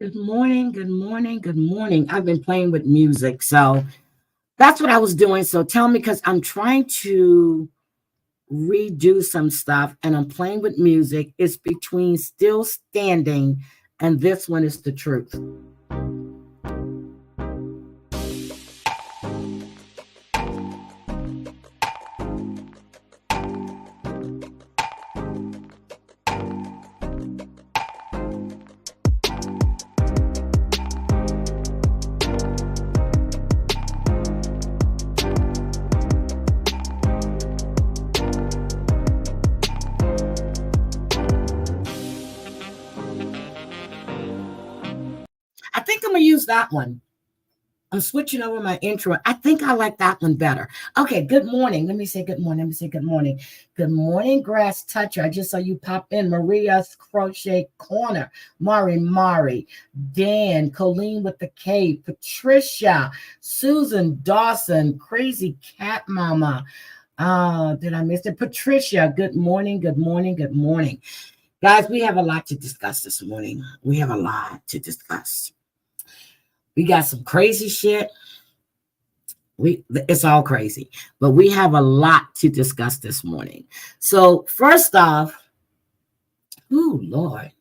Good morning, good morning, good morning. I've been playing with music, so that's what I was doing. So tell me, because I'm trying to redo some stuff and I'm playing with music. It's between Still Standing and This One Is the Truth. I think I'm going to use that one. I'm switching over my intro. I think I like that one better. Okay, good morning. Let me say good morning. Let me say good morning. Good morning, Grass Toucher. I just saw you pop in. Maria's Crochet Corner. Mari. Dan. Colleen with the K. Patricia. Susan Dawson. Crazy Cat Mama. Did I miss it? Patricia. Good morning. Good morning. Good morning. Guys, we have a lot to discuss this morning. We have a lot to discuss. We got some crazy shit. It's all crazy, but we have a lot to discuss this morning. So first off, oh Lord,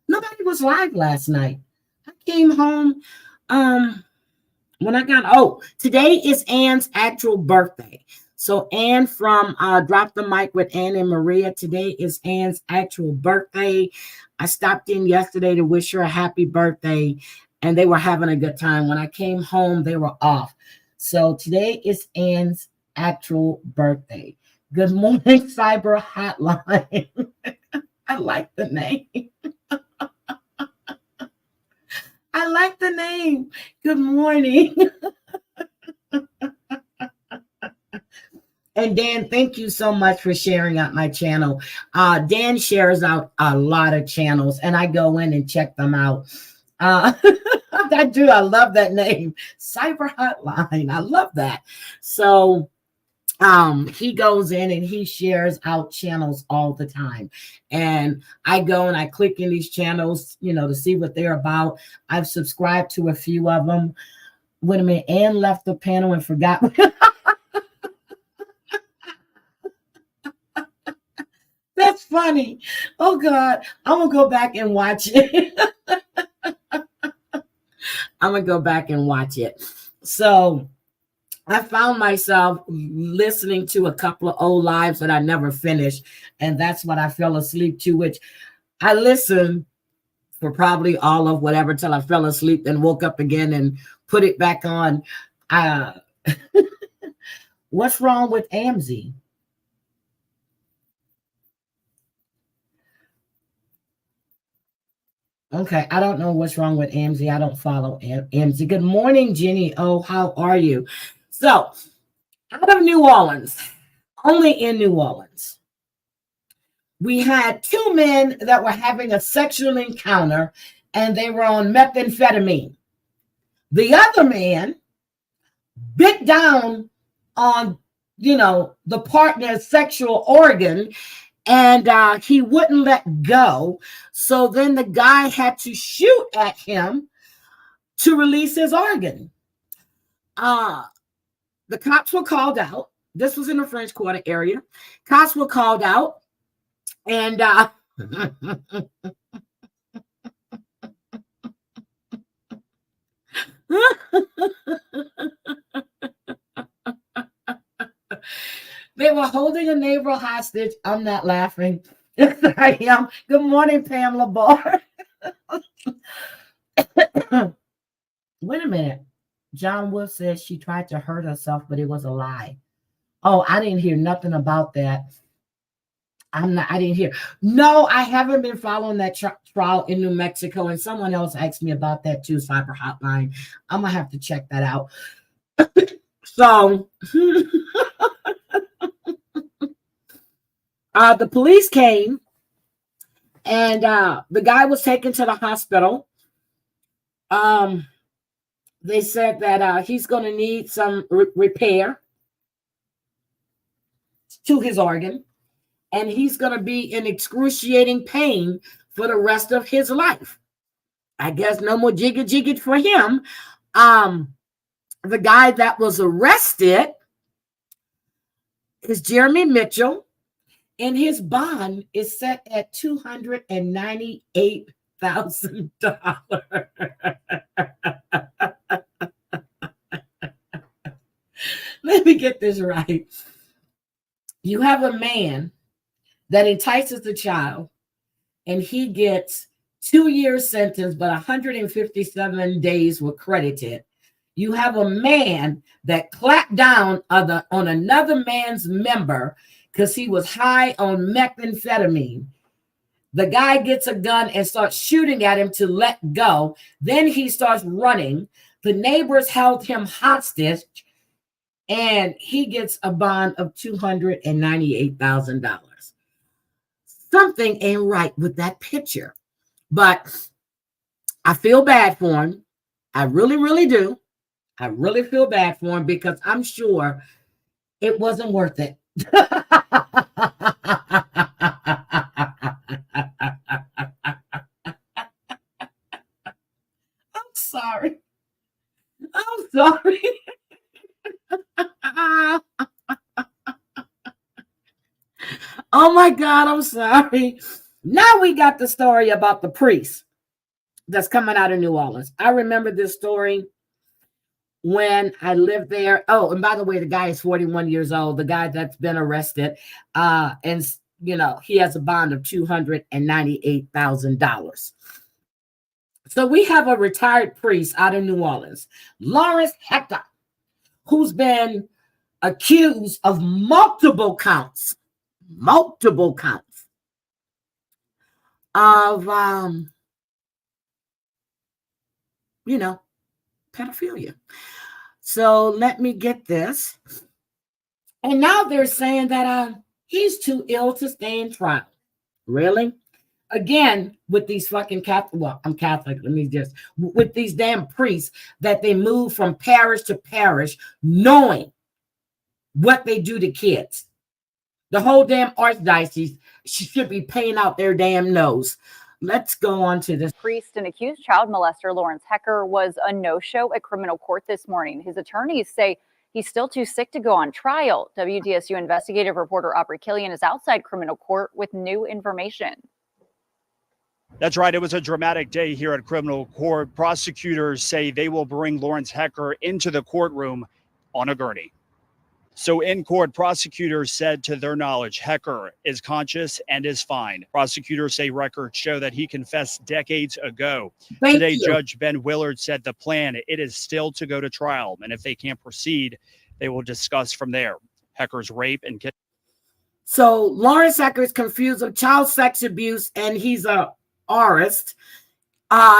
nobody was live last night. I came home when I got today is Ann's actual birthday. So Ann from Drop the Mic with Ann and Maria. Today is Ann's actual birthday. I stopped in yesterday to wish her a happy birthday, and they were having a good time. When I came home, they were off. So today is Ann's actual birthday. Good morning, Cyber Hotline. I like the name. I like the name. Good morning. And Dan, thank you so much for sharing out my channel. Dan shares out a lot of channels, and I go in and check them out. I do. I love that name, Cyber Hotline. I love that. So he goes in and he shares out channels all the time, and I go and I click in these channels, to see what they're about. I've subscribed to a few of them. Wait a minute, Ann left the panel and forgot. That's funny. Oh God, I'm gonna go back and watch it. I'm gonna go back and watch it. So I found myself listening to a couple of old lives that I never finished, and that's what I fell asleep to, which I listened for probably all of whatever till I fell asleep and woke up again and put it back on. Uh, what's wrong with AMZ? Okay, I don't know what's wrong with AMZ. I don't follow AMZ. Good morning, Jenny. Oh, how are you? So, out of New Orleans, only in New Orleans, we had two men that were having a sexual encounter and they were on methamphetamine. The other man bit down on, the partner's sexual organ, and he wouldn't let go. So then the guy had to shoot at him to release his organ. The cops were called out. This was in the French Quarter area. Cops were called out, and they were holding a neighbor hostage. I'm not laughing. I am. Good morning, Pamela Barr. Wait a minute. John Wolf says she tried to hurt herself, but it was a lie. Oh, I didn't hear nothing about that. I didn't hear. No, I haven't been following that trial in New Mexico, and someone else asked me about that too, Cyber Hotline. I'm going to have to check that out. So, the police came, and the guy was taken to the hospital. They said that he's going to need some repair to his organ, and he's going to be in excruciating pain for the rest of his life. I guess no more jiggy for him. The guy that was arrested is Jeremy Mitchell, and his bond is set at $298,000. Let me get this right. You have a man that entices a child, and he gets 2-year sentence, but 157 days were credited. You have a man that clapped down on another man's member because he was high on methamphetamine. The guy gets a gun and starts shooting at him to let go. Then he starts running. The neighbors held him hostage, and he gets a bond of $298,000. Something ain't right with that picture, but I feel bad for him. I really, really do. I really feel bad for him because I'm sure it wasn't worth it. I'm sorry. I'm sorry. Oh my God, I'm sorry. Now we got the story about the priest that's coming out of New Orleans. I remember this story when I lived there. Oh, and by the way, the guy is 41 years old, the guy that's been arrested. And, you know, he has a bond of $298,000. So we have a retired priest out of New Orleans, Lawrence Hector, who's been accused of multiple counts of, pedophilia. So let me get this. And now they're saying that he's too ill to stay in trial. Really? Again, with these fucking Catholic, well, I'm Catholic, with these damn priests that they move from parish to parish, knowing what they do to kids. The whole damn archdiocese should be paying out their damn nose. Let's go on to this. Priest and accused child molester Lawrence Hector was a no-show at criminal court this morning. His attorneys say he's still too sick to go on trial. WDSU investigative reporter Aubrey Killian is outside criminal court with new information. That's right. It was a dramatic day here at criminal court. Prosecutors say they will bring Lawrence Hector into the courtroom on a gurney. So in court, prosecutors said to their knowledge, Hector is conscious and is fine. Prosecutors say records show that he confessed decades ago. Today, Judge Ben Willard said the plan, it is still to go to trial. And if they can't proceed, they will discuss from there. Hector's rape and kidnapping. So Lawrence Hector is confused with child sex abuse, and he's a artist.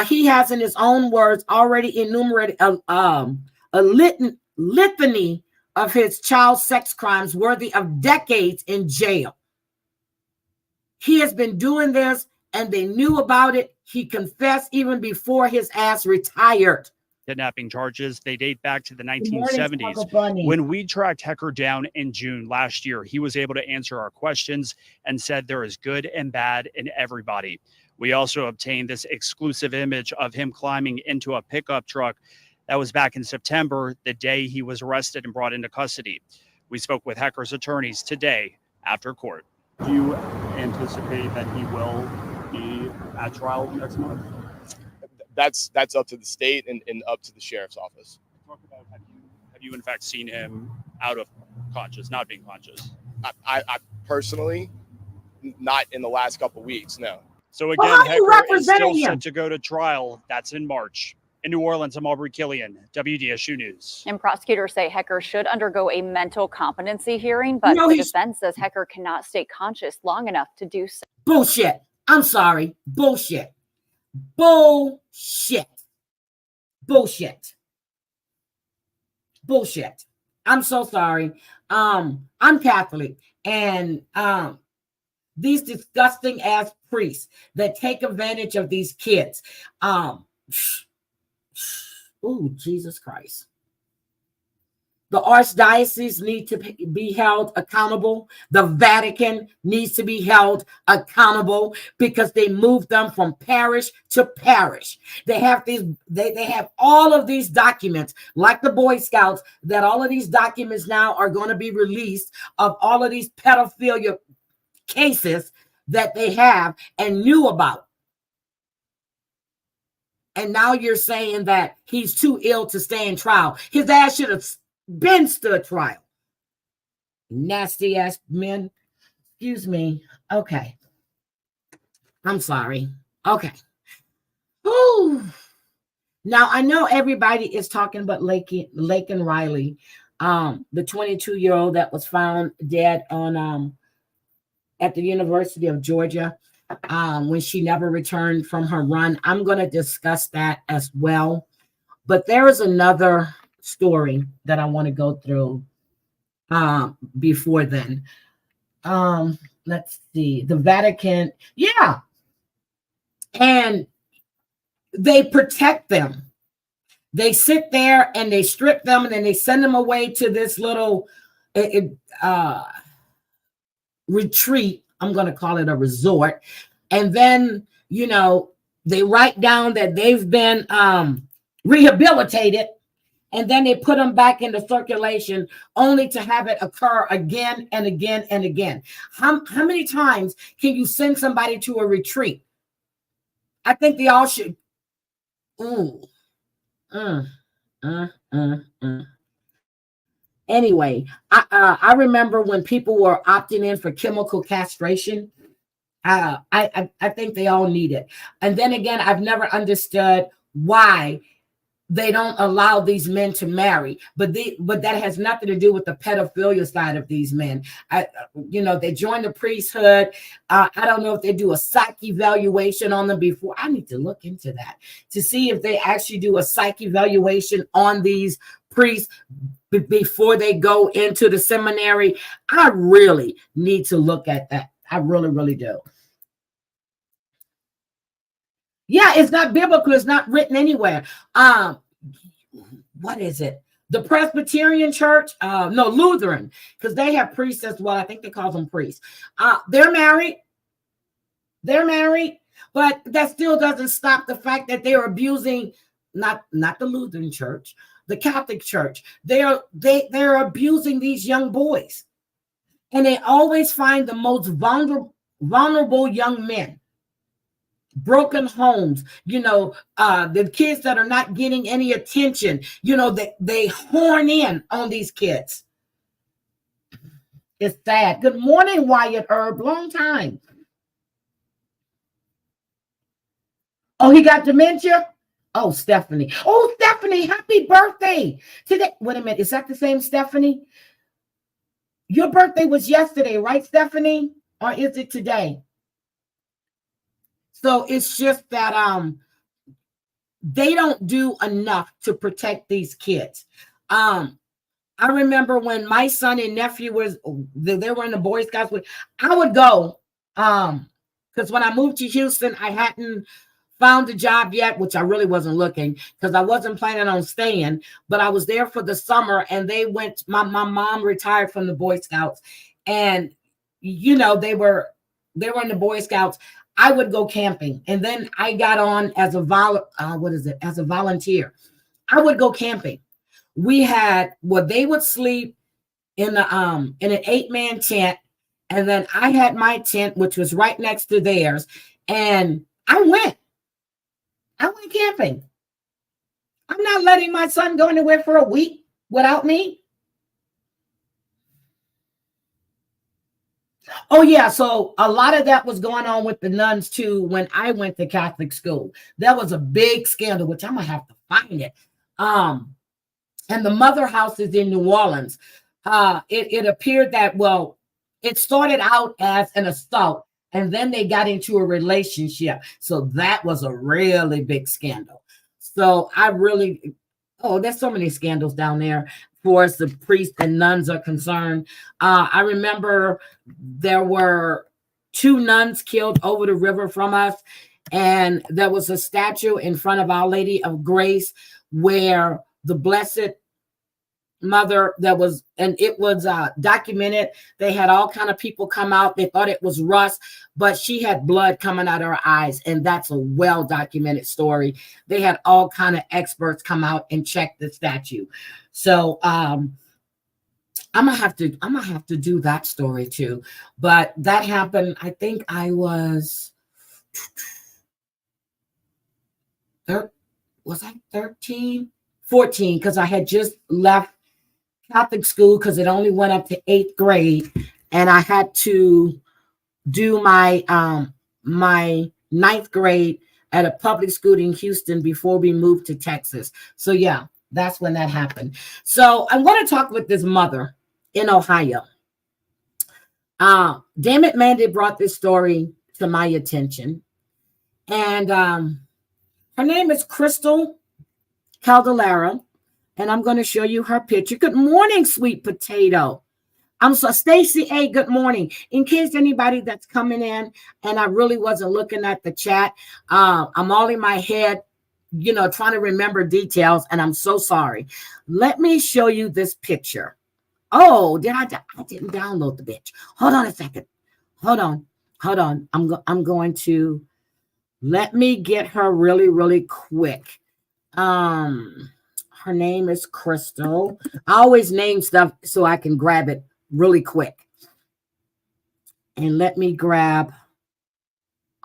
He has, in his own words, already enumerated a litany of his child sex crimes worthy of decades in jail. He has been doing this, and they knew about it. He confessed even before his ass retired. Kidnapping charges, they date back to the 1970s. When we tracked Hector down in June last year, he was able to answer our questions and said there is good and bad in everybody. We also obtained this exclusive image of him climbing into a pickup truck. That was back in September, the day he was arrested and brought into custody. We spoke with Hector's attorneys today after court. Do you anticipate that he will be at trial next month? That's up to the state and up to the sheriff's office. Talk about, have you in fact seen him out of conscious, not being conscious? I personally, not in the last couple of weeks, no. So again, Hector is still set to go to trial. That's in March. In New Orleans, I'm Aubrey Killian, WDSU News. And prosecutors say Hector should undergo a mental competency hearing, but the defense says Hector cannot stay conscious long enough to do so. Bullshit. I'm sorry. Bullshit. Bullshit. Bullshit. Bullshit. I'm so sorry. I'm Catholic, and these disgusting ass priests that take advantage of these kids. Oh, Jesus Christ. The archdiocese need to be held accountable. The Vatican needs to be held accountable because they moved them from parish to parish. They have these, they have all of these documents, like the Boy Scouts, that all of these documents now are going to be released of all of these pedophilia cases that they have and knew about. And now you're saying that he's too ill to stand trial. His ass should have been stood trial. Nasty ass men. Excuse me. Okay. I'm sorry. Okay. Whew. Now I know everybody is talking about Laken Riley, the 22-year-old that was found dead on at the University of Georgia when she never returned from her run. I'm going to discuss that as well. But there is another story that I want to go through before then. Let's see. The Vatican. Yeah. And they protect them. They sit there and they strip them and then they send them away to this little retreat. I'm going to call it a resort. And then, you know, they write down that they've been rehabilitated, and then they put them back into circulation only to have it occur again and again and again. How many times can you send somebody to a retreat? I think they all should. Anyway, I remember when people were opting in for chemical castration. I think they all need it. And then again, I've never understood why they don't allow these men to marry, but that has nothing to do with the pedophilia side of these men. They join the priesthood. I don't know if they do a psych evaluation on them before. I need to look into that to see if they actually do a psych evaluation on these priests before they go into the seminary. I really need to look at that. I really, really do. Yeah, it's not biblical. It's not written anywhere. What is it? The Presbyterian Church? No, Lutheran, because they have priests as well. I think they call them priests. They're married. They're married, but that still doesn't stop the fact that they're abusing not the Lutheran Church, the Catholic Church. They're abusing these young boys, and they always find the most vulnerable young men. Broken homes, the kids that are not getting any attention, they horn in on these kids. It's sad. Good morning, Wyatt Herb. Long time. Oh, he got dementia? Oh, Stephanie. Oh, Stephanie, happy birthday. Today. Wait a minute. Is that the same Stephanie? Your birthday was yesterday, right, Stephanie? Or is it today? So it's just that they don't do enough to protect these kids. I remember when my son and nephew they were in the Boy Scouts. I would go because when I moved to Houston, I hadn't found a job yet, which I really wasn't looking because I wasn't planning on staying. But I was there for the summer, and they went. My mom retired from the Boy Scouts, and they were in the Boy Scouts. I would go camping, and then I got on as a volunteer. I would go camping. They would sleep in an 8-man tent, and then I had my tent, which was right next to theirs, and I went camping. I'm not letting my son go anywhere for a week without me. Oh, yeah. So a lot of that was going on with the nuns, too, when I went to Catholic school. That was a big scandal, which I'm going to have to find it. And the mother houses in New Orleans, it appeared that, it started out as an assault, and then they got into a relationship. So that was a really big scandal. So there's so many scandals down there. For as the priests and nuns are concerned. I remember there were 2 nuns killed over the river from us, and there was a statue in front of Our Lady of Grace where the Blessed mother that was, and it was documented. They had all kind of people come out. They thought it was rust, but she had blood coming out of her eyes, and that's a well documented story. They had all kind of experts come out and check the statue. So I'm gonna have to do that story too. But that happened, I think I was 13, 14, because I had just left Catholic school because it only went up to 8th grade, and I had to do my my 9th grade at a public school in Houston before we moved to Texas. So yeah, that's when that happened. So I want to talk with this mother in Ohio. Damn it, Mandy brought this story to my attention, and her name is Crystal Caldera. And I'm going to show you her picture. Good morning, sweet potato. I'm so Stacy A. Good morning. In case anybody that's coming in and I really wasn't looking at the chat, I'm all in my head, trying to remember details, and I'm so sorry. Let me show you this picture. Oh, I didn't download the bitch. Hold on a second. Hold on. I'm going to let me get her really, really quick. Her name is Crystal. I always name stuff so I can grab it really quick. And let me grab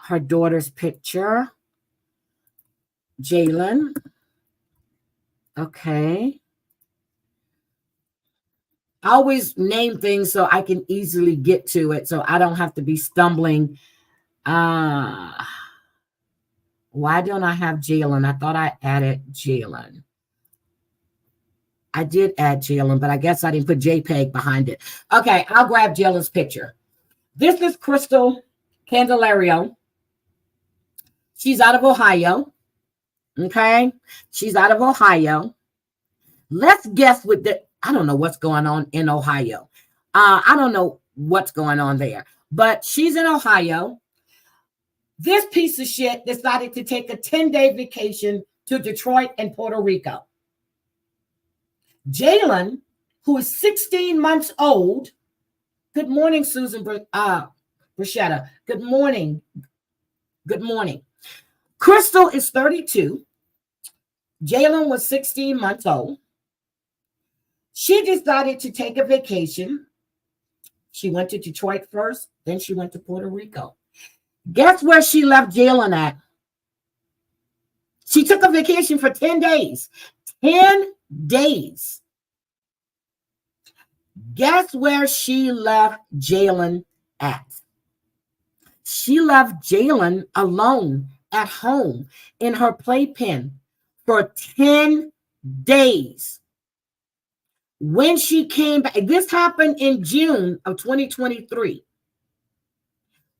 her daughter's picture. Jalen. Okay. I always name things so I can easily get to it, so I don't have to be stumbling. Why don't I have Jalen? I thought I added Jalen. I did add Jalen, but I guess I didn't put JPEG behind it. Okay, I'll grab Jalen's picture. This is Crystal Candelario. She's out of Ohio. Okay, she's out of Ohio. Let's guess with the, I don't know what's going on in Ohio. I don't know what's going on there, but she's in Ohio. This piece of shit decided to take a 10-day vacation to Detroit and Puerto Rico. Jalen, who is 16 months old. Good morning, Susan Bruschetta. Good morning. Good morning. Crystal is 32. Jalen was 16 months old. She decided to take a vacation. She went to Detroit first, then she went to Puerto Rico. Guess where she left Jalen at? She took a vacation for 10 days. 10 days. Guess where she left Jalen at? She left Jalen alone at home in her playpen for 10 days. When she came back, this happened in June of 2023.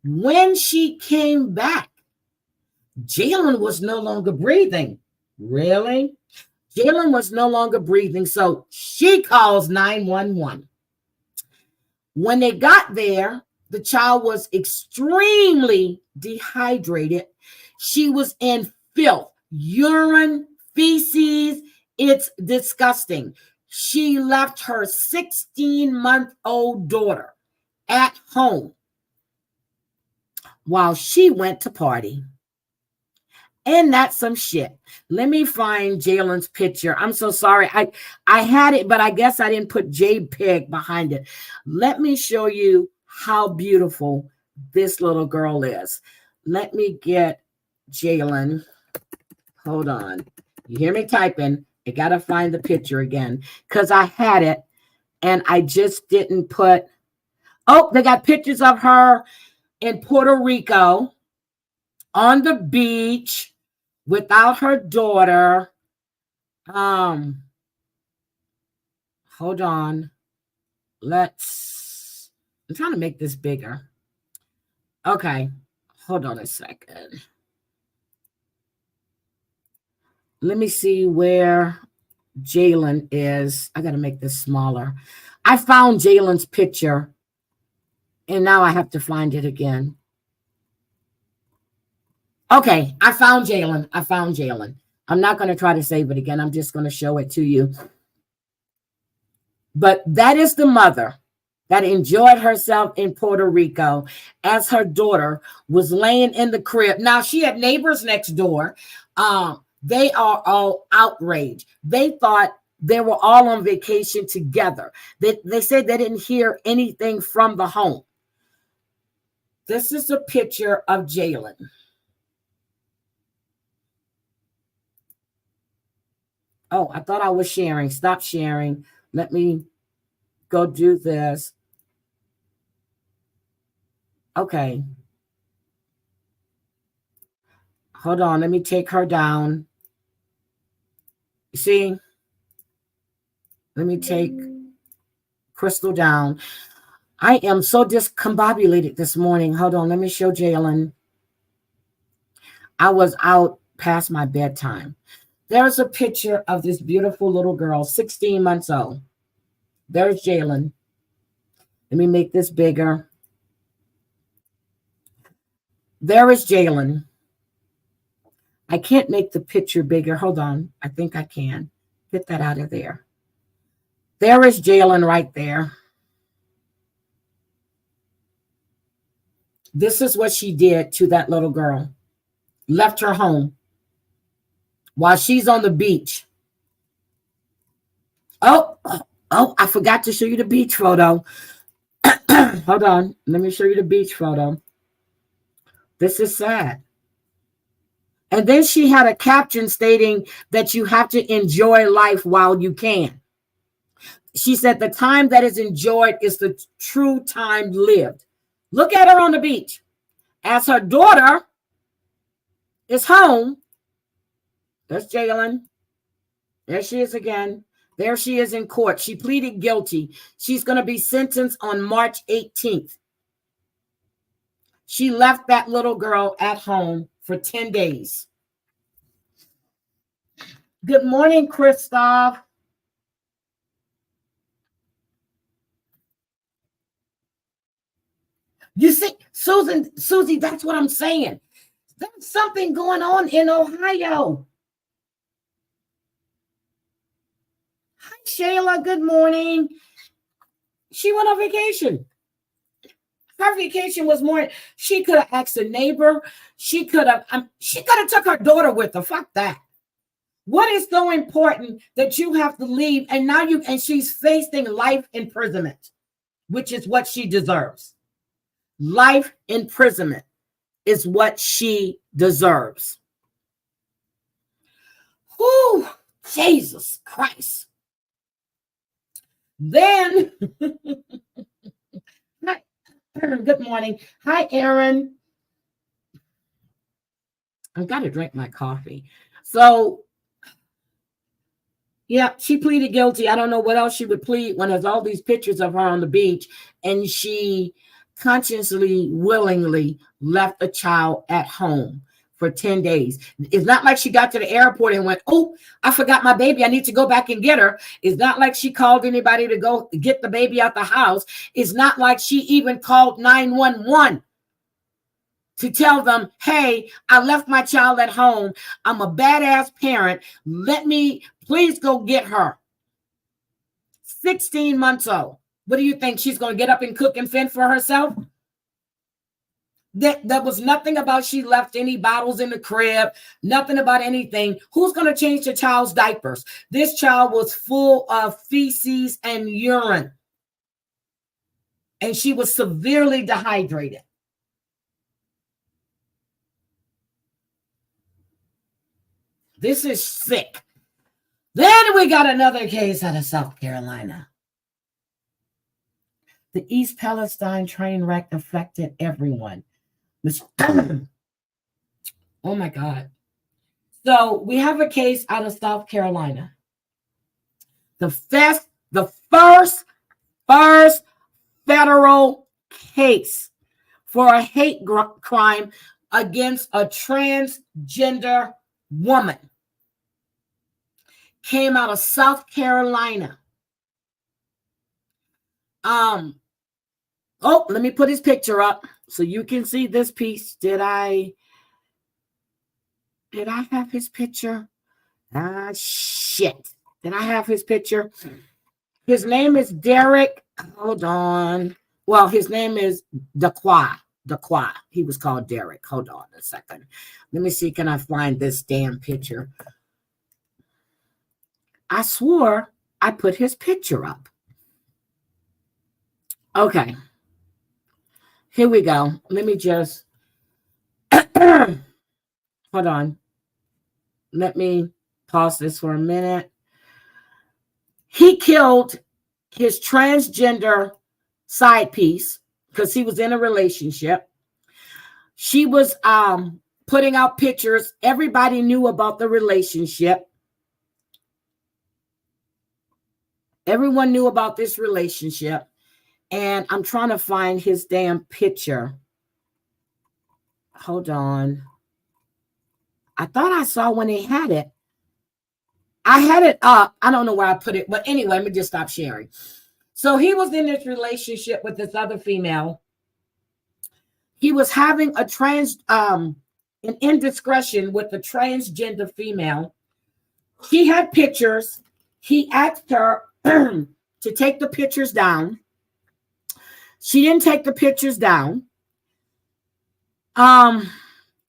When she came back, Jalen was no longer breathing. Really? Jalen was no longer breathing, so she calls 911. When they got there, the child was extremely dehydrated. She was in filth, urine, feces. It's disgusting. She left her 16-month-old daughter at home while she went to party. And that's some shit. Let me find Jalen's picture. I'm so sorry. I had it, but I guess I didn't put JPEG behind it. Let me show you how beautiful this little girl is. Let me get Jalen. Hold on. You hear me typing? I got to find the picture again because I had it and I just didn't put. Oh, they got pictures of her in Puerto Rico on the beach without her daughter. Hold on. I'm trying to make this bigger. Okay. Hold on a second. Let me see where Jalen is. I got to make this smaller. I found Jalen's picture, and now I have to find it again. Okay, I found Jalen. I'm not going to try to save it again. I'm just going to show it to you. But that is the mother that enjoyed herself in Puerto Rico as her daughter was laying in the crib. Now, she had neighbors next door. They are all outraged. They thought they were all on vacation together. They said they didn't hear anything from the home. This is a picture of Jalen. Oh, I thought I was sharing. Stop sharing. Let me go do this. Okay. Hold on. Let me take her down. You see? Let me take Crystal down. I am so discombobulated this morning. Hold on. Let me show Jalen. I was out past my bedtime. There's a picture of this beautiful little girl, 16 months old. There's Jalen. Let me make this bigger. There is Jalen. I can't make the picture bigger. Hold on. I think I can. Get that out of there. There is Jalen right there. This is what she did to that little girl. Left her home while she's on the beach. Oh, I forgot to show you the beach photo. Hold on. Let me show you the beach photo. This is sad. And then she had a caption stating that you have to enjoy life while you can. She said the time that is enjoyed is the true time lived. Look at her on the beach. As her daughter is home, there's Jalen. There she is again. There she is in court. She pleaded guilty. She's going to be sentenced on March 18th. She left that little girl at home for 10 days. Good morning, Christoph. You see, Susie, that's what I'm saying. There's something going on in Ohio. Hi, Shayla. Good morning. She went on vacation. Her vacation was more. She could have asked a neighbor. She could have took her daughter with her. Fuck that. What is so important that you have to leave? And she's facing life imprisonment, which is what she deserves. Life imprisonment is what she deserves. Whew, Jesus Christ. Then, hi, good morning. Hi, Aaron. I've got to drink my coffee. So, yeah, she pleaded guilty. I don't know what else she would plead when there's all these pictures of her on the beach, and she consciously, willingly left a child at home for 10 days. It's not like she got to the airport and went, oh, I forgot my baby. I need to go back and get her. It's not like she called anybody to go get the baby out the house. It's not like she even called 911 to tell them, hey, I left my child at home. I'm a badass parent. Let me please go get her. 16 months old. What do you think? She's going to get up and cook and fend for herself? There was nothing about she left any bottles in the crib, nothing about anything. Who's going to change the child's diapers? This child was full of feces and urine, and she was severely dehydrated. This is sick. Then we got another case out of South Carolina. The East Palestine train wreck affected everyone. Oh my God. So we have a case out of South Carolina. The first federal case for a hate crime against a transgender woman came out of South Carolina. Oh, let me put his picture up so you can see this piece. Did I have his picture? Shit. Did I have his picture? His name is Derek. Hold on. Well, his name is Daqua. He was called Derek. Hold on a second. Let me see. Can I find this damn picture? I swore I put his picture up. Okay. Here we go. Let me just hold on. Let me pause this for a minute. He killed his transgender side piece because he was in a relationship. She was putting out pictures. Everybody knew about the relationship. Everyone knew about this relationship. And I'm trying to find his damn picture. Hold on. I thought I saw when he had it. I had it up. I don't know where I put it. But anyway, let me just stop sharing. So he was in this relationship with this other female. He was having an indiscretion with the transgender female. He had pictures. He asked her to take the pictures down. She didn't take the pictures down.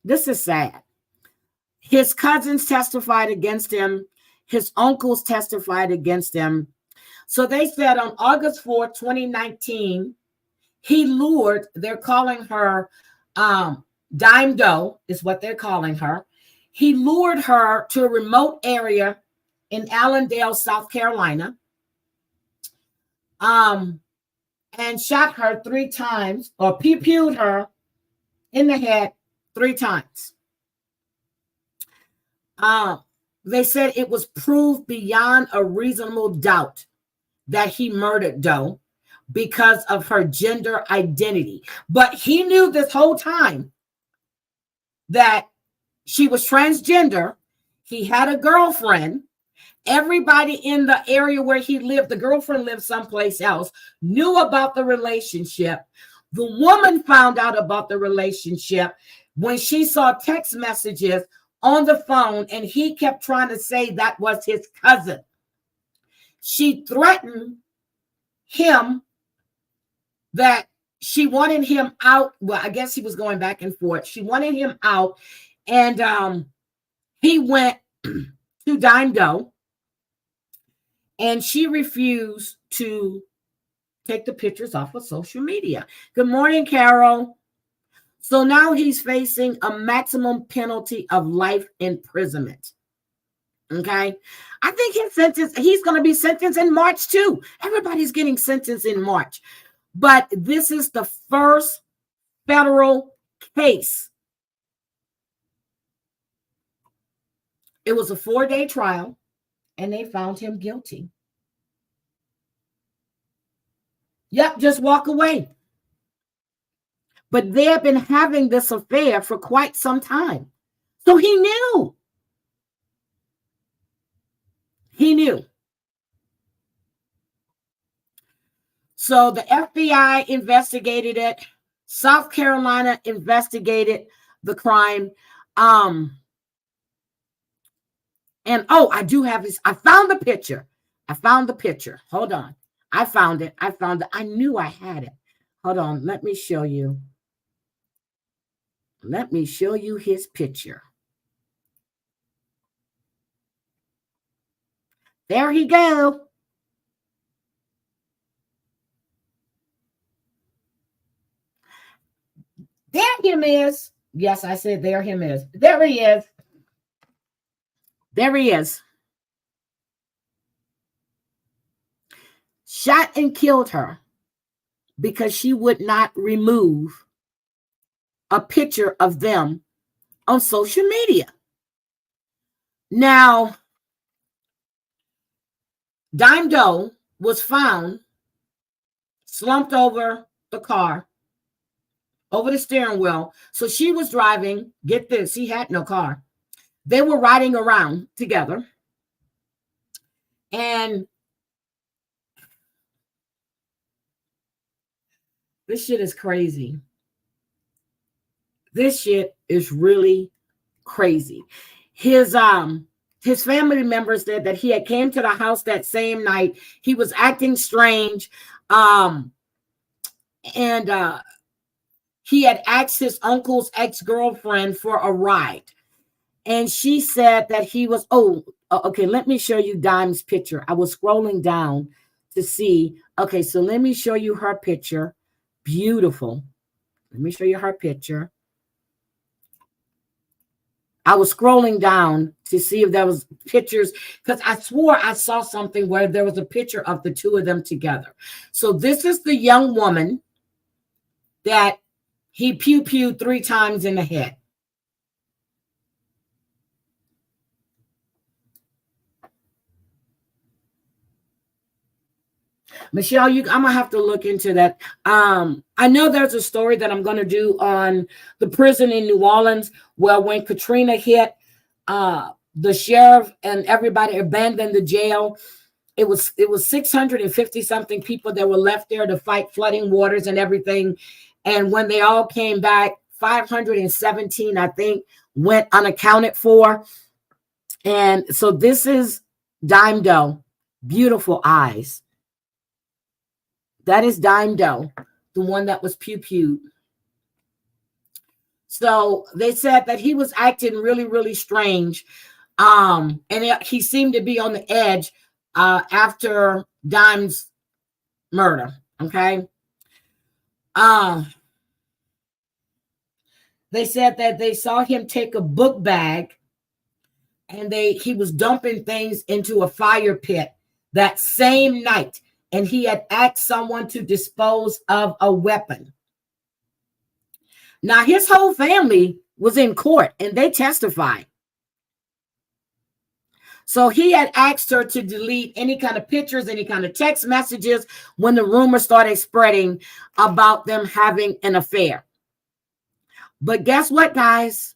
This is sad. His cousins testified against him. His uncles testified against him. So they said on August 4, 2019, he lured, they're calling her Dime Doe, is what they're calling her. He lured her to a remote area in Allendale, South Carolina, and shot her 3 times, or pew-pewed her in the head 3 times. They said it was proved beyond a reasonable doubt that he murdered Doe because of her gender identity. But he knew this whole time that she was transgender. He had a girlfriend. Everybody in the area where he lived, the girlfriend lived someplace else, knew about the relationship. The woman found out about the relationship when she saw text messages on the phone, and he kept trying to say that was his cousin. She threatened him that she wanted him out. Well, I guess he was going back and forth. She wanted him out, and he went to Dime Doe, and she refused to take the pictures off of social media. Good morning, Carol. So now he's facing a maximum penalty of life imprisonment. Okay. I think he's going to be sentenced in March too. Everybody's getting sentenced in March. But this is the first federal case. It was a 4-day trial, and they found him guilty. Yep, just walk away. But they have been having this affair for quite some time. So he knew. He knew. So the FBI investigated it. South Carolina investigated the crime. And I do have this. I found the picture. Hold on. I found it. I knew I had it. Hold on. Let me show you. Let me show you his picture. There he go. There him is. Yes, I said there him is. There he is. There he is. Shot and killed her because she would not remove a picture of them on social media. Now, Dime Doe was found slumped over the car, over the steering wheel. So she was driving. Get this, he had no car. They were riding around together. And this shit is crazy. This shit is really crazy. His his family members said that he had came to the house that same night. He was acting strange. And he had asked his uncle's ex-girlfriend for a ride. And she said that he was, okay, let me show you Dime's picture. I was scrolling down to see. Okay, so let me show you her picture. Beautiful. Let me show you her picture. I was scrolling down to see if there was pictures, because I swore I saw something where there was a picture of the two of them together. So this is the young woman that he pew-pewed 3 times in the head. Michelle, I'm gonna have to look into that. I know there's a story that I'm gonna do on the prison in New Orleans, where when Katrina hit, the sheriff and everybody abandoned the jail. It was 650 something people that were left there to fight flooding waters and everything. And when they all came back, 517, I think, went unaccounted for. And so this is Dime Doe, beautiful eyes. That is Dime Doe, the one that was pew-pewed. So they said that he was acting really, really strange. And he seemed to be on the edge after Dime's murder. Okay. They said that they saw him take a book bag and he was dumping things into a fire pit that same night. And he had asked someone to dispose of a weapon. Now, his whole family was in court and they testified. So he had asked her to delete any kind of pictures, any kind of text messages when the rumor started spreading about them having an affair. But guess what, guys?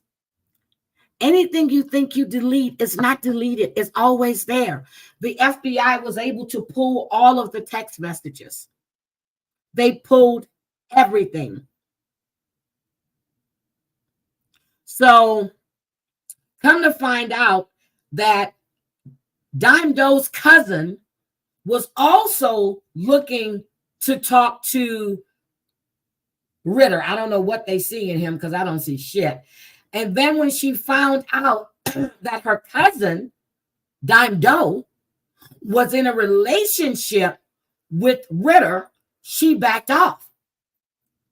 Anything you think you delete is not deleted. It's always there. The FBI was able to pull all of the text messages. They pulled everything. So come to find out that Dime Doe's cousin was also looking to talk to Ritter. I don't know what they see in him because I don't see shit. And then when she found out that her cousin, Dime Doe, was in a relationship with Ritter, she backed off.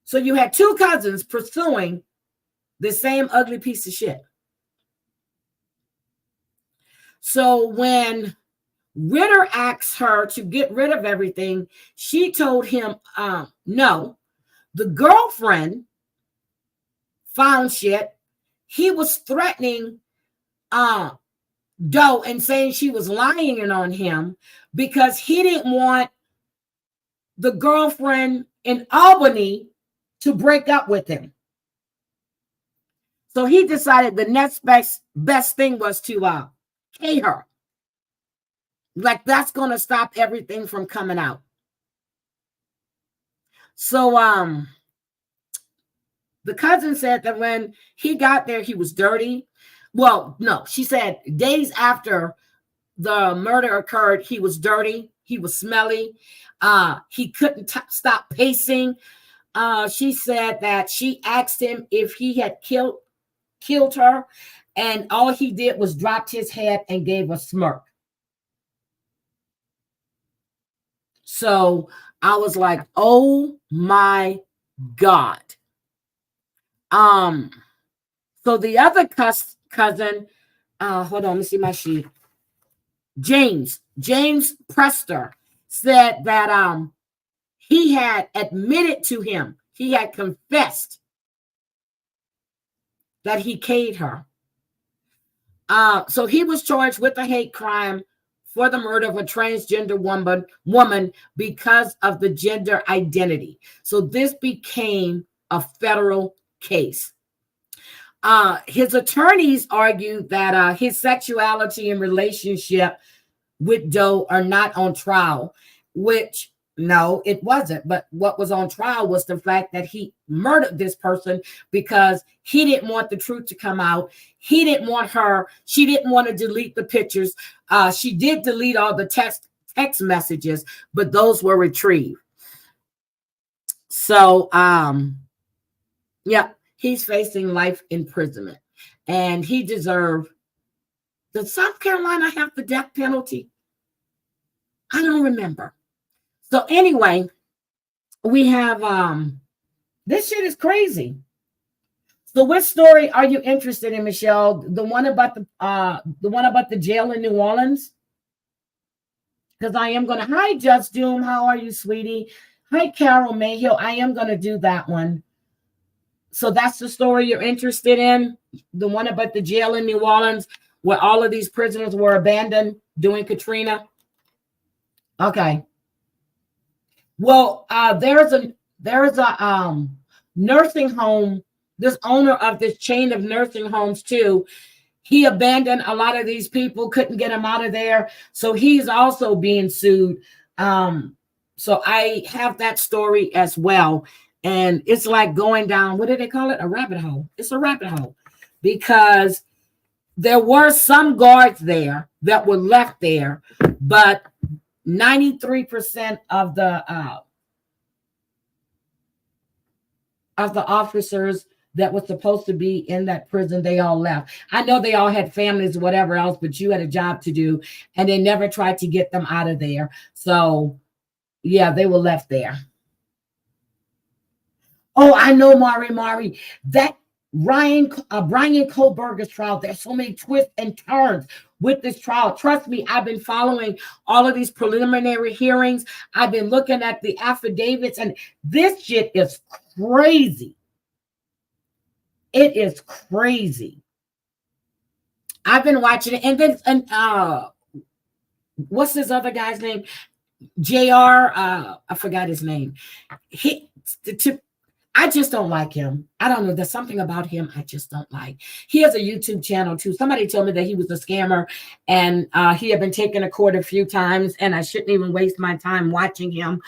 So you had 2 cousins pursuing the same ugly piece of shit. So when Ritter asked her to get rid of everything, she told him no. The girlfriend found shit. He was threatening Doe and saying she was lying on him because he didn't want the girlfriend in Albany to break up with him. So he decided the next best thing was to pay her. Like that's going to stop everything from coming out. So the cousin said that when he got there, he was dirty. Well, no, she said days after the murder occurred, he was dirty. He was smelly. He couldn't stop pacing. She said that she asked him if he had killed her, and all he did was dropped his head and gave a smirk. So I was like, oh my God. So the other cousin, hold on, let me see my sheet. James Prester said that he had admitted to him, he had confessed that he killed her. So he was charged with a hate crime for the murder of a transgender woman because of the gender identity. So this became a federal case. His attorneys argued that his sexuality and relationship with Doe are not on trial, which No, it wasn't. But what was on trial was the fact that he murdered this person because he didn't want the truth to come out. He didn't want her. She didn't want to delete the pictures. She did delete all the text messages, but those were retrieved. So, yeah, he's facing life imprisonment, and he deserved. Did South Carolina have the death penalty? I don't remember. So anyway, we have this shit is crazy. So which story are you interested in, Michelle? The one about the jail in New Orleans? Because I am gonna hi Just Doom, how are you, sweetie? Hi Carol Mayhill. I am gonna do that one. So that's the story you're interested in, the one about the jail in New Orleans where all of these prisoners were abandoned during Katrina. Okay. Well, there's a nursing home. This owner of this chain of nursing homes too, he abandoned a lot of these people, couldn't get them out of there, so he's also being sued. So I have that story as well, and it's like going down. What do they call it? A rabbit hole. It's a rabbit hole because there were some guards there that were left there, but 93% of the officers that was supposed to be in that prison, they all left. I know they all had families, whatever else, but you had a job to do, and they never tried to get them out of there. So, yeah, they were left there. Oh, I know, Mari. That Brian Kohlberger's trial, there's so many twists and turns with this trial. Trust me, I've been following all of these preliminary hearings. I've been looking at the affidavits, and this shit is crazy. It is crazy. I've been watching it, and then what's this other guy's name? JR. I forgot his name. I just don't like him. I don't know. There's something about him I just don't like. He has a YouTube channel too. Somebody told me that he was a scammer, and he had been taken to court a few times, and I shouldn't even waste my time watching him.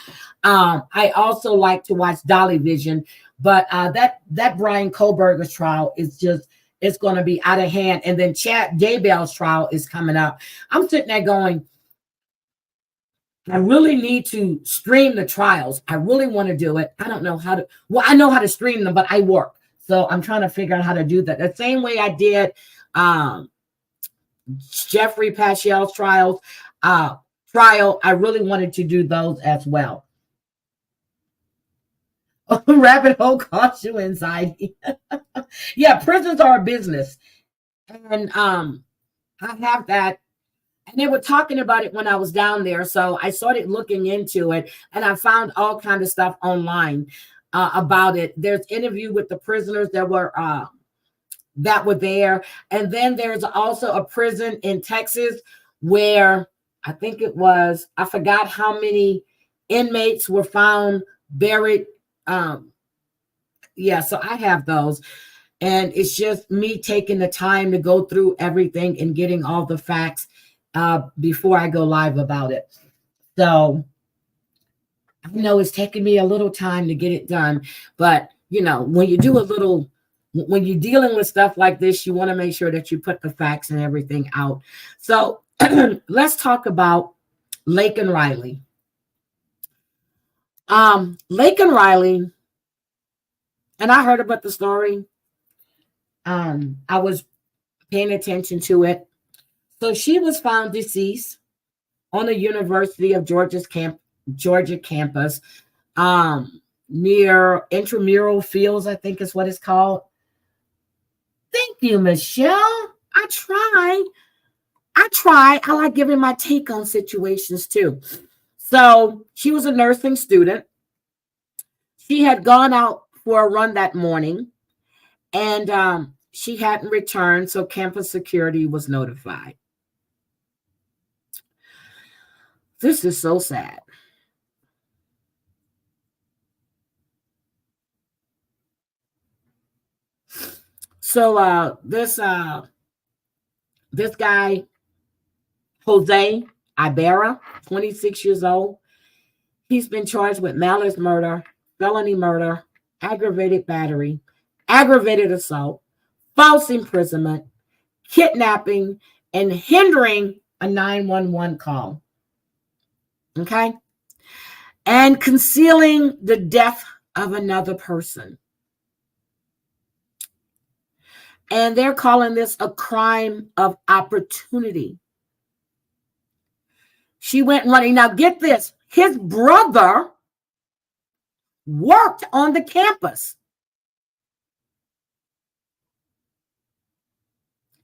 I also like to watch Dolly Vision, but that Brian Kohlberger's trial is just, it's going to be out of hand. And then Chad Daybell's trial is coming up. I'm sitting there going, I really need to stream the trials. I really want to do it. I don't know how to. Well, I know how to stream them, but I work. So I'm trying to figure out how to do that. The same way I did Jeffrey Paschal's trial. I really wanted to do those as well. Rabbit hole costs you anxiety. Yeah, prisons are a business. And I have that. And they were talking about it when I was down there. So I started looking into it, and I found all kinds of stuff online about it. There's interview with the prisoners that were there. And then there's also a prison in Texas where I think it was, I forgot how many inmates were found buried. Yeah, so I have those. And it's just me taking the time to go through everything and getting all the facts before I go live about it. So I know it's taking me a little time to get it done, but you know, when you're dealing with stuff like this, you want to make sure that you put the facts and everything out. So let's talk about Laken Riley. Laken Riley, and I heard about the story. I was paying attention to it. So she was found deceased on the University of Georgia campus, near Intramural Fields, I think is what it's called. Thank you, Michelle. I try. I like giving my take on situations too. So she was a nursing student. She had gone out for a run that morning, and she hadn't returned, so campus security was notified. This is so sad. So this guy, Jose Ibarra, 26 years old, He's been charged with malice murder, felony murder, aggravated battery, aggravated assault, false imprisonment, kidnapping, and hindering a 911 call. Okay? And concealing the death of another person. And they're calling this a crime of opportunity. She went running. Now get this. His brother worked on the campus.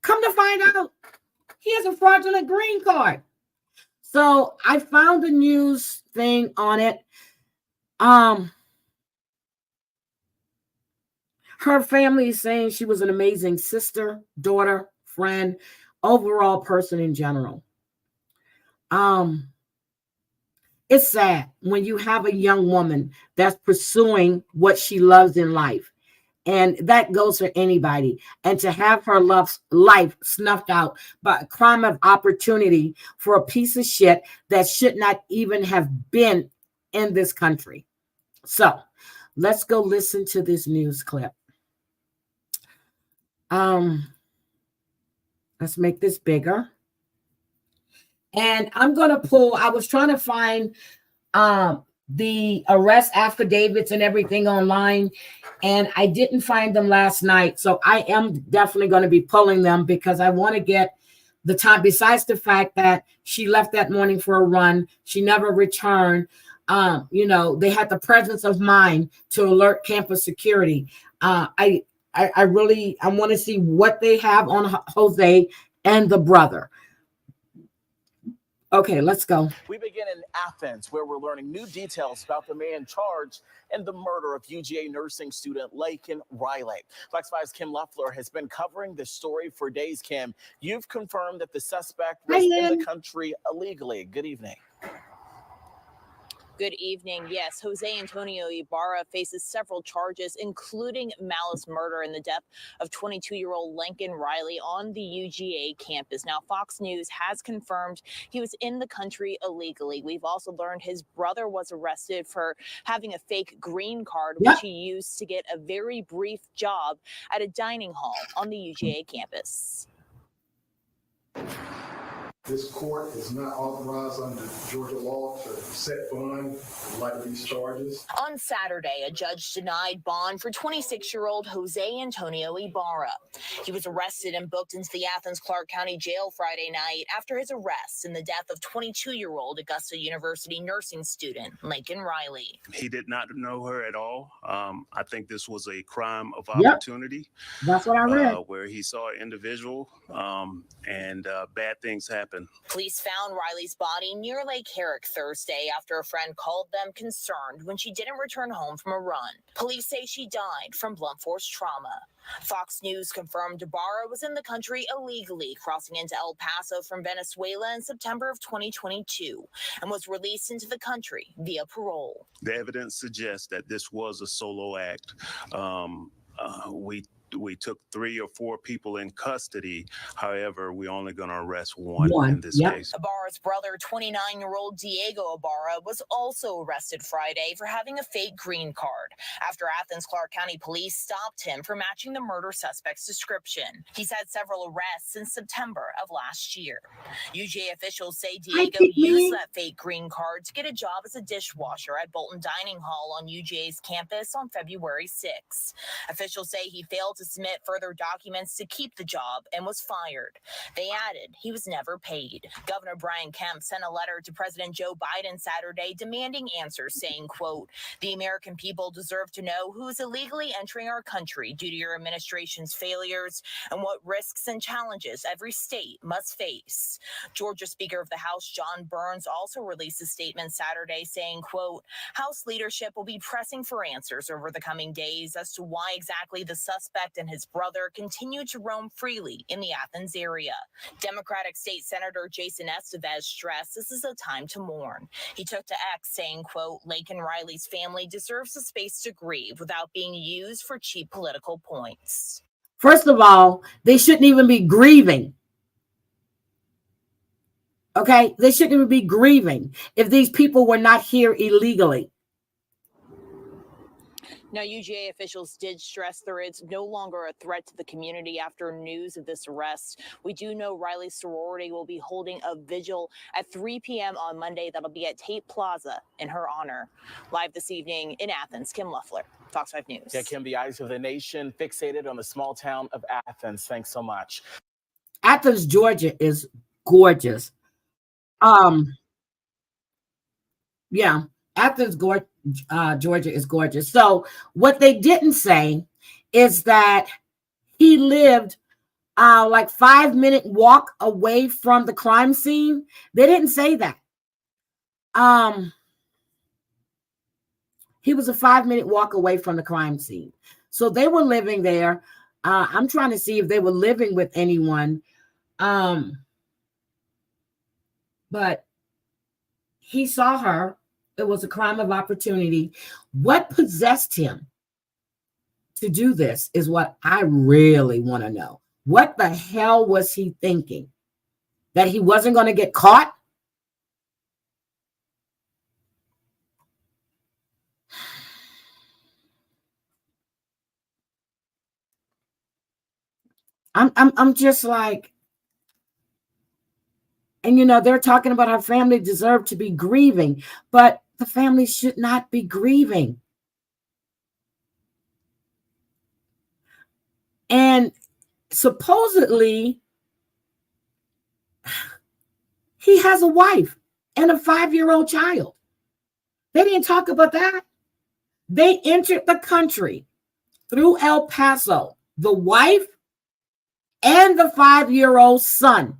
Come to find out, he has a fraudulent green card. So I found a news thing on it. Her family is saying she was an amazing sister, daughter, friend, overall person in general. It's sad when you have a young woman that's pursuing what she loves in life. And that goes for anybody. And to have her life snuffed out by a crime of opportunity for a piece of shit that should not even have been in this country. So let's go listen to this news clip. Let's make this bigger. And I'm going to pull, I was trying to find the arrest affidavits and everything online, and I didn't find them last night. So I am definitely going to be pulling them because I want to get the time, besides the fact that she left that morning for a run, she never returned. They had the presence of mind to alert campus security. I want to see what they have on Jose and the brother. Okay, let's go. We begin in Athens, where we're learning new details about the man charged in the murder of UGA nursing student Laken Riley. Fox 5's Kim Loeffler has been covering this story for days. Kim, you've confirmed that the suspect was in the country illegally. Good evening. Good evening. Yes, Jose Antonio Ibarra faces several charges, including malice murder in the death of 22-year-old Laken Riley on the UGA campus. Now, Fox News has confirmed he was in the country illegally. We've also learned his brother was arrested for having a fake green card, which he used to get a very brief job at a dining hall on the UGA campus. This court is not authorized under Georgia law to set bond in light of these charges. On Saturday, a judge denied bond for 26-year-old Jose Antonio Ibarra. He was arrested and booked into the Athens-Clarke County Jail Friday night after his arrest in the death of 22-year-old Augusta University nursing student Laken Riley. He did not know her at all. I think this was a crime of opportunity. That's what I read. Where he saw an individual and bad things happen. Police found Riley's body near Lake Herrick Thursday after a friend called them concerned when she didn't return home from a run. Police say she died from blunt force trauma. Fox News confirmed Ibarra was in the country illegally, crossing into El Paso from Venezuela in September of 2022 and was released into the country via parole. The evidence suggests that this was a solo act. We took 3 or 4 people in custody. However, we're only going to arrest one in this case. Ibarra's brother, 29-year-old Diego Ibarra, was also arrested Friday for having a fake green card after Athens-Clarke County police stopped him for matching the murder suspect's description. He's had several arrests since September of last year. UGA officials say Diego used that fake green card to get a job as a dishwasher at Bolton Dining Hall on UGA's campus on February 6. Officials say he failed to submit further documents to keep the job and was fired. They added he was never paid. Governor Brian Kemp sent a letter to President Joe Biden Saturday demanding answers, saying, quote, "The American people deserve to know who is illegally entering our country due to your administration's failures and what risks and challenges every state must face." Georgia Speaker of the House John Burns also released a statement Saturday saying, quote, "House leadership will be pressing for answers over the coming days as to why exactly the suspect and his brother continue to roam freely in the Athens area." Democratic State Senator Jason Estevez stressed this is a time to mourn. He took to X saying, quote, "Laken Riley's family deserves a space to grieve without being used for cheap political points." First of all, they shouldn't even be grieving. Okay, they shouldn't even be grieving if these people were not here illegally. Now, UGA officials did stress there is no longer a threat to the community after news of this arrest. We do know Riley's sorority will be holding a vigil at 3 p.m. on Monday. That'll be at Tate Plaza in her honor. Live this evening in Athens, Kim Loeffler, Fox 5 News. Yeah, Kim, the eyes of the nation fixated on the small town of Athens. Thanks so much. Athens, Georgia is gorgeous. Yeah, Athens, Georgia is gorgeous. So what they didn't say is that he lived like 5-minute walk away from the crime scene. They didn't say that. He was a 5-minute walk away from the crime scene. So they were living there. I'm trying to see if they were living with anyone. But he saw her. It was a crime of opportunity. What possessed him to do this is what I really want to know. What the hell was he thinking? That he wasn't going to get caught? I'm just like, and you know, they're talking about our family deserved to be grieving, but the family should not be grieving. And supposedly, he has a wife and a 5-year-old child. They didn't talk about that. They entered the country through El Paso, the wife and the 5-year-old son.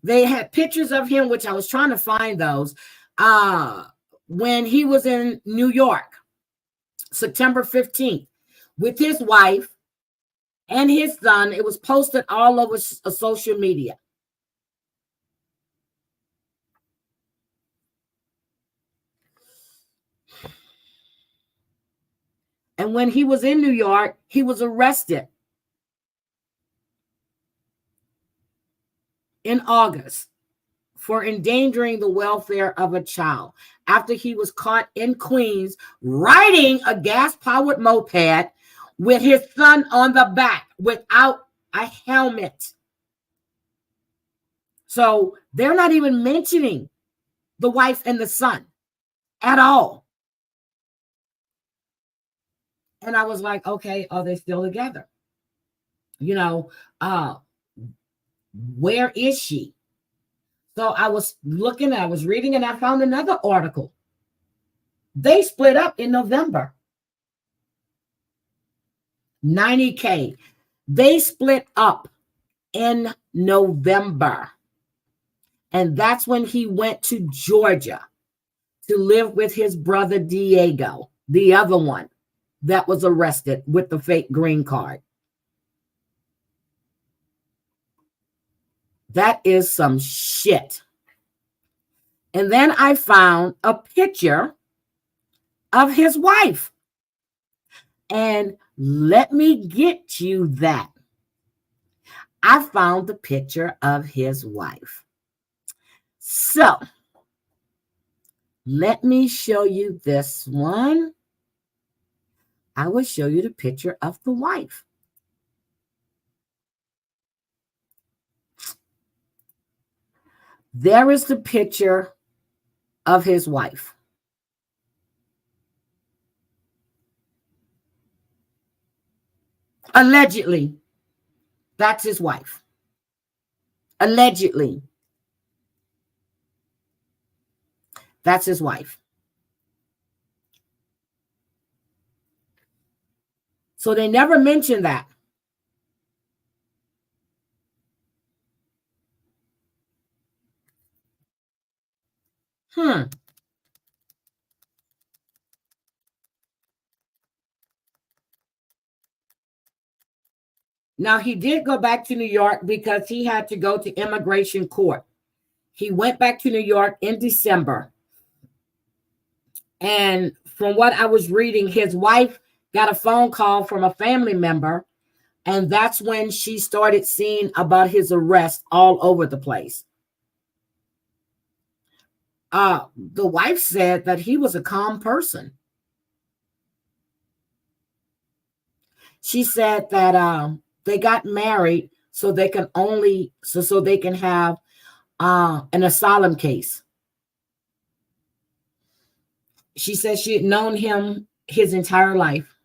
They had pictures of him, which I was trying to find those, when he was in New York, September 15th, with his wife and his son. It was posted all over social media. And when he was in New York, he was arrested in August for endangering the welfare of a child after he was caught in Queens riding a gas-powered moped with his son on the back without a helmet. So they're not even mentioning the wife and the son at all. And I was like, okay, are they still together? You know, where is she? So I was looking, I was reading, and I found another article. They split up in November. 90K. They split up in November. And that's when he went to Georgia to live with his brother Diego, the other one that was arrested with the fake green card. That is some shit. And then I found a picture of his wife. And let me get you that. I found the picture of his wife. So let me show you this one. I will show you the picture of the wife. There is the picture of his wife. Allegedly, that's his wife. Allegedly, that's his wife. So they never mentioned that. Now, he did go back to New York because he had to go to immigration court. He went back to New York in December. And from what I was reading, his wife got a phone call from a family member, and that's when she started seeing about his arrest all over the place. The wife said that he was a calm person. She said that they got married so they can have an asylum case. She said she had known him his entire life.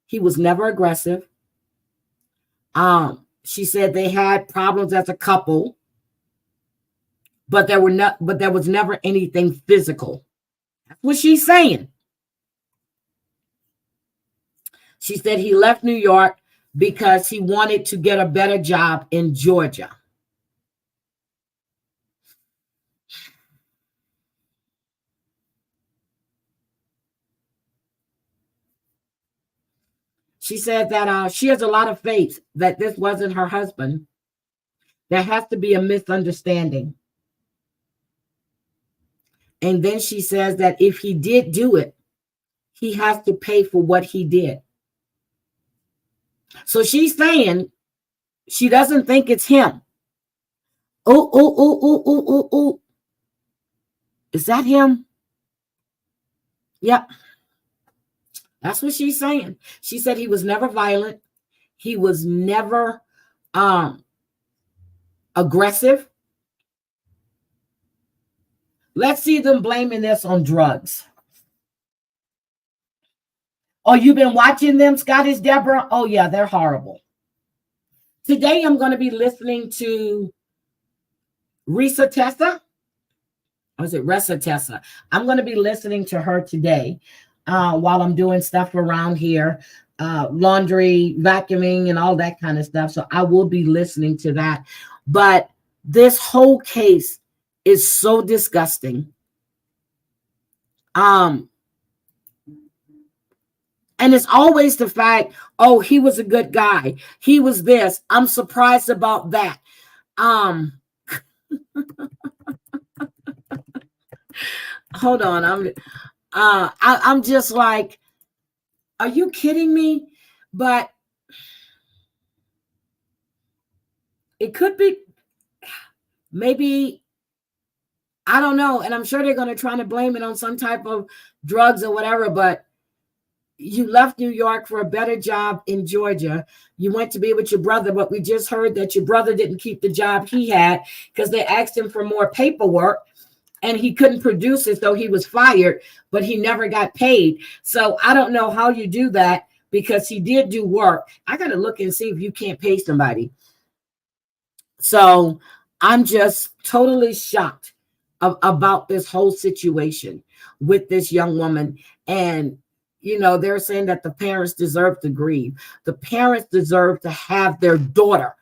He was never aggressive. She said they had problems as a couple, but there was never anything physical. That's what she's saying. She said he left New York because he wanted to get a better job in Georgia. She said that she has a lot of faith that this wasn't her husband. There has to be a misunderstanding. And then she says that if he did do it, he has to pay for what he did. So she's saying she doesn't think it's him. Oh. Is that him? Yep. That's what she's saying. She said he was never violent. He was never aggressive. Let's see them blaming this on drugs. Oh, you've been watching them, Scottish Deborah? Oh, yeah, they're horrible. Today, I'm going to be listening to Risa Tessa. Or is it Ressa Tessa? I'm going to be listening to her today while I'm doing stuff around here, laundry, vacuuming, and all that kind of stuff. So I will be listening to that. But this whole case is so disgusting. And it's always the fact, oh, he was a good guy. He was this. I'm surprised about that. Hold on. I'm just like, are you kidding me? But it could be, maybe, I don't know. And I'm sure they're going to try to blame it on some type of drugs or whatever, but you left New York for a better job in Georgia. You went to be with your brother, but we just heard that your brother didn't keep the job he had because they asked him for more paperwork and he couldn't produce it, so he was fired, but he never got paid. So I don't know how you do that because he did do work. I got to look and see if you can't pay somebody. So I'm just totally shocked about this whole situation with this young woman. And you know, they're saying that the parents deserve to grieve. The parents deserve to have their daughter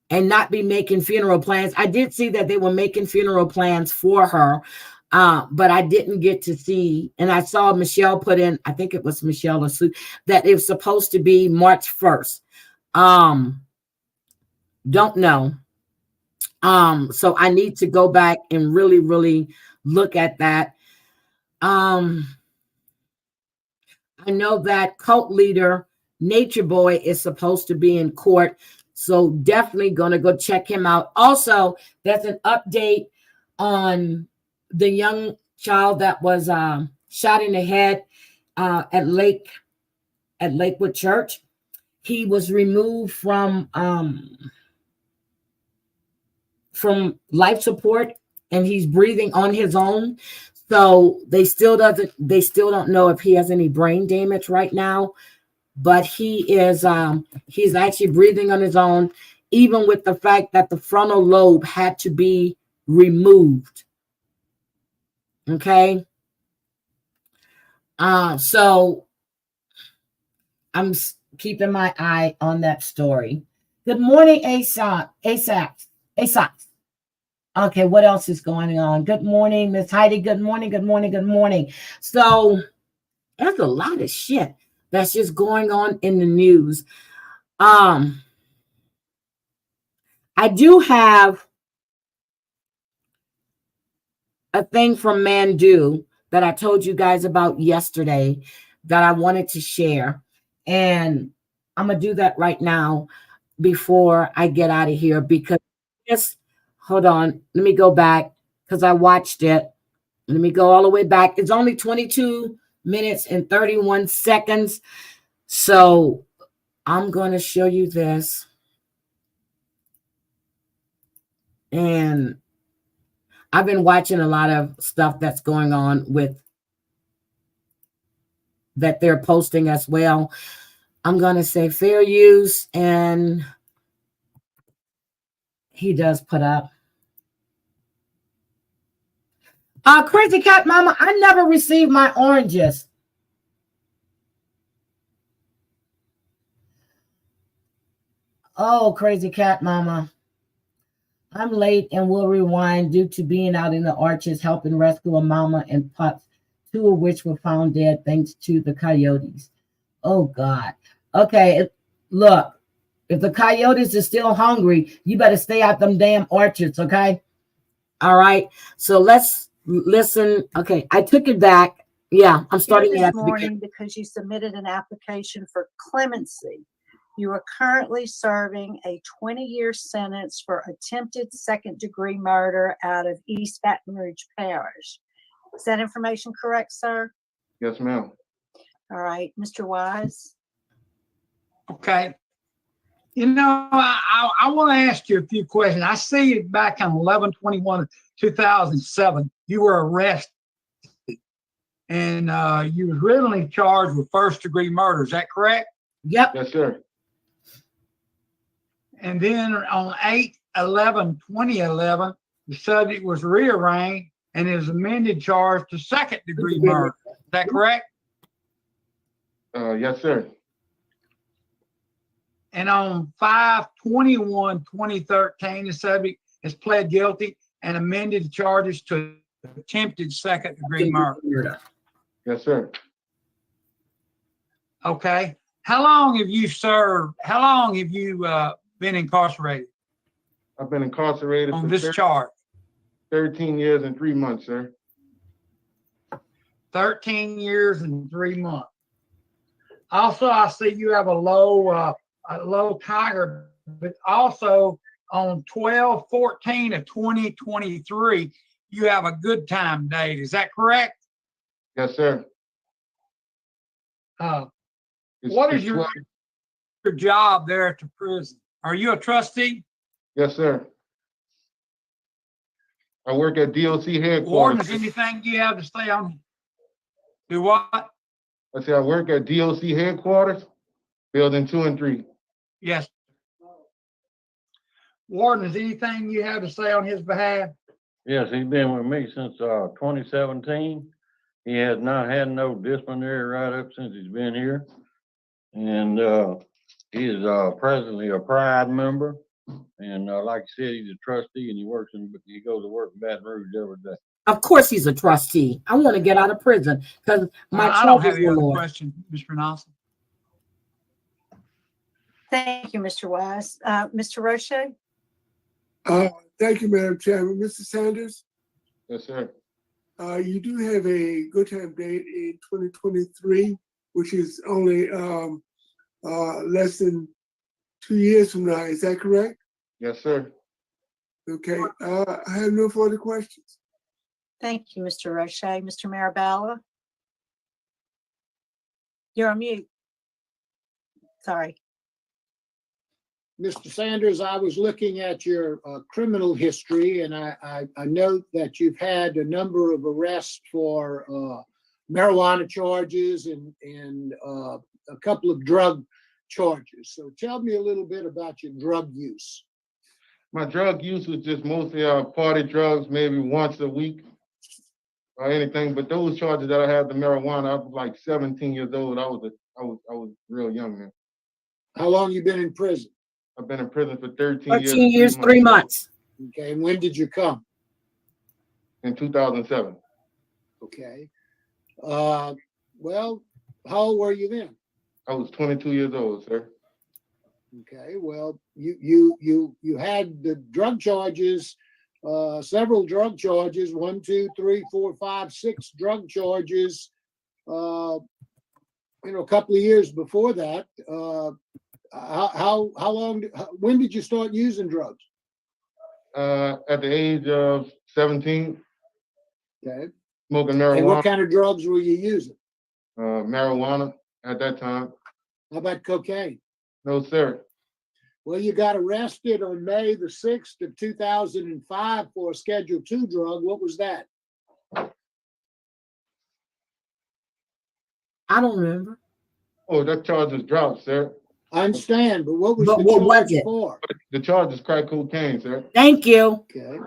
and not be making funeral plans. I did see that they were making funeral plans for her, but I didn't get to see. And I saw Michelle put in, I think it was Michelle or Sue, that it was supposed to be March 1st. Don't know. So I need to go back and really, really look at that. I know that cult leader, Nature Boy, is supposed to be in court. So definitely going to go check him out. Also, there's an update on the young child that was shot in the head at Lakewood Church. He was removed from life support and he's breathing on his own. So they still don't know if he has any brain damage right now, but he's actually breathing on his own, even with the fact that the frontal lobe had to be removed. Okay. So I'm keeping my eye on that story. Good morning, ASAP. Okay, what else is going on? Good morning, Miss Heidi. Good morning. So there's a lot of shit that's just going on in the news. I do have a thing from Mandu that I told you guys about yesterday that I wanted to share. And I'm going to do that right now before I get out of here, because this, hold on, let me go back because I watched it. Let me go all the way back. It's only 22 minutes and 31 seconds. So I'm going to show you this. And I've been watching a lot of stuff that's going on with that they're posting as well. I'm going to say fair use, and he does put up. Crazy Cat Mama, I never received my oranges. Oh, Crazy Cat Mama. I'm late and will rewind due to being out in the arches helping rescue a mama and pups, 2 of which were found dead thanks to the coyotes. Oh, God. Okay, look, if the coyotes are still hungry, you better stay out them damn orchards, okay? All right, so let's listen. Okay, I took it back. Yeah, I'm starting this at the morning because you submitted an application for clemency. You are currently serving a 20-year sentence for attempted second-degree murder out of East Baton Rouge Parish. Is that information correct, sir? Yes, ma'am. All right, Mr. Wise. Okay. You know, I want to ask you a few questions. I see it back on 11/21/2007. You were arrested, and you was originally charged with first-degree murder. Is that correct? Yep. Yes, sir. And then on 8/11/2011, the subject was rearranged and is amended charge to second-degree murder. Is that correct? Yes, sir. And on 5/21/2013, the subject has pled guilty and amended the charges to attempted second-degree murder. Yes, sir. Okay. How long have you served? How long have you been incarcerated? I've been incarcerated on for this charge. 13 years and 3 months, sir. 13 years and 3 months. Also, I see you have a low tiger, but also on 12/14/2023, you have a good time date. Is that correct? Yes, sir. What is your job there at the prison? Are you a trustee? Yes, sir. I work at DOC headquarters. Warden, is anything you have to say on? Do what? I say I work at DOC headquarters, building 2 and 3. Yes. Warden, is anything you have to say on his behalf? Yes, he's been with me since 2017. He has not had no disciplinary write-up since he's been here. And he is presently a Pride member. And like I said, he's a trustee and he goes to work in Baton Rouge every day. Of course he's a trustee. I want to get out of prison because my I don't have charges any were other lower. question, Mr. Nelson. Thank you, Mr. Wise. Mr. Roche? Thank you, Madam Chairman. Mr. Sanders? Yes, sir. You do have a good time date in 2023, which is only less than 2 years from now. Is that correct? Yes, sir. Okay. I have no further questions. Thank you, Mr. Roche. Mr. Marabella? You're on mute. Sorry. Mr. Sanders, I was looking at your criminal history, and I note that you've had a number of arrests for marijuana charges and a couple of drug charges. So tell me a little bit about your drug use. My drug use was just mostly party drugs, maybe once a week or anything. But those charges that I had, the marijuana, I was like 17 years old. I was real young then. How long you been in prison? I've been in prison for 13 years. 13 years, 3 months. Okay, and when did you come? In 2007. Okay. Well, how old were you then? I was 22 years old, sir. Okay, well, you had the drug charges several drug charges, 1, 2, 3, 4, 5, 6 drug charges, a couple of years before that. How long, when did you start using drugs? At the age of 17. Okay. Smoking marijuana. And what kind of drugs were you using? Marijuana at that time. How about cocaine? No, sir. Well, you got arrested on May the 6th of 2005 for a Schedule II drug. What was that? I don't remember. Oh, that charge was dropped, sir. I understand, but what was the what was charge it? for? The charge is crack cocaine, sir. Thank you. Okay.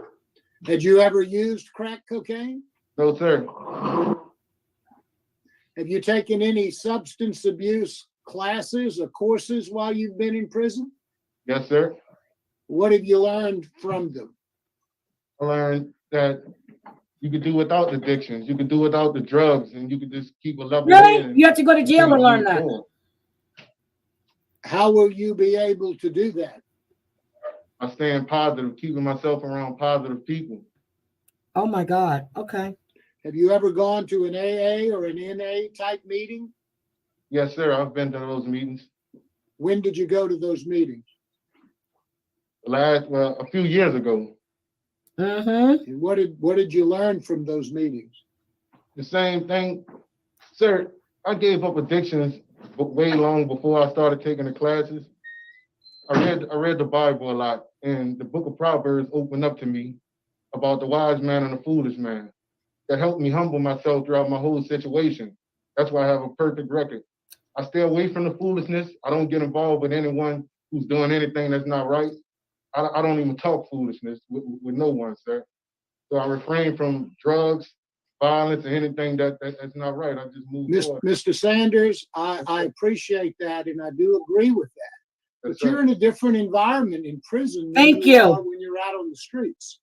Had you ever used crack cocaine? No, sir. Have you taken any substance abuse classes or courses while you've been in prison? Yes, sir. What have you learned from them? I learned that you could do without addictions. You could do without the drugs, and you could just keep a level head. Really? You have to go to jail to learn that. How will you be able to do that? I staying positive, keeping myself around positive people. Oh my God. Okay. Have you ever gone to an AA or an NA type meeting? Yes, sir. I've been to those meetings. When did you go to those meetings? A few years ago. Mm-hmm. And what did you learn from those meetings? The same thing, sir. I gave up addictions way long before I started taking the classes. I read the Bible a lot, and the book of Proverbs opened up to me about the wise man and the foolish man. That helped me humble myself throughout my whole situation. That's why I have a perfect record. I stay away from the foolishness. I don't get involved with anyone who's doing anything that's not right. I don't even talk foolishness with no one, sir. So I refrain from drugs, violence, and anything that's not right. I just move forward. Mr. Sanders, I appreciate that, and I do agree with that. Yes, but you're in a different environment in prison than you are when you're out on the streets.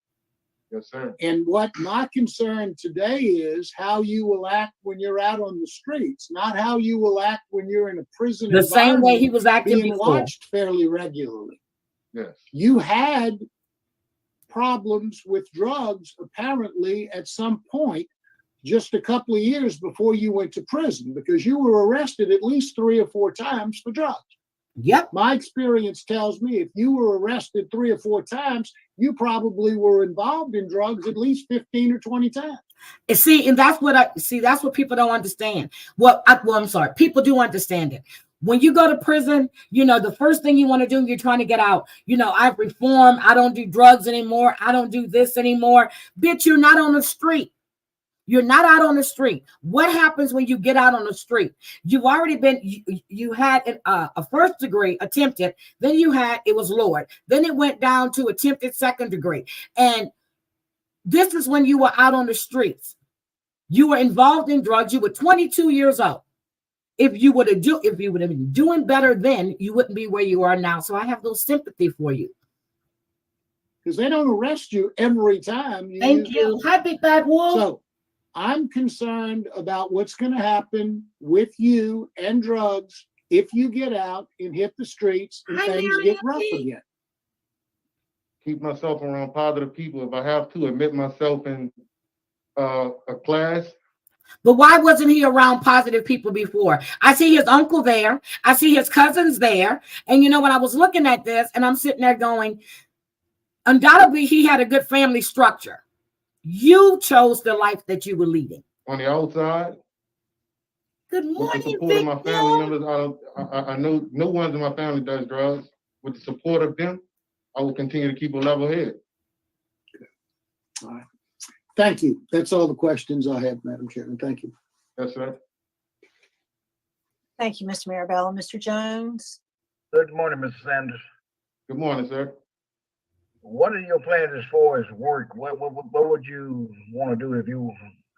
Yes, sir. And what my concern today is how you will act when you're out on the streets, not how you will act when you're in a prison the same way he was acting being before. watched fairly regularly. Yes. You had problems with drugs apparently at some point just a couple of years before you went to prison, because you were arrested at least 3 or 4 times for drugs. Yep. My experience tells me if you were arrested 3 or 4 times, you probably were involved in drugs at least 15 or 20 times. And that's what people don't understand. I'm sorry. People do understand it. When you go to prison, the first thing you want to do, you're trying to get out. I've reformed. I don't do drugs anymore. I don't do this anymore. Bitch, you're not on the street. You're not out on the street. What happens when you get out on the street? You've already been, you had a first degree attempted, then it was lowered. Then it went down to attempted second degree. And this is when you were out on the streets. You were involved in drugs. You were 22 years old. If you would have been doing better then, you wouldn't be where you are now. So I have no sympathy for you. Because they don't arrest you every time. Thank you. Hi, Big Bad Wolf. So I'm concerned about what's going to happen with you and drugs if you get out and hit the streets and things get rough again. Keep myself around positive people. If I have to admit myself in a class. But why wasn't he around positive people before? I see his uncle there. I see his cousins there. And when I was looking at this and I'm sitting there going, undoubtedly he had a good family structure. You chose the life that you were leading. On the outside. Good morning, with the support of my family members, I know no one in my family does drugs. With the support of them, I will continue to keep a level head. All right. Thank you. That's all the questions I have, Madam Chairman. Thank you. Yes, sir. Thank you, Mr. Marabella. Mr. Jones. Good morning, Mr. Sanders. Good morning, sir. What are your plans as far as work? What would you want to do if you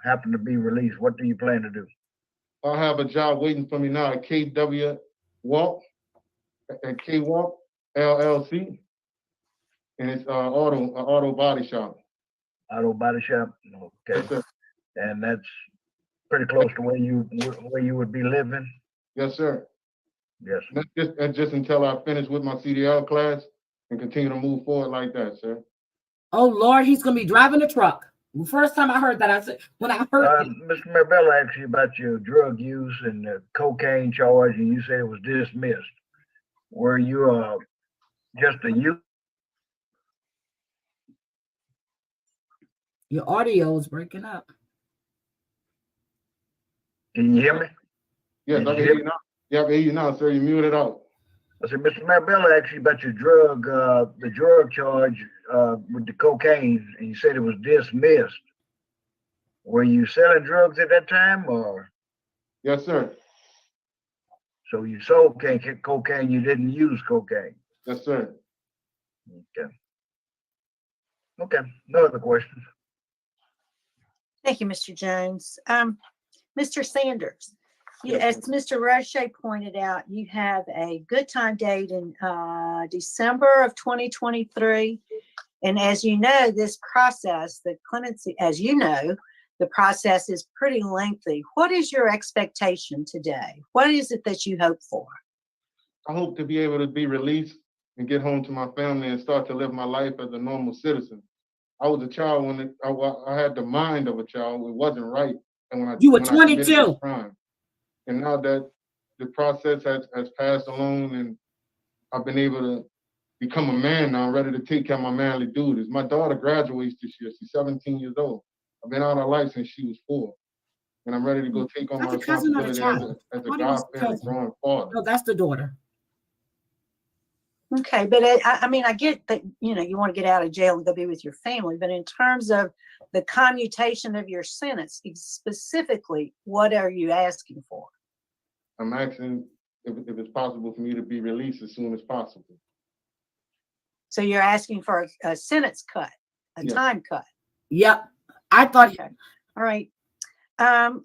happen to be released? What do you plan to do? I have a job waiting for me now at KW Walk, at K Walk LLC, and it's auto body shop. Auto body shop. Okay. Yes, sir. And that's pretty close to where you would be living. Yes, sir. Yes. That's just until I finish with my CDL class and continue to move forward like that, sir. Oh Lord, he's gonna be driving a truck. The first time I heard that, I said, when I heard Mr. Marbella asked you about your drug use and the cocaine charge, and you said it was dismissed. Were you just a youth? your audio is breaking up. Can you hear me? Yes, I can hear you now. Yeah, I can hear you now, sir. You muted out. I said, Mr. Marbella asked you about your the drug charge with the cocaine, and you said it was dismissed. Were you selling drugs at that time, or? Yes, sir. So you sold cocaine, you didn't use cocaine? Yes, sir. Okay. Okay, no other questions. Thank you, Mr. Jones. Mr. Sanders, as Mr. Roche pointed out, you have a good time date in December of 2023. And as you know, this process, the clemency, as you know, the process is pretty lengthy. What is your expectation today? What is it that you hope for? I hope to be able to be released and get home to my family and start to live my life as a normal citizen. I was a child when I had the mind of a child. It wasn't right. And when you were when 22. I committed this crime. And now that the process has passed along and I've been able to become a man now, I'm ready to take care of my manly duties. My daughter graduates this year. She's 17 years old. I've been out of life since she was 4. And I'm ready to go take on my responsibility as a God-fearing growing father. No, that's the daughter. Okay, but I mean, I get that, you know, you want to get out of jail and go be with your family, but in terms of the commutation of your sentence, specifically, what are you asking for? I'm asking if it's possible for me to be released as soon as possible. So you're asking for a sentence cut, a time cut? Yep. I thought. Okay. All right.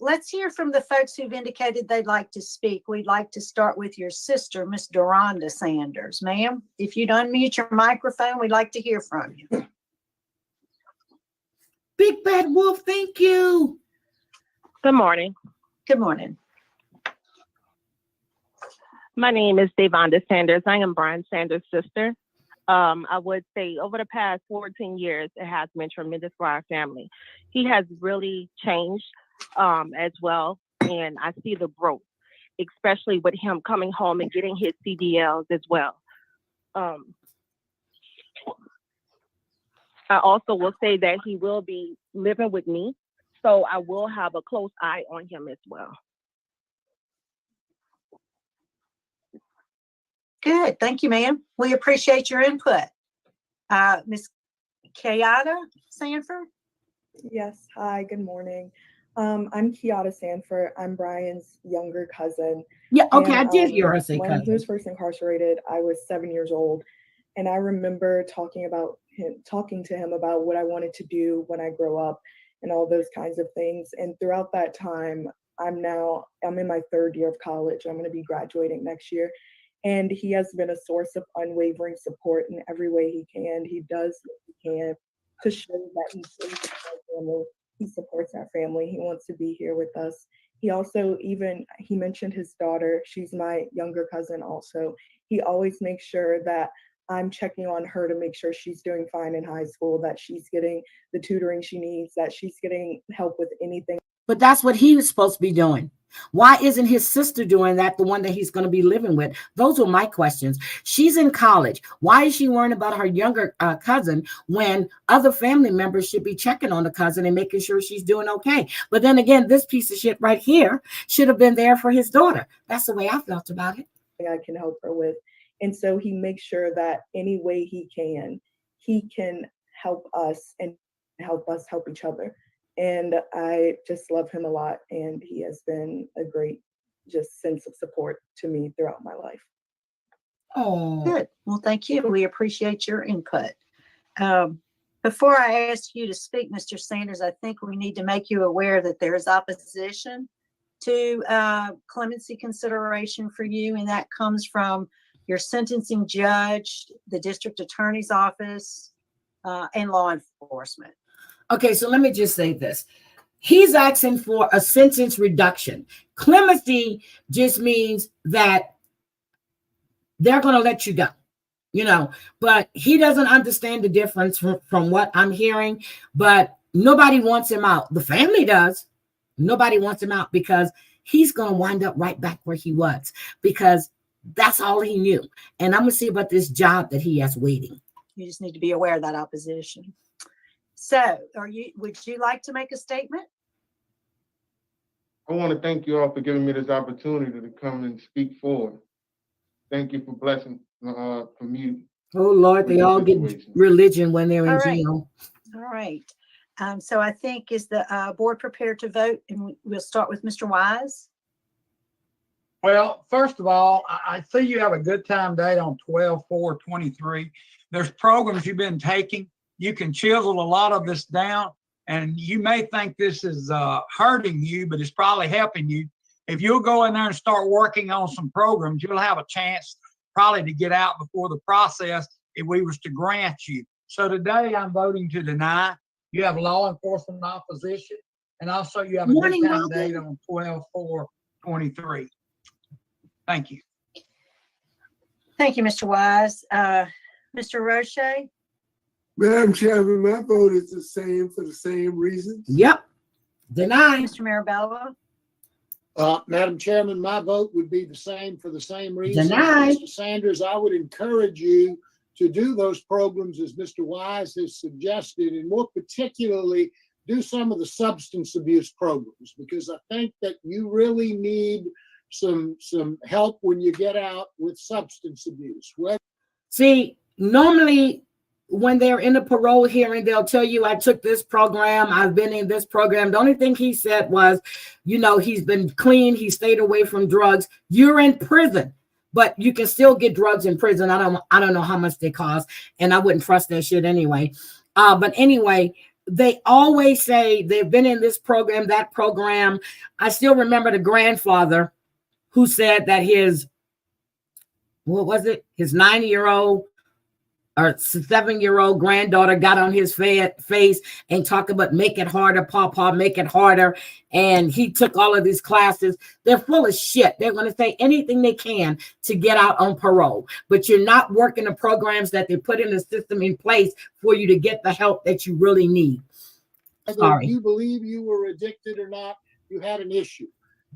Let's hear from the folks who've indicated they'd like to speak. We'd like to start with your sister, Miss Deronda Sanders. Ma'am, if you'd unmute your microphone, we'd like to hear from you. Big Bad Wolf, thank you. Good morning. Good morning. My name is Devonda Sanders. I am Brian Sanders' sister. I would say over the past 14 years, it has been tremendous for our family. He has really changed as well, and I see the growth, especially with him coming home and getting his CDLs as well. I also will say that he will be living with me, so I will have a close eye on him as well. Good. Thank you, ma'am. We appreciate your input. Ms. Kayada Sanford? Yes. Hi, good morning. I'm Kiata Sanford. I'm Brian's younger cousin. Yeah, okay, I did hear her say when cousin. he was first incarcerated, I was 7 years old. And I remember talking to him about what I wanted to do when I grow up and all those kinds of things. And throughout that time, I'm in my 3rd year of college. I'm going to be graduating next year. And he has been a source of unwavering support in every way he can. He does what he can to show that he supports our family. He supports our family. He wants to be here with us. He also he mentioned his daughter. She's my younger cousin also. He always makes sure that I'm checking on her to make sure she's doing fine in high school, that she's getting the tutoring she needs, that she's getting help with anything. But that's what he was supposed to be doing. Why isn't his sister doing that, the one that he's going to be living with? Those were my questions. She's in college. Why is she worrying about her younger cousin when other family members should be checking on the cousin and making sure she's doing okay? But then again, this piece of shit right here should have been there for his daughter. That's the way I felt about it. I can help her with. And so he makes sure that any way he can help us and help us help each other. And I just love him a lot. And he has been a great sense of support to me throughout my life. Oh, good. Well, thank you. We appreciate your input. Before I ask you to speak, Mr. Sanders, I think we need to make you aware that there is opposition to clemency consideration for you, and that comes from your sentencing judge, the district attorney's office, and law enforcement. Okay, so let me just say this. He's asking for a sentence reduction. Clemency just means that they're going to let you go. you know, but he doesn't understand the difference from what I'm hearing. But nobody wants him out. The family does. Nobody wants him out because he's going to wind up right back where he was, because that's all he knew. And I'm going to see about this job that he has waiting. You just need to be aware of that opposition. So would you like to make a statement? I want to thank you all for giving me this opportunity to come and speak forward. Thank you for blessing for me. Oh Lord, they all get religion when they're in jail. All right. So I think, is the board prepared to vote? And we'll start with Mr. Wise. Well, first of all, I see you have a good time date on 12/4/23. There's programs you've been taking. You can chisel a lot of this down, and you may think this is hurting you, but it's probably helping you. If you'll go in there and start working on some programs, you'll have a chance probably to get out before the process if we was to grant you. So today I'm voting to deny. You have law enforcement opposition, and also you have a good time date on 12/4/23. Thank you. Thank you, Mr. Wise. Mr. Roche? Madam Chairman, my vote is the same for the same reasons. Yep. Deny. Mr. Marabella? Madam Chairman, my vote would be the same for the same reasons. Deny. Mr. Sanders, I would encourage you to do those programs as Mr. Wise has suggested, and more particularly do some of the substance abuse programs, because I think that you really need some help when you get out with substance abuse. See, normally when they're in a parole hearing, they'll tell you, I took this program, I've been in this program. The only thing he said was, you know, he's been clean, he stayed away from drugs. You're in prison, but you can still get drugs in prison. I don't know how much they cost, and I wouldn't trust that shit anyway. But anyway, they always say they've been in this program, that program. I still remember the grandfather who said that his 9-year-old or 7-year-old granddaughter got on his face and talked about make it harder, Papa, make it harder. And he took all of these classes. They're full of shit. They're going to say anything they can to get out on parole, but you're not working the programs that they put in the system in place for you to get the help that you really need. Whether you believe you were addicted or not, you had an issue.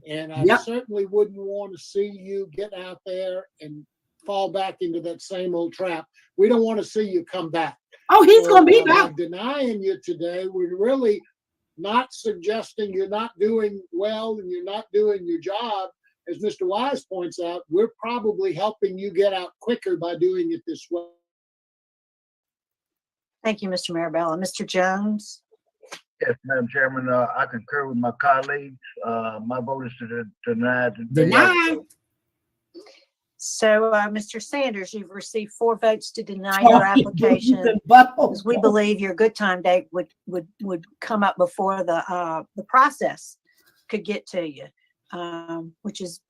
And I certainly wouldn't want to see you get out there and fall back into that same old trap. We don't want to see you come back. Oh, he's going to be back. Denying you today, we're really not suggesting you're not doing well and you're not doing your job. As Mr. Wise points out, we're probably helping you get out quicker by doing it this way. Thank you, Mr. Marabella. Mr. Jones? Yes, Madam Chairman, I concur with my colleagues. My vote is to deny. Deny. So, Mr. Sanders, you've received 4 votes to deny your application, because we believe your good time date would come up before the process could get to you, which is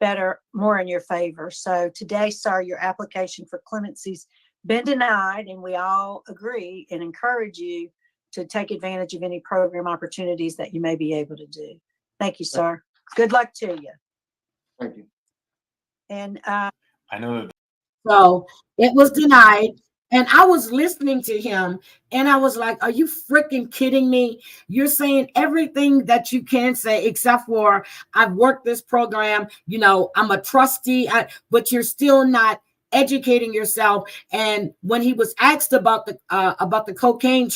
more in your favor. So today, sir, your application for clemency's been denied, and we all agree and encourage you to take advantage of any program opportunities that you may be able to do. Thank you, sir. Good luck to you. Thank you. And I know that. So it was denied. And I was listening to him and I was like, are you freaking kidding me? You're saying everything that you can say, except for I've worked this program, you know, I'm a trustee, but you're still not educating yourself. And when he was asked about the cocaine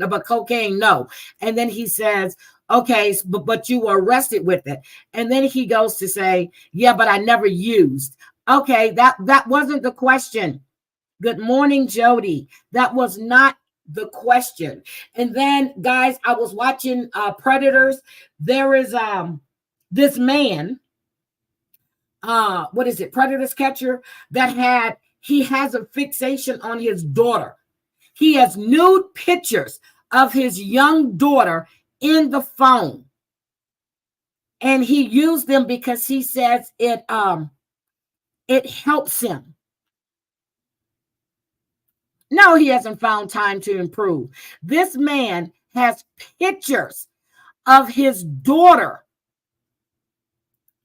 about cocaine, no. And then he says, okay, but you were arrested with it. And then he goes to say, yeah, but I never used. Okay, that wasn't the question. Good morning, Jody. That was not the question. And then, guys, I was watching Predators. There is this man, what is it, Predators catcher, he has a fixation on his daughter. He has nude pictures of his young daughter in the phone. And he used them because he says it helps him. No, he hasn't found time to improve. This man has pictures of his daughter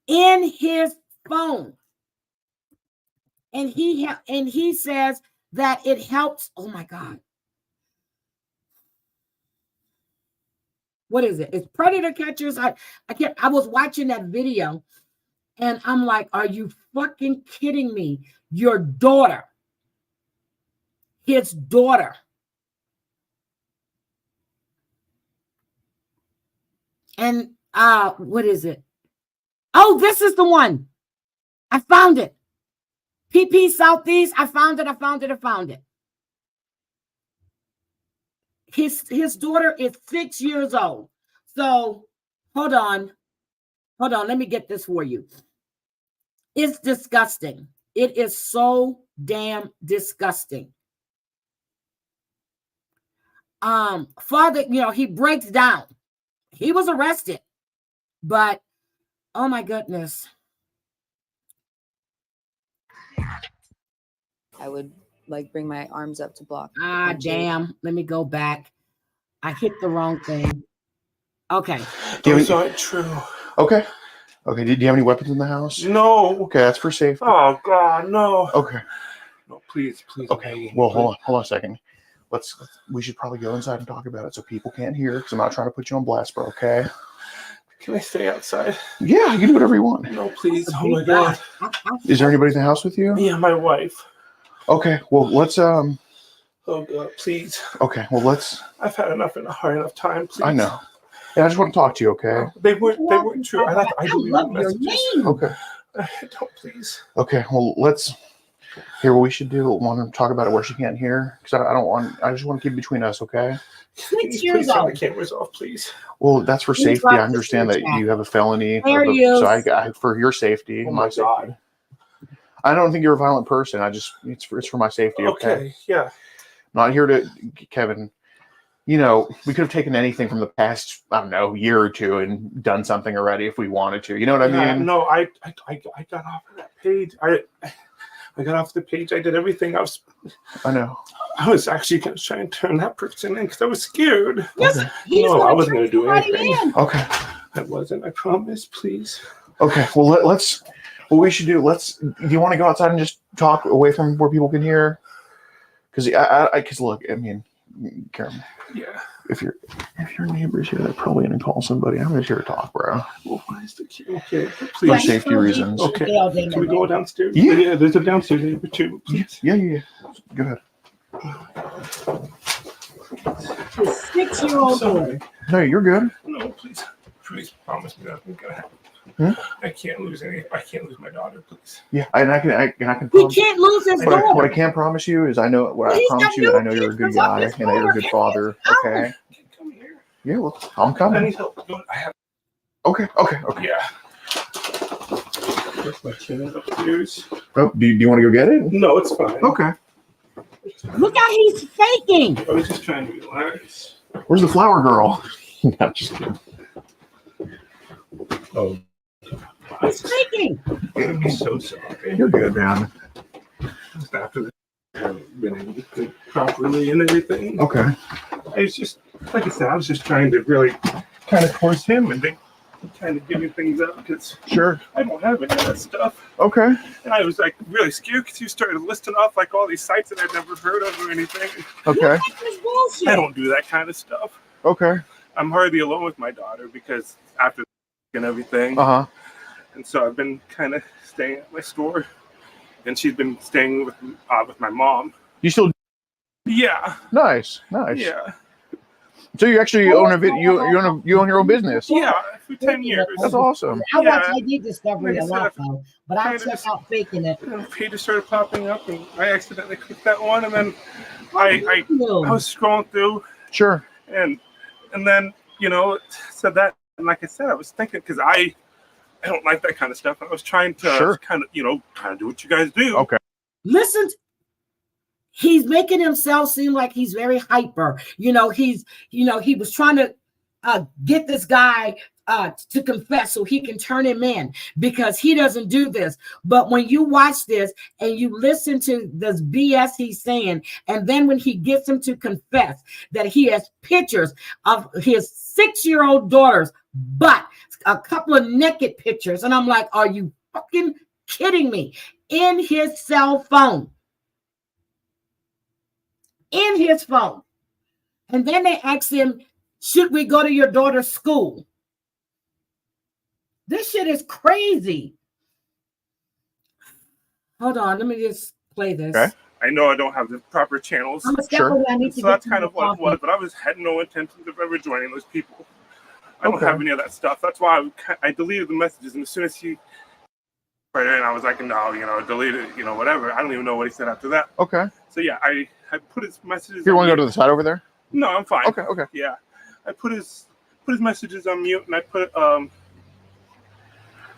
in his phone. And he says that it helps. Oh my God. What is it? It's predator catchers. I was watching that video and I'm like, are you fucking kidding me? Your daughter, his daughter. And what is it? Oh, this is the one. I found it. PP Southeast. I found it. His daughter is 6 years old. So hold on. Let me get this for you. It's disgusting. It is so damn disgusting. Father, he breaks down. He was arrested, but oh my goodness. I would like bring my arms up to block. Damn. Let me go back. I hit the wrong thing. Okay. Those aren't true. Okay. Okay. Did you have any weapons in the house? No. Okay, that's for safety. Oh God, no. Okay. No, please. Okay. Well, hold on a second. We should probably go inside and talk about it so people can't hear, because I'm not trying to put you on blast, bro. Okay. Can I stay outside? Yeah, you can do whatever you want. No, please. Oh my God. Is there anybody in the house with you? Yeah, my wife. Okay. Well, let's Oh God, please. Okay. Well, let's. I've had enough in a hard enough time. Please. I know. And I just want to talk to you. Okay. They weren't true. I love your name. Okay. Don't please. Okay. Well, let's. Here, what we should do. Want to talk about it where she can't hear, because I just want to keep it between us. Okay. 6 years old. The cameras off, please. Well, that's for safety. I understand that you have a felony. So I for your safety, my safety. God. I don't think you're a violent person. It's for my safety. Okay. Yeah. Not here to, Kevin. We could have taken anything from the past, I don't know, year or two and done something already if we wanted to. You know what I mean? No, I got off of that page. I got off the page. I did everything. I know. I was actually going to try and turn that person in because I was scared. Yes, no, I wasn't going to do anything. Okay. I wasn't. I promise. Please. Okay. Well, let's. What we should do? Do you want to go outside and just talk away from where people can hear? Because look, I mean, Karen. Yeah. If your neighbor's here, they're probably gonna call somebody. I'm just here to talk, bro. Well, why is the key? Okay, For please. safety reasons. Okay. Can we go downstairs? Yeah. There's a downstairs neighbor too. Please. Yeah. Go ahead. The 6-year-old daughter. No, you're good. No, please. Please promise me nothing's gonna happen. I can't lose my daughter, please. Yeah, and I can. He can't lose his daughter. What I can promise you is I know that I know you're a good guy and that you're a good father. Okay. Come here. Yeah, well, I'm coming. I need help. I have. Okay. Yeah. Where's my tin upstairs? Oh, do you want to go get it? No, it's fine. Okay. Look how he's faking. I was just trying to relax. Where's the flower girl? No, just kidding. Oh. He's faking. I'm so sorry. You're good, man. Just after this, I haven't been able to think properly and everything. Okay. I was just, like I said, I was just trying to really kind of course him and then kind of giving things up because I don't have any of that stuff. Okay. And I was like really scared because you started listing off like all these sites that I've never heard of or anything. Okay. I don't do that kind of stuff. Okay. I'm hardly alone with my daughter because after and everything. And so I've been kind of staying at my store, and she's been staying with my mom. You still? Yeah. Nice. Yeah. So you actually own you own your own business? Yeah, for 10 years. That's awesome. I watch ID Discovery a lot, though, but I check out faking it. Pages started popping up, and I accidentally clicked that one, and then I was scrolling through. Sure. And then it said that, and like I said, I was thinking because I don't like that kind of stuff. I was trying to kind of do what you guys do. Okay. Listen, he's making himself seem like he's very hyper. He was trying to get this guy to confess so he can turn him in because he doesn't do this. But when you watch this and you listen to this BS he's saying, and then when he gets him to confess that he has pictures of his 6-year-old daughter's butt, a couple of naked pictures, and I'm like, are you fucking kidding me? In his cell phone. in his phone. And then they asked him, should we go to your daughter's school? This shit is crazy. Hold on, let me just play this. Okay. I know I don't have the proper channels. I'm a step away. I need to So get that's to kind the of what it was, but I had no intentions of ever joining those people. I don't have any of that stuff. That's why I deleted the messages, and as soon as he right in, I was like, no, delete it, whatever. I don't even know what he said after that. Okay. So yeah, I put his messages. You want to go to the side over there? No, I'm fine. Okay. Okay. Yeah, I put his messages on mute, and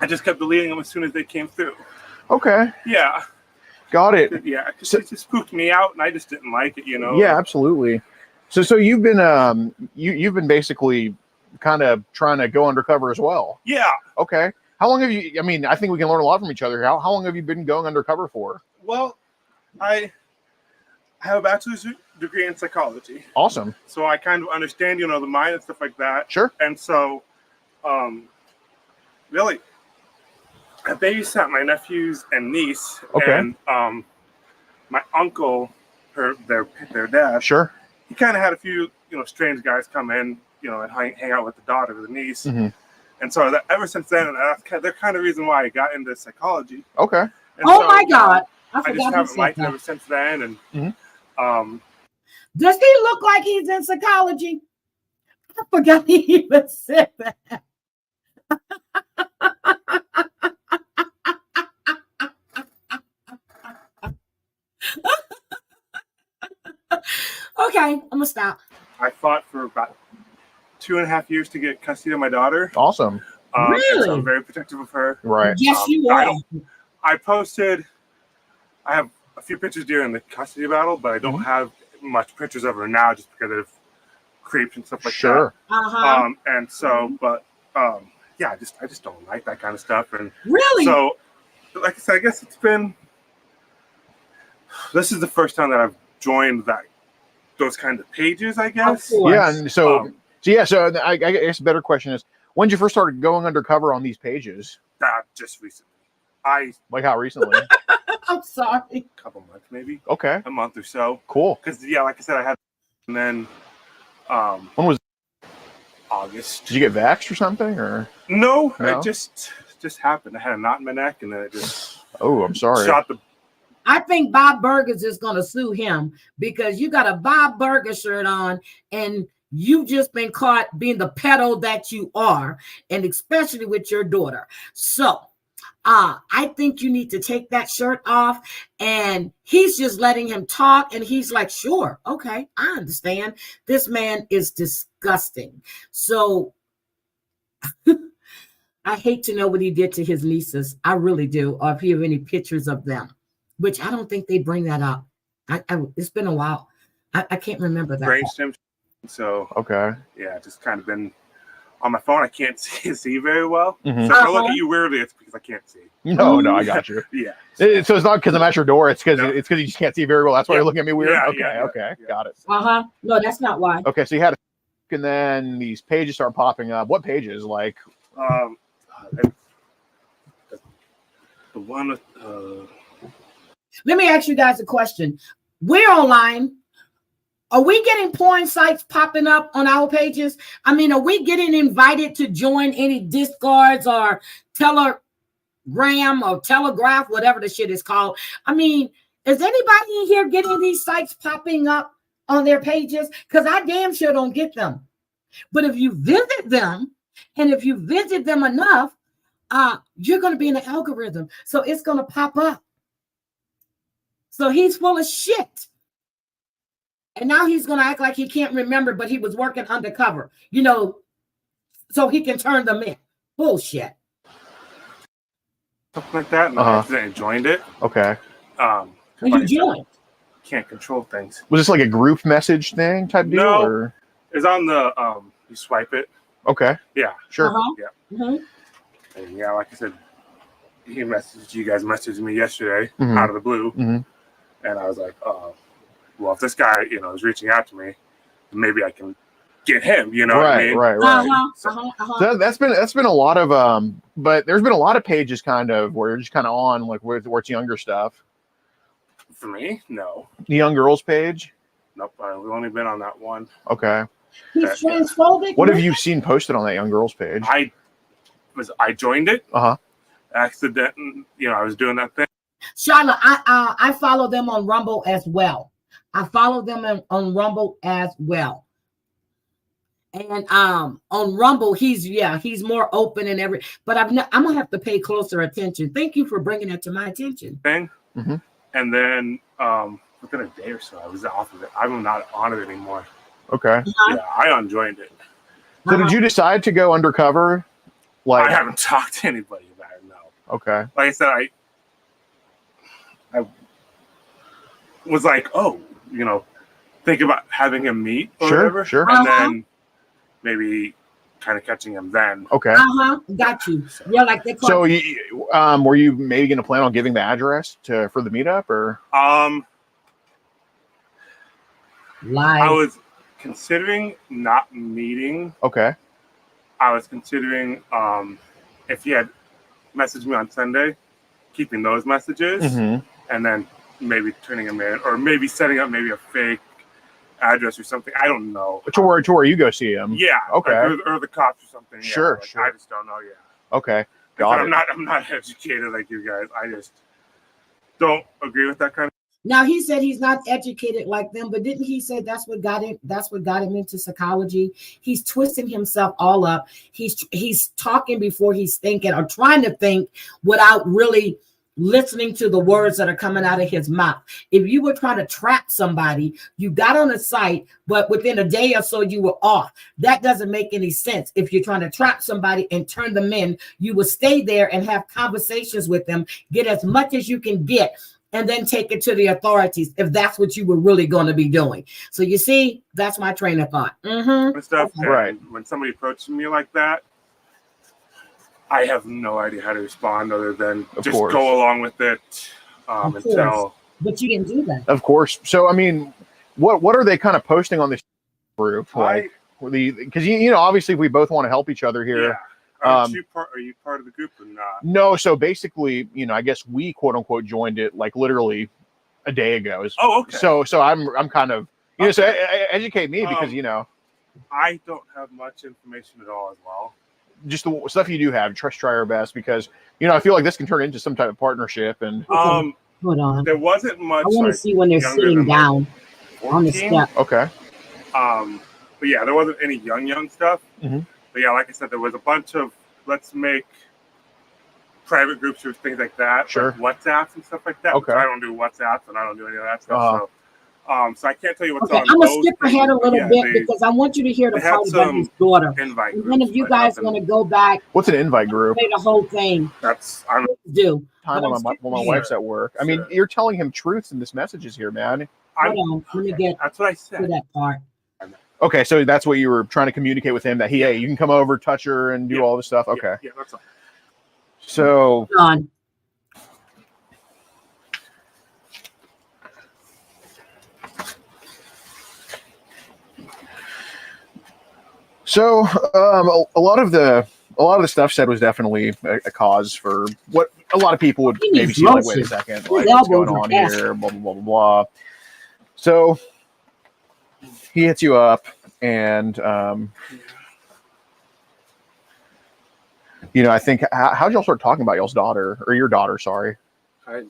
I just kept deleting them as soon as they came through. Okay. Yeah. Got it. Yeah, because it just spooked me out, and I just didn't like it, Yeah, absolutely. So you've been you've been basically kind of trying to go undercover as well. Yeah. Okay. How long have you? I mean, I think we can learn a lot from each other. How long have you been going undercover for? Well, I have a bachelor's degree in psychology. Awesome. So I kind of understand, the mind and stuff like that. Sure. And so, really, I babysat my nephews and niece. Okay. And my uncle, their dad. Sure. He kind of had a few, strange guys come in, and hang out with the daughter, the niece. Mm-hmm. And so ever since then, they're kind of reason why I got into psychology. Okay. And my God. I just haven't liked it ever since then. And does he look like he's in psychology? I forgot he even said that. Okay, I'm gonna stop. I fought for about 2.5 years to get custody of my daughter. Awesome. Really? So I'm very protective of her. Right. Yes, you are. I have a few pictures during the custody battle, but I don't have much pictures of her now just because of creeps and stuff like that. And so, but yeah, I just don't like that kind of stuff. And really, so like I said, I guess this is the first time that I've joined those kinds of pages, I guess. Yeah, and so I guess a better question is, when did you first start going undercover on these pages? Just recently. Like how recently? I'm sorry. A couple months, maybe. Okay. A month or so. Cool. Because like I said, I had, and then when was August? Did you get vaxxed or something, or no? It just happened. I had a knot in my neck, and then it just. Oh, I'm sorry. I think Bob Burgers is going to sue him because you got a Bob Burger shirt on and you've just been caught being the pedo that you are, and especially with your daughter. So I think you need to take that shirt off, and he's just letting him talk, and he's like, sure, okay, I understand. This man is disgusting. So I hate to know what he did to his nieces. I really do. Or if you have any pictures of them, which I don't think they bring that up. It's been a while. I can't remember that. Brainstem. So okay. Yeah, just kind of been on my phone. I can't see very well. Mm-hmm. So if I look at you weirdly, it's because I can't see. No, I got you. Yeah. So it's not because I'm at your door. It's because you just can't see very well. That's why you're looking at me weird. Yeah, okay, got it. No, that's not why. Okay, so you had and then these pages start popping up. What pages? Like the one with let me ask you guys a question. We're online. Are we getting porn sites popping up on our pages? I mean, are we getting invited to join any Discords or Telegram or Telegraph, whatever the shit is called? I mean, is anybody in here getting these sites popping up on their pages? Because I damn sure don't get them. But if you visit them, and if you visit them enough, you're going to be in the algorithm. So it's going to pop up. So he's full of shit. And now he's going to act like he can't remember, but he was working undercover, so he can turn them in. Bullshit. Something like that. And I accidentally joined it. Okay. You joined. Can't control things. Was this like a group message thing type deal? No. Or? It's on the, you swipe it. Okay. Yeah. Sure. Yeah. Mm-hmm. And yeah, like I said, you guys messaged me yesterday out of the blue. Mm-hmm. And I was like, well, if this guy, is reaching out to me, maybe I can get him, what I mean? Right. So that's been a lot of, but there's been a lot of pages kind of where you're just kind of on like where it's younger stuff. For me, no. The young girls page. Nope, I've only been on that one. Okay. He's transphobic. What have you seen posted on that young girl's page? I joined it. Uh-huh. Accident. I was doing that thing. Charlotte, I follow them on Rumble as well. I follow them on Rumble as well. And on Rumble, he's more open and but I'm gonna have to pay closer attention. Thank you for bringing that to my attention. Thing. Mm-hmm. And then within a day or so, I was off of it. I'm not on it anymore. Okay. Yeah, I unjoined it. So did you decide to go undercover? I haven't talked to anybody about it. No. Okay. Like I said, I was like, think about having him meet or whatever. Sure. And then maybe kind of catching him then. Okay. Got you. Yeah, like they call. So were you maybe going to plan on giving the address for the meetup or? I was considering not meeting. Okay. I was considering if he had messaged me on Sunday, keeping those messages, and then maybe turning him in, or maybe setting up maybe a fake address or something. I don't know. To where you go see him? Yeah. Okay. Or the cops or something. Yeah. Sure. I just don't know yet. Okay. Got it. I'm not educated like you guys. I just don't agree with that kind of. Now he said he's not educated like them, but didn't he say that's what got him into psychology? He's twisting himself all up. He's talking before he's thinking, or trying to think without really listening to the words that are coming out of his mouth. If you were trying to trap somebody, you got on a site, but within a day or so you were off. That doesn't make any sense. If you're trying to trap somebody and turn them in, you will stay there and have conversations with them, get as much as you can get, and then take it to the authorities if that's what you were really going to be doing. So you see, that's my train of thought. Stuff. Okay. Right. When somebody approaches me like that, I have no idea how to respond other than just go along with it until. But you didn't do that. Of course. So I mean, what are they kind of posting on this group? Because obviously we both want to help each other here. Yeah. Are you part of the group or not? No. So basically, I guess we quote unquote joined it like literally a day ago. Oh, okay. So I'm kind of so educate me because I don't have much information at all as well. Just the stuff you do have, try our best, because I feel like this can turn into some type of partnership. And hold on, there wasn't much. I want to see when they're sitting down on the step. Okay. But yeah, there wasn't any young stuff. Mm-hmm. But yeah, like I said, there was a bunch of let's make private groups or things like that. Sure. Like WhatsApps and stuff like that. Okay. I don't do WhatsApps and I don't do any of that stuff. So I can't tell you what's on. I'm gonna skip ahead a little bit because I want you to hear the part about his daughter. Invite and then if you guys want to go back, what's an invite group? Play the whole thing. That's I don't do. Time when my wife's at work. I mean, you're telling him truths in this messages here, man. Hold on, let me get. That's what I said. To that part. Okay, so that's what you were trying to communicate with him, that hey, you can come over, touch her, and do all this stuff. Okay. Yeah, that's all. So. So a lot of the stuff said was definitely a cause for what a lot of people would maybe see like, wait a second, like, what's going on here, blah, blah, blah, blah, blah. So he hits you up and, I think, how'd y'all start talking about y'all's daughter, or your daughter, sorry? I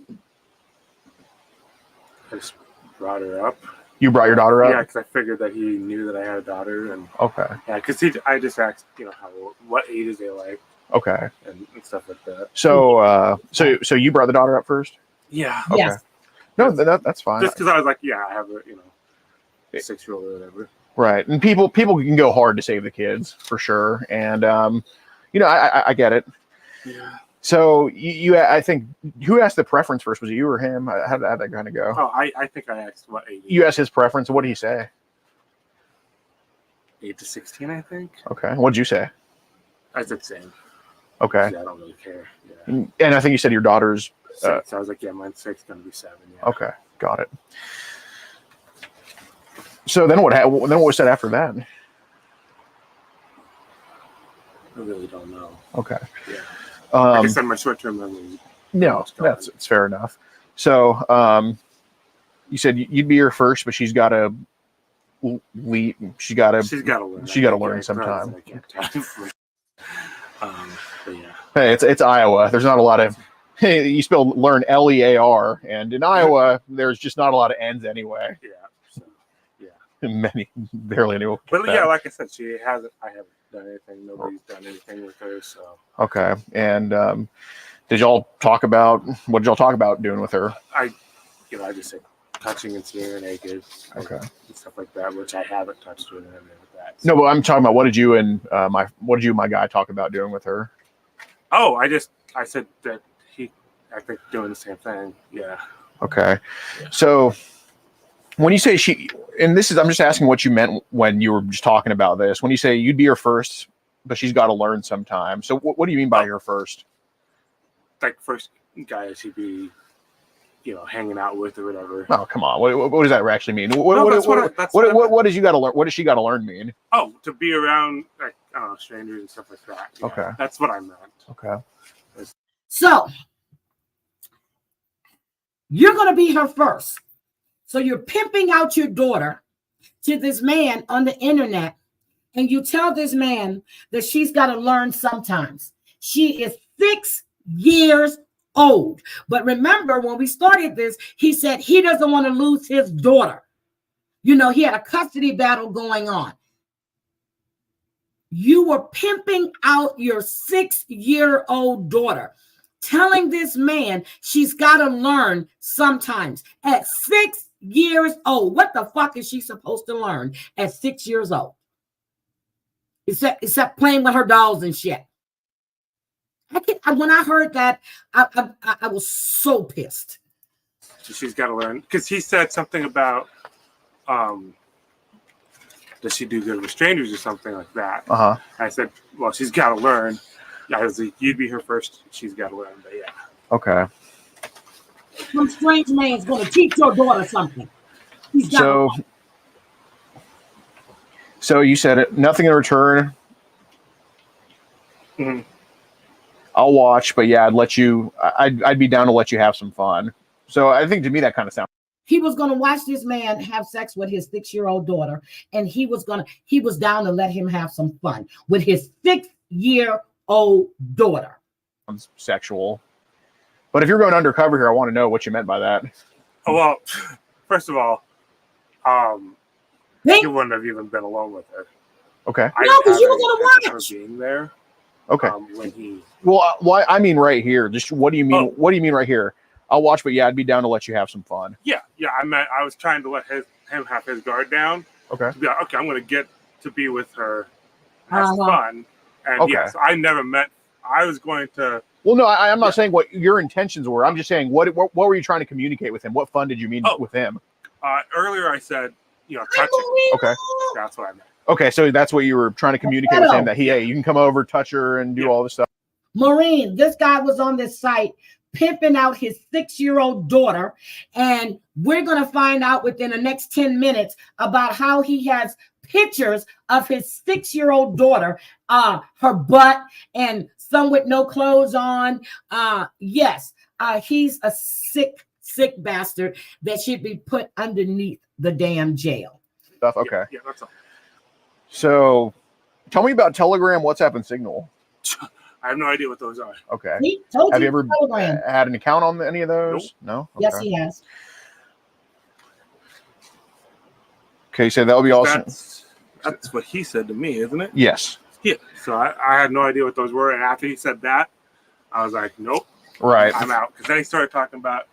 just brought her up. You brought your daughter up? Yeah, because I figured that he knew that I had a daughter, and okay. Yeah, because I just asked, what ages they like. Okay. And stuff like that. So, so you brought the daughter up first? Yeah. Okay. Yes. No, that's fine. Just because I was like, yeah, I have a 6-year-old or whatever. Right, and people can go hard to save the kids for sure, and I get it. Yeah. So you I think who asked the preference first? Was it you or him? How'd that kind of go? Oh, I think I asked what age. You asked his preference. What did he say? 8 to 16, I think. Okay. What'd you say? I said same. Okay. Yeah, I don't really care. Yeah. And I think you said your daughter's 6. I was like, yeah, mine's 6, gonna be 7. Yeah. Okay, got it. So then what was said after that? I really don't know. Okay. Yeah. Like I said, my short-term memory. No, it's fair enough. So you said you'd be her first, but she's got to She got to learn. She got to learn sometime. But yeah. Hey, it's Iowa. There's not a lot of. Hey, you still learn LEAR, and in Iowa, there's just not a lot of ends anyway. Yeah. So, yeah. Barely anyone. But yeah, like I said, she hasn't. I haven't done anything. Nobody's done anything with her. So. Okay, and what did y'all talk about doing with her? I just said touching and seeing her naked. Okay. And stuff like that, which I haven't touched with her with that. So. No, but I'm talking about what did you and my guy talk about doing with her? Oh, I said that I think doing the same thing. Yeah. Okay. Yeah. So when you say I'm just asking what you meant when you were just talking about this. When you say you'd be her first, but she's got to learn sometime. So what do you mean by her first? Like first guy she'd be, hanging out with or whatever. Oh, come on. What does that actually mean? What does you got to learn? What does she got to learn mean? Oh, to be around like strangers and stuff like that. Yeah, okay. That's what I meant. Okay. So you're going to be her first. So you're pimping out your daughter to this man on the internet, and you tell this man that she's got to learn sometimes. She is 6 years old. But remember, when we started this, he said he doesn't want to lose his daughter. He had a custody battle going on. You were pimping out your 6-year-old daughter, telling this man she's got to learn sometimes. At 6 years old, what the fuck is she supposed to learn at 6 years old? Except playing with her dolls and shit. When I heard that, I was so pissed. So she's got to learn, because he said something about does she do good with strangers or something like that. I said, well, she's got to learn. I was like, you'd be her first. She's got to learn, but yeah. Okay. Some strange man's going to teach your daughter something. So you said it. Nothing in return. Mm-hmm. I'll watch, but yeah, I'd be down to let you have some fun. So I think to me that kind of sounds. He was going to watch this man have sex with his 6-year-old daughter, and he was down to let him have some fun with his 6-year-old daughter. Sexual. But if you're going undercover here, I want to know what you meant by that. Oh, well, first of all, you wouldn't have even been alone with her. Okay. No, because you were going to watch. Her being there. Okay. When he. Well, I mean right here. Just what do you mean? Oh. What do you mean right here? I'll watch, but yeah, I'd be down to let you have some fun. Yeah. I was trying to let him have his guard down. Okay. To be like, okay, I'm going to get to be with her, have some fun, and yes, I never meant. I was going to. Well, no, I'm not saying what your intentions were. I'm just saying what were you trying to communicate with him? What fun did you mean with him? Earlier I said, touching. Okay. That's what I meant. Okay, so that's what you were trying to communicate with him, that hey, you can come over, touch her, and do all this stuff. Maureen, this guy was on this site pimping out his 6-year-old daughter, and we're going to find out within the next 10 minutes about how he has pictures of his 6-year-old daughter, her butt, and some with no clothes on. Yes, he's a sick bastard that should be put underneath the damn jail. Okay. Yeah, that's all. So, tell me about Telegram, WhatsApp, and Signal. I have no idea what those are. Okay. Have you ever had an account on any of those? Nope. No? Okay. Yes, he has. Okay, so that would be awesome. That's what he said to me, isn't it? Yes. Yeah. So I had no idea what those were, and after he said that, I was like, nope. Right. I'm out. Because then he started talking about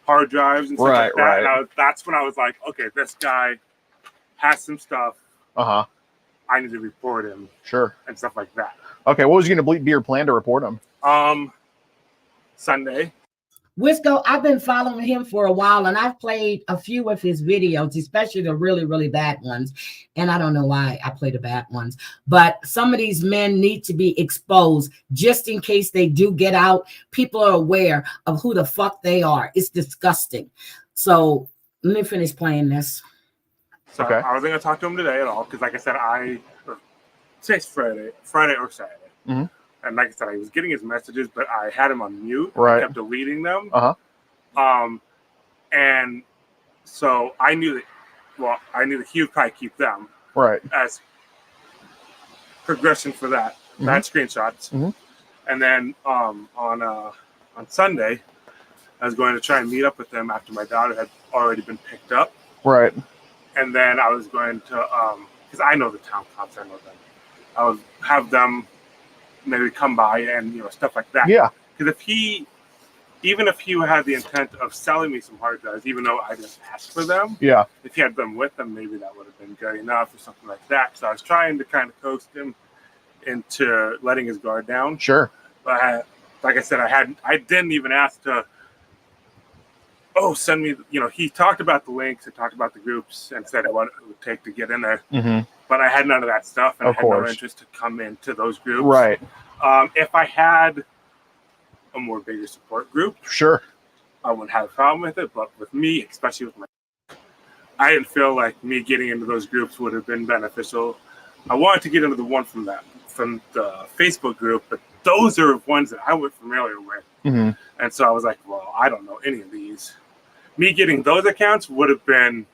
hard drives and stuff like that. Right. And that's when I was like, okay, this guy has some stuff. I need to report him. Sure. And stuff like that. Okay, what was going to be your plan to report him? Sunday. Wisco, I've been following him for a while, and I've played a few of his videos, especially the really, really bad ones. And I don't know why I play the bad ones, but some of these men need to be exposed just in case they do get out. People are aware of who the fuck they are. It's disgusting. So let me finish playing this. So I wasn't going to talk to him today at all because, like I said, today's Friday or Saturday. Mm-hmm. And like I said, I was getting his messages, but I had him on mute. Right. I kept deleting them. And so I knew that well, he would probably keep them right as progression for that. Mhm. I had screenshots. Mhm. And then on Sunday, I was going to try and meet up with them after my daughter had already been picked up. Right. And then I was going to, because I know the town cops, I know them. I would have them maybe come by and, you know, stuff like that. Yeah. Because even if he had the intent of selling me some hard drives, even though I didn't ask for them, Yeah. if he had them with him, maybe that would have been good enough or something like that. So I was trying to kind of coax him into letting his guard down. Sure. But like I said, I didn't even ask to, send me, you know, he talked about the links and talked about the groups and said what it would take to get in there. Mhm. But I had none of that stuff, and Of I had no course. interest to come into those groups. Right. If I had a more bigger support group, Sure. I wouldn't have a problem with it. But with me, especially with I didn't feel like me getting into those groups would have been beneficial. I wanted to get into the one from the Facebook group, but those are ones that I was familiar with. Mhm. And so I was like, well, I don't know any of these. Me getting those accounts would have been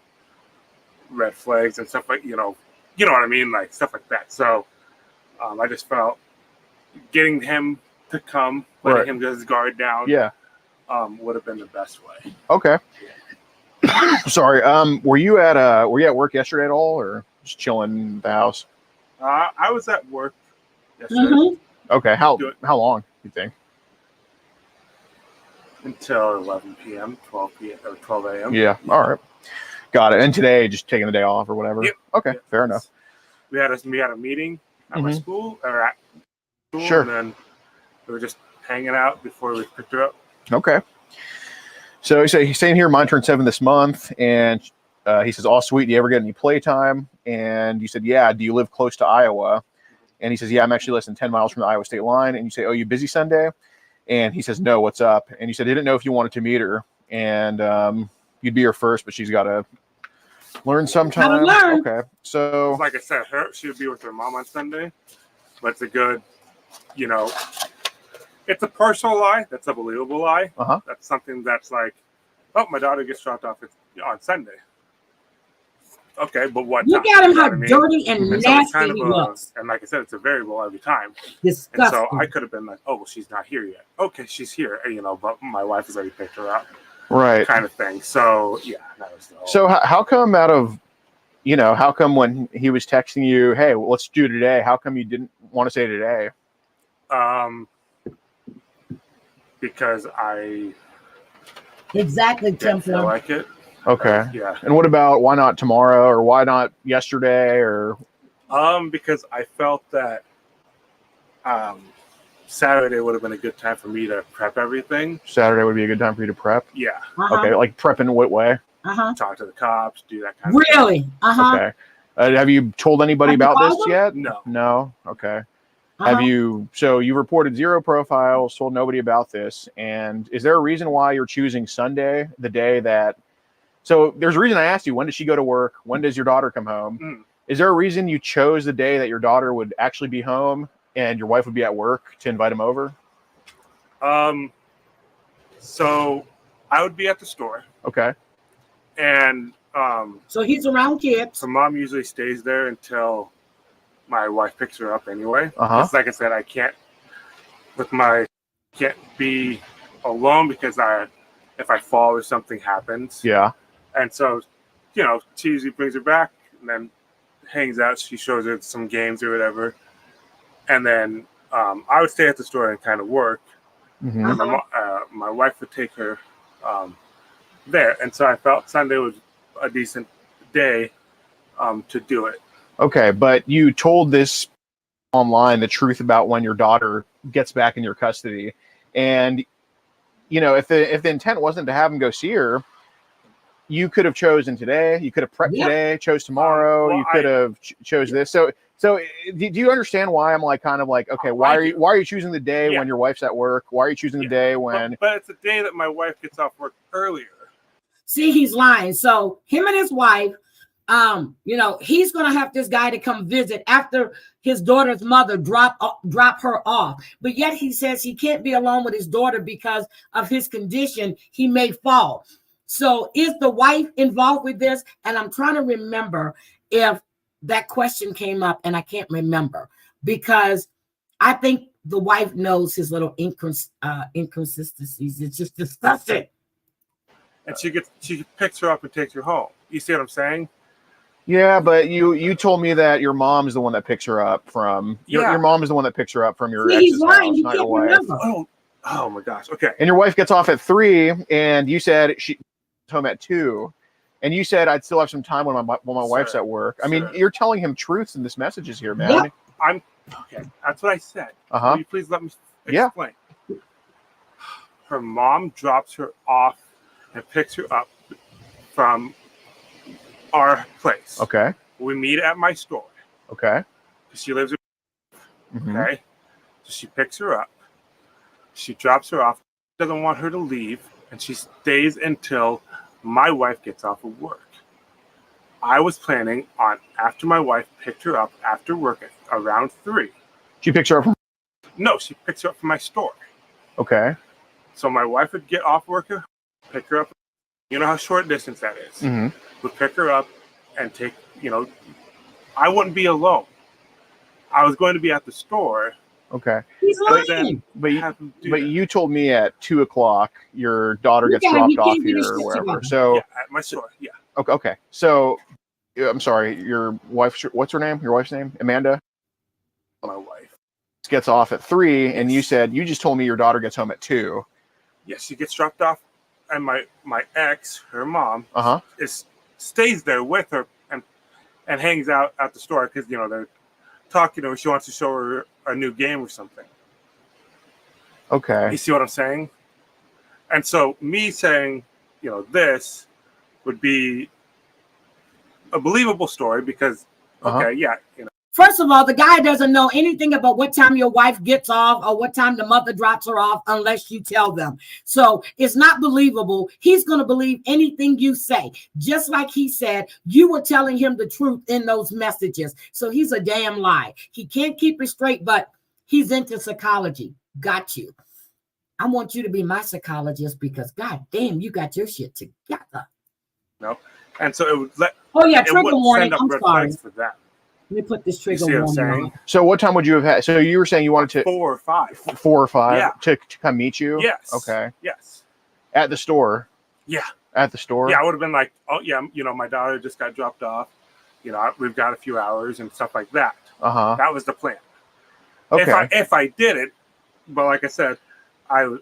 red flags and stuff like, you know what I mean? Like stuff like that. So I just felt getting him to come, letting Right. him get his guard down, Yeah. would have been the best way. Okay. Sorry. Were you at work yesterday at all, or just chilling at the house? I was at work yesterday Mhm. Okay. How long do you think? until 11 p.m., 12 p.m. or 12 a.m. Yeah. All right. Got it. And today, just taking the day off or whatever. Yep. Okay. Yep. Fair enough. We had a meeting at my Mhm. school, or at school, Sure. and then we were just hanging out before we picked her up. Okay. So he's saying here, mine turned 7 this month, and he says, "Oh, sweet. Do you ever get any playtime?" And you said, "Yeah." Do you live close to Iowa? And he says, "Yeah, I'm actually less than 10 miles from the Iowa state line." And you say, "Oh, you busy Sunday?" And he says, "No, what's up?" And you said, "I didn't know if you wanted to meet her, and you'd be her first, but she's got to learn sometime." learn. Okay. So Like I said, she would be with her mom on Sunday, but it's a good, you know, it's a personal lie. That's a believable lie. Uh-huh. That's something that's like, oh, my daughter gets dropped off on Sunday. Okay, but what Look time? at him, You know how what I mean? dirty and So it's nasty he looks. and like I said, it's a variable every time. Disgusting. And so I could have been like, oh, well, she's not here yet. Okay, she's here, you know, but my wife has already picked her up. right. Kind of thing. So yeah, that was the whole. So how come how come when he was texting you, "Hey, well, let's do today," how come you didn't want to say today? Because I Exactly, didn't feel Templar. like it. Okay. Yeah. And what about why not tomorrow, or why not yesterday, or? Because I felt that Saturday would have been a good time for me to prep everything. Saturday would be a good time for you to prep? Yeah. Uh-huh. Okay, like prep in what way? Uh-huh. Talk to the cops, do that kind of Really? thing. Uh-huh. Okay. Have you told anybody Have you about this called them? yet? No. No? Okay. Uh-huh. So you reported 0 profiles, told nobody about this, and is there a reason why you're choosing Sunday, the day that, so there's a reason I asked you, when does she go to work? When does your daughter come home? Mm. Is there a reason you chose the day that your daughter would actually be home and your wife would be at work to invite him over? So I would be at the store, Okay. and So he's around kids. her mom usually stays there until my wife picks her up anyway. Uh-huh. It's like I said, I can't be alone because if I fall or something happens. Yeah. And so, you know, she usually brings her back and then hangs out. She shows her some games or whatever. And then I would stay at the store and kind of work. Mhm. And my wife would take her there. And so I felt Sunday was a decent day to do it. Okay, but you told this online the truth about when your daughter gets back in your custody, and if the intent wasn't to have him go see her, you could have chosen today. You could have prepped today, chose tomorrow. Well, you could have chose this. So do you understand why I'm like kind of like, okay, why are you choosing the day when your wife's at work? Why are you choosing the day when? But it's a day that my wife gets off work earlier. See, he's lying. So him and his wife, he's gonna have this guy to come visit after his daughter's mother drop her off. But yet he says he can't be alone with his daughter because of his condition. He may fall. So is the wife involved with this? And I'm trying to remember if that question came up, and I can't remember because I think the wife knows his little inconsistencies. It's just disgusting. And she picks her up and takes her home. You see what I'm saying? Yeah, but you told me that your mom's the one that picks her up from your mom is the one that picks her up from your ex's house, not your wife. Oh my gosh. Okay. And your wife gets off at 3, and you said she home at 2, and you said I'd still have some time when my wife's at work. I mean, you're telling him truths in this messages here, man. Yep. I'm okay. That's what I said. Will you please let me explain? Yeah. Her mom drops her off and picks her up from our place. Okay. We meet at my store. Okay. She lives with okay. So she picks her up. She drops her off. Doesn't want her to leave, and she stays until my wife gets off of work. I was planning on after my wife picked her up after work at around 3. She picks her up from? No, she picks her up from my store. Okay. So my wife would get off work, pick her up. You know how short distance that is. Would pick her up and take, I wouldn't be alone. I was going to be at the store. Okay. He's lying. But you told me at 2:00 your daughter gets dropped off here or wherever. So at my store. Yeah. Okay. So I'm sorry, your wife, what's her name? Your wife's name? Amanda? My wife gets off at 3, and you said you just told me your daughter gets home at 2. Yes, she gets dropped off, and my ex, her mom, stays there with her and hangs out at the store because they're talking to her. She wants to show her a new game or something. Okay. You see what I'm saying? And so me saying, this would be a believable story because, First of all, the guy doesn't know anything about what time your wife gets off or what time the mother drops her off unless you tell them. So it's not believable. He's going to believe anything you say. Just like he said, you were telling him the truth in those messages. So he's a damn lie. He can't keep it straight, but he's into psychology. Got you. I want you to be my psychologist because God damn, you got your shit together. No. And so it would let. Oh yeah, trigger warning. Send up I'm red sorry. flags for that. Let me put this trigger You see what I'm warning saying? on. So what time would you have had? So you were saying you wanted to 4 or 5. 4 or 5 Yeah. to come meet you? Yes. Okay. Yes. At the store? Yeah. At the store? Yeah, I would have been like, oh yeah, my daughter just got dropped off. We've got a few hours and stuff like that. That was the plan. Okay. If I did it, but like I said, I would.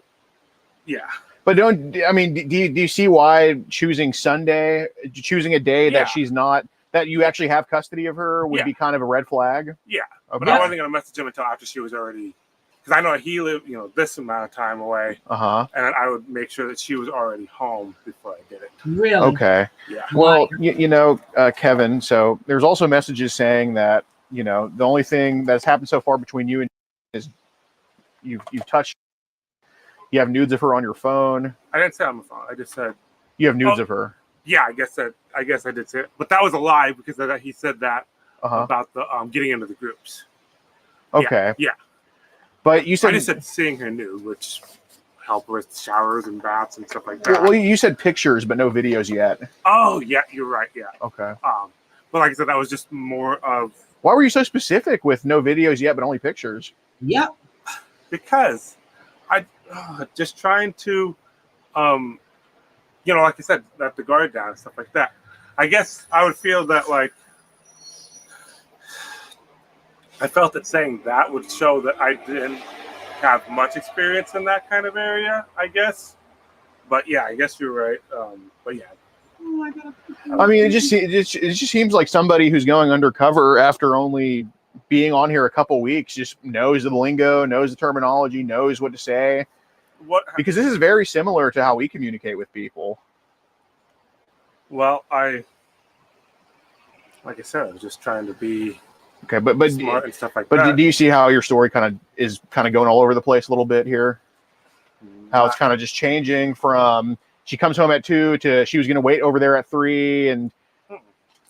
Yeah. But do you see why choosing Sunday, choosing a day that she's not, that you actually have custody of her would be kind of a red flag? Yeah. Okay. But I wasn't going to message him until after she was already, because I know he lived, this amount of time away. And I would make sure that she was already home before I did it. Really? Okay. Yeah. Well, Kevin, so there's also messages saying that, the only thing that's happened so far between you and is you've touched, you have nudes of her on your phone. I didn't say on the phone. I just said you have nudes of her. Yeah, I guess I did say it, but that was a lie because he said that about the getting into the groups. Okay. Yeah. But you said I just said seeing her nude, which help with showers and baths and stuff like that. Well, you said pictures, but no videos yet. Oh yeah, you're right. Yeah. Okay. But like I said, that was just more of. Why were you so specific with no videos yet, but only pictures? Yep. Because I just trying to, like I said, let the guard down and stuff like that. I guess I would feel that like I felt that saying that would show that I didn't have much experience in that kind of area, I guess. But yeah, I guess you're right. But yeah. I mean, it just seems like somebody who's going undercover after only being on here a couple weeks just knows the lingo, knows the terminology, knows what to say. Because this is very similar to how we communicate with people. Well, like I said, I was just trying to be but smart and stuff like that. But do you see how your story is going all over the place a little bit here? How it's kind of just changing from she comes home at 2 to she was going to wait over there at 3, and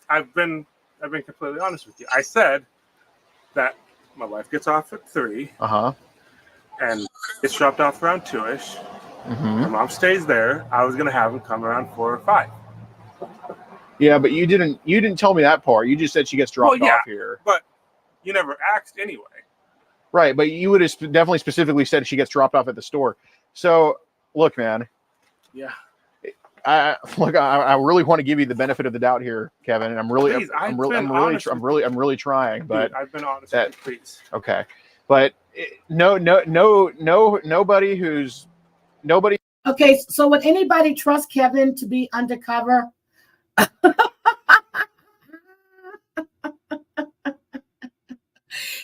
I've been completely honest with you. I said that my wife gets off at 3. And it's dropped off around 2-ish. My mom stays there. I was gonna have him come around 4 or 5. Yeah, but you didn't tell me that part. You just said she gets dropped off here. But you never asked anyway. Right, but you would have definitely specifically said she gets dropped off at the store. So, look, man. Yeah. I really want to give you the benefit of the doubt here, Kevin, and I'm really trying. But Dude, I've been honest with you, please. Okay, but nobody. Okay, so would anybody trust Kevin to be undercover?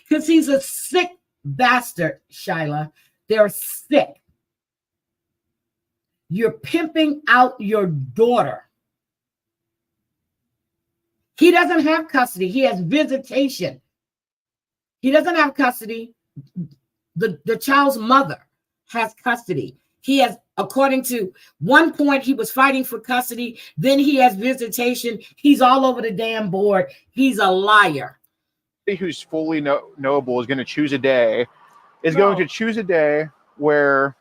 Because he's a sick bastard, Shyla. They're sick. You're pimping out your daughter. He doesn't have custody. He has visitation. He doesn't have custody. The child's mother has custody. He has, according to one point, he was fighting for custody. Then he has visitation. He's all over the damn board. He's a liar. Who's fully knowable is going to choose a day. Going to choose a day where.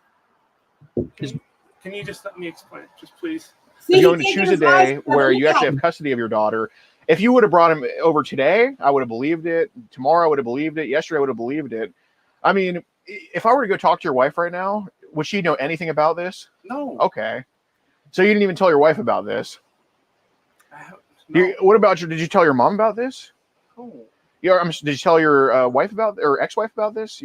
Can you just let me explain, just please? Is going to choose a day where you actually have custody of your daughter. If you would have brought him over today, I would have believed it. Tomorrow, I would have believed it. Yesterday, I would have believed it. I mean, if I were to go talk to your wife right now, would she know anything about this? No. Okay. So you didn't even tell your wife about this? No. What about did you tell your mom about this? No. Did you tell your wife about, or ex-wife about this?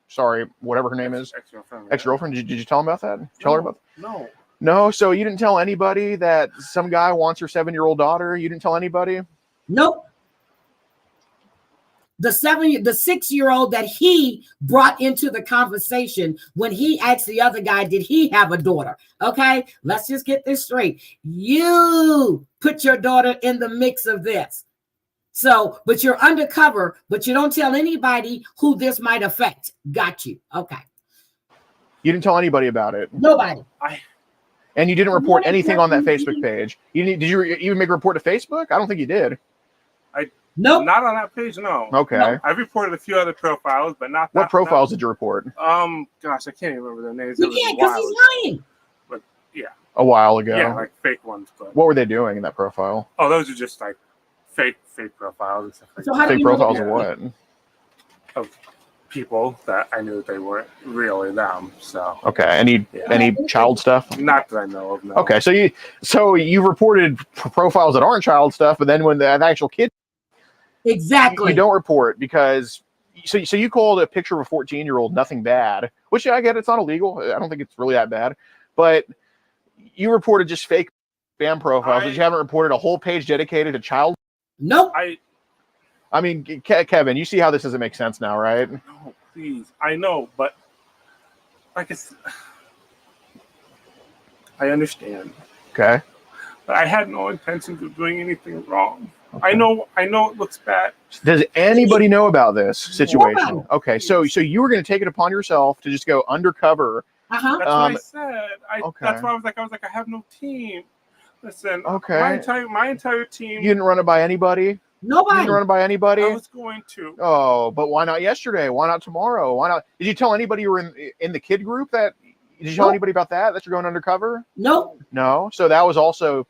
Sorry, whatever her name is. Ex-girlfriend. Ex-girlfriend. Did you tell him about that? Tell her about that? No. No, so you didn't tell anybody that some guy wants your 7-year-old daughter? You didn't tell anybody? Nope. The 6-year-old that he brought into the conversation when he asked the other guy, did he have a daughter? Okay, let's just get this straight. You put your daughter in the mix of this. So, but you're undercover, but you don't tell anybody who this might affect. Got you. Okay. You didn't tell anybody about it? Nobody. And you didn't report anything on that Facebook page? Did you even make a report to Facebook? I don't think you did. Not on that page, no. Okay. No. I've reported a few other profiles, but not. What profiles did you report? Gosh, I can't even remember their names. You can't because he's lying. But yeah. A while ago. Yeah, like fake ones. But what were they doing in that profile? Oh, those are just like fake profiles and stuff like that. Fake profiles of what? Of people that I knew they weren't really them. So okay. Any child stuff? Not that I know of. No. Okay, so you reported profiles that aren't child stuff, but then when the actual kid. Exactly. You don't report because so you called a picture of a 14-year-old nothing bad, which I get, it's not illegal. I don't think it's really that bad, but you reported just fake spam profiles, but you haven't reported a whole page dedicated to child. Nope. I mean, Kevin, you see how this doesn't make sense now, right? No, please. I know, but like I understand. Okay. But I had no intentions of doing anything wrong. Okay. I know it looks bad. Does anybody know about this situation? No. Okay, so you were going to take it upon yourself to just go undercover. Uh-huh. That's what I said. That's why I was like, I have no team. Listen, okay. My entire team. You didn't run it by anybody? Nobody. You didn't run it by anybody? I was going to. Oh, but why not yesterday? Why not tomorrow? Why not? Did you tell anybody you were in the kid group did you tell anybody about that you're going undercover? Nope. No. So that was also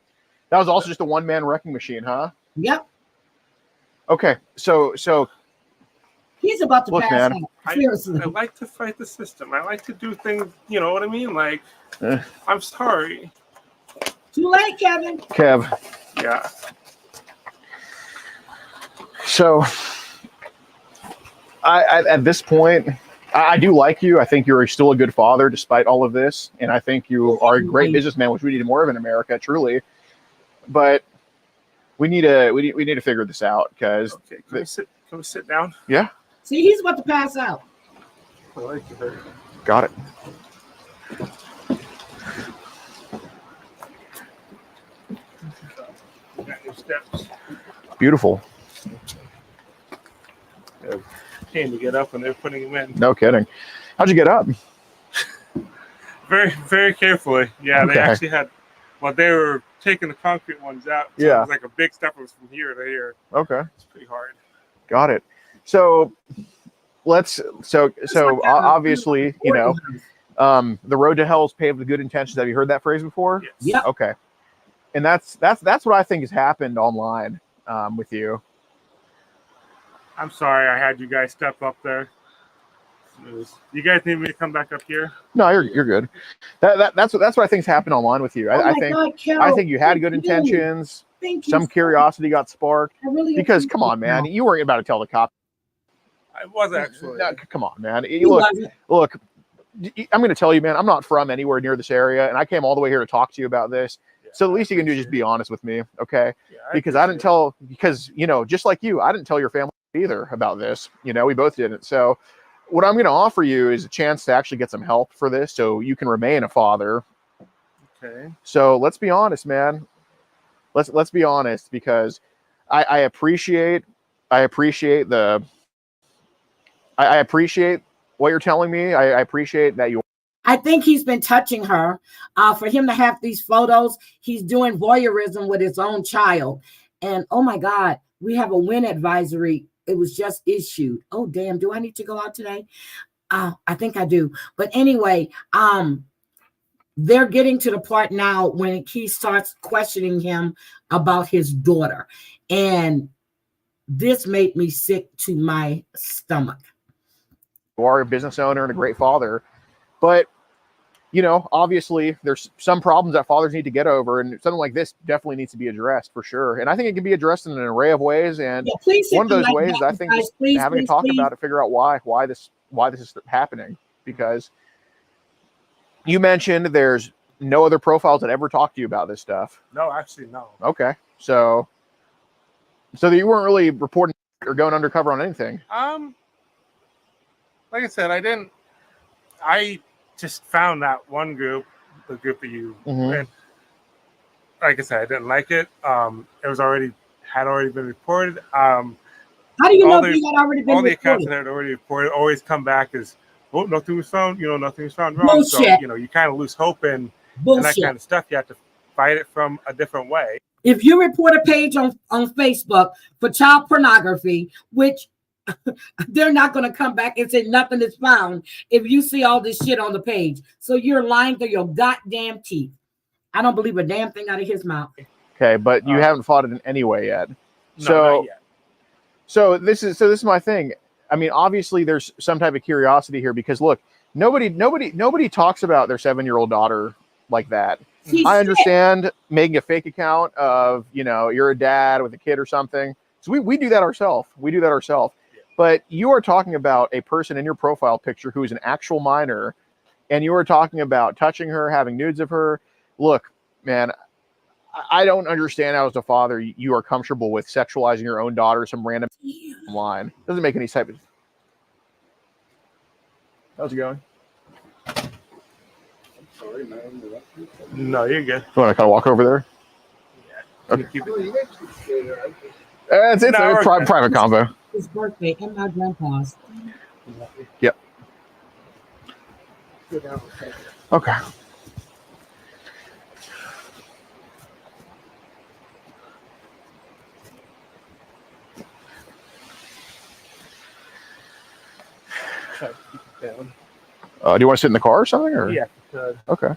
just a one-man wrecking machine, huh? Yep. Okay. So he's about to pass out. Seriously. I like to fight the system. I like to do things, you know what I mean? Like, I'm sorry. Too late, Kevin. Kev. Yeah. So I at this point, I do like you. I think you're still a good father despite all of this. And I think you are a great businessman, which we need more of in America, truly. But we need to figure this out because can we sit down? Yeah. See, he's about to pass out. I like you. Got it. Got your steps. Beautiful. Came to get up when they're putting them in. No kidding. How'd you get up? Very, very carefully. Yeah, okay. They actually had. Well, they were taking the concrete ones out. So yeah. It was like a big step. It was from here to here. Okay. It's pretty hard. Got it. So obviously, The road to hell is paved with good intentions. Have you heard that phrase before? Yes. Yeah. Okay. And that's what I think has happened online with you. I'm sorry I had you guys step up there. You guys need me to come back up here? No, you're good. That's what I think's happened online with you. I think you had good intentions. Thank you. Some curiosity got sparked. I really Because come on, man, you weren't about to tell the cop. I was actually. No, come on, man. You wasn't. Look. I'm going to tell you, man. I'm not from anywhere near this area, and I came all the way here to talk to you about this. Yeah, so the least you can do is just be honest with me, okay? Yeah, because I didn't tell. Because just like you, I didn't tell your family either about this. We both didn't. So what I'm going to offer you is a chance to actually get some help for this, so you can remain a father. Okay. So let's be honest, man. Let's be honest, because I appreciate what you're telling me. I appreciate that you. I think he's been touching her. For him to have these photos, he's doing voyeurism with his own child. And oh my God, we have a WIN advisory. It was just issued. Oh damn, do I need to go out today? I think I do. But anyway, they're getting to the part now when he starts questioning him about his daughter. And this made me sick to my stomach. You are a business owner and a great father, but obviously there's some problems that fathers need to get over, and something like this definitely needs to be addressed for sure. And I think it can be addressed in an array of ways. And one of those ways, I think, just having a talk about it, figure out why this is happening. Because you mentioned there's no other profiles that ever talked to you about this stuff. No, actually, no. Okay, so you weren't really reporting or going undercover on anything. Like I said, I just found that one group, the group that you, and like I said, I didn't like it. It was had already been reported. How do you know if you had already been reported? All the accounts that had already reported always come back as, oh, nothing was found, nothing was found wrong. Bullshit. So, you kind of lose hope and that kind of stuff. You have to fight it from a different way. If you report a page on Facebook for child pornography, which they're not going to come back and say nothing is found if you see all this shit on the page. So you're lying through your goddamn teeth. I don't believe a damn thing out of his mouth. Okay, but you haven't fought it in any way yet. No, not yet. So this is my thing. I mean, obviously there's some type of curiosity here, because look, nobody talks about their 7-year-old daughter like that. I understand making a fake account of, you're a dad with a kid or something. So we do that ourselves. But you are talking about a person in your profile picture who is an actual minor, and you are talking about touching her, having nudes of her. Look, man, I don't understand how as a father you are comfortable with sexualizing your own daughter some random online. Doesn't make any type of. How's it going? Sorry, man. No, you're good. You want to kind of walk over there? Yeah. Okay. It's a private convo. His birthday and my grandpa's. Yep. Okay. Do you want to sit in the car or something? Or? Yeah. Okay.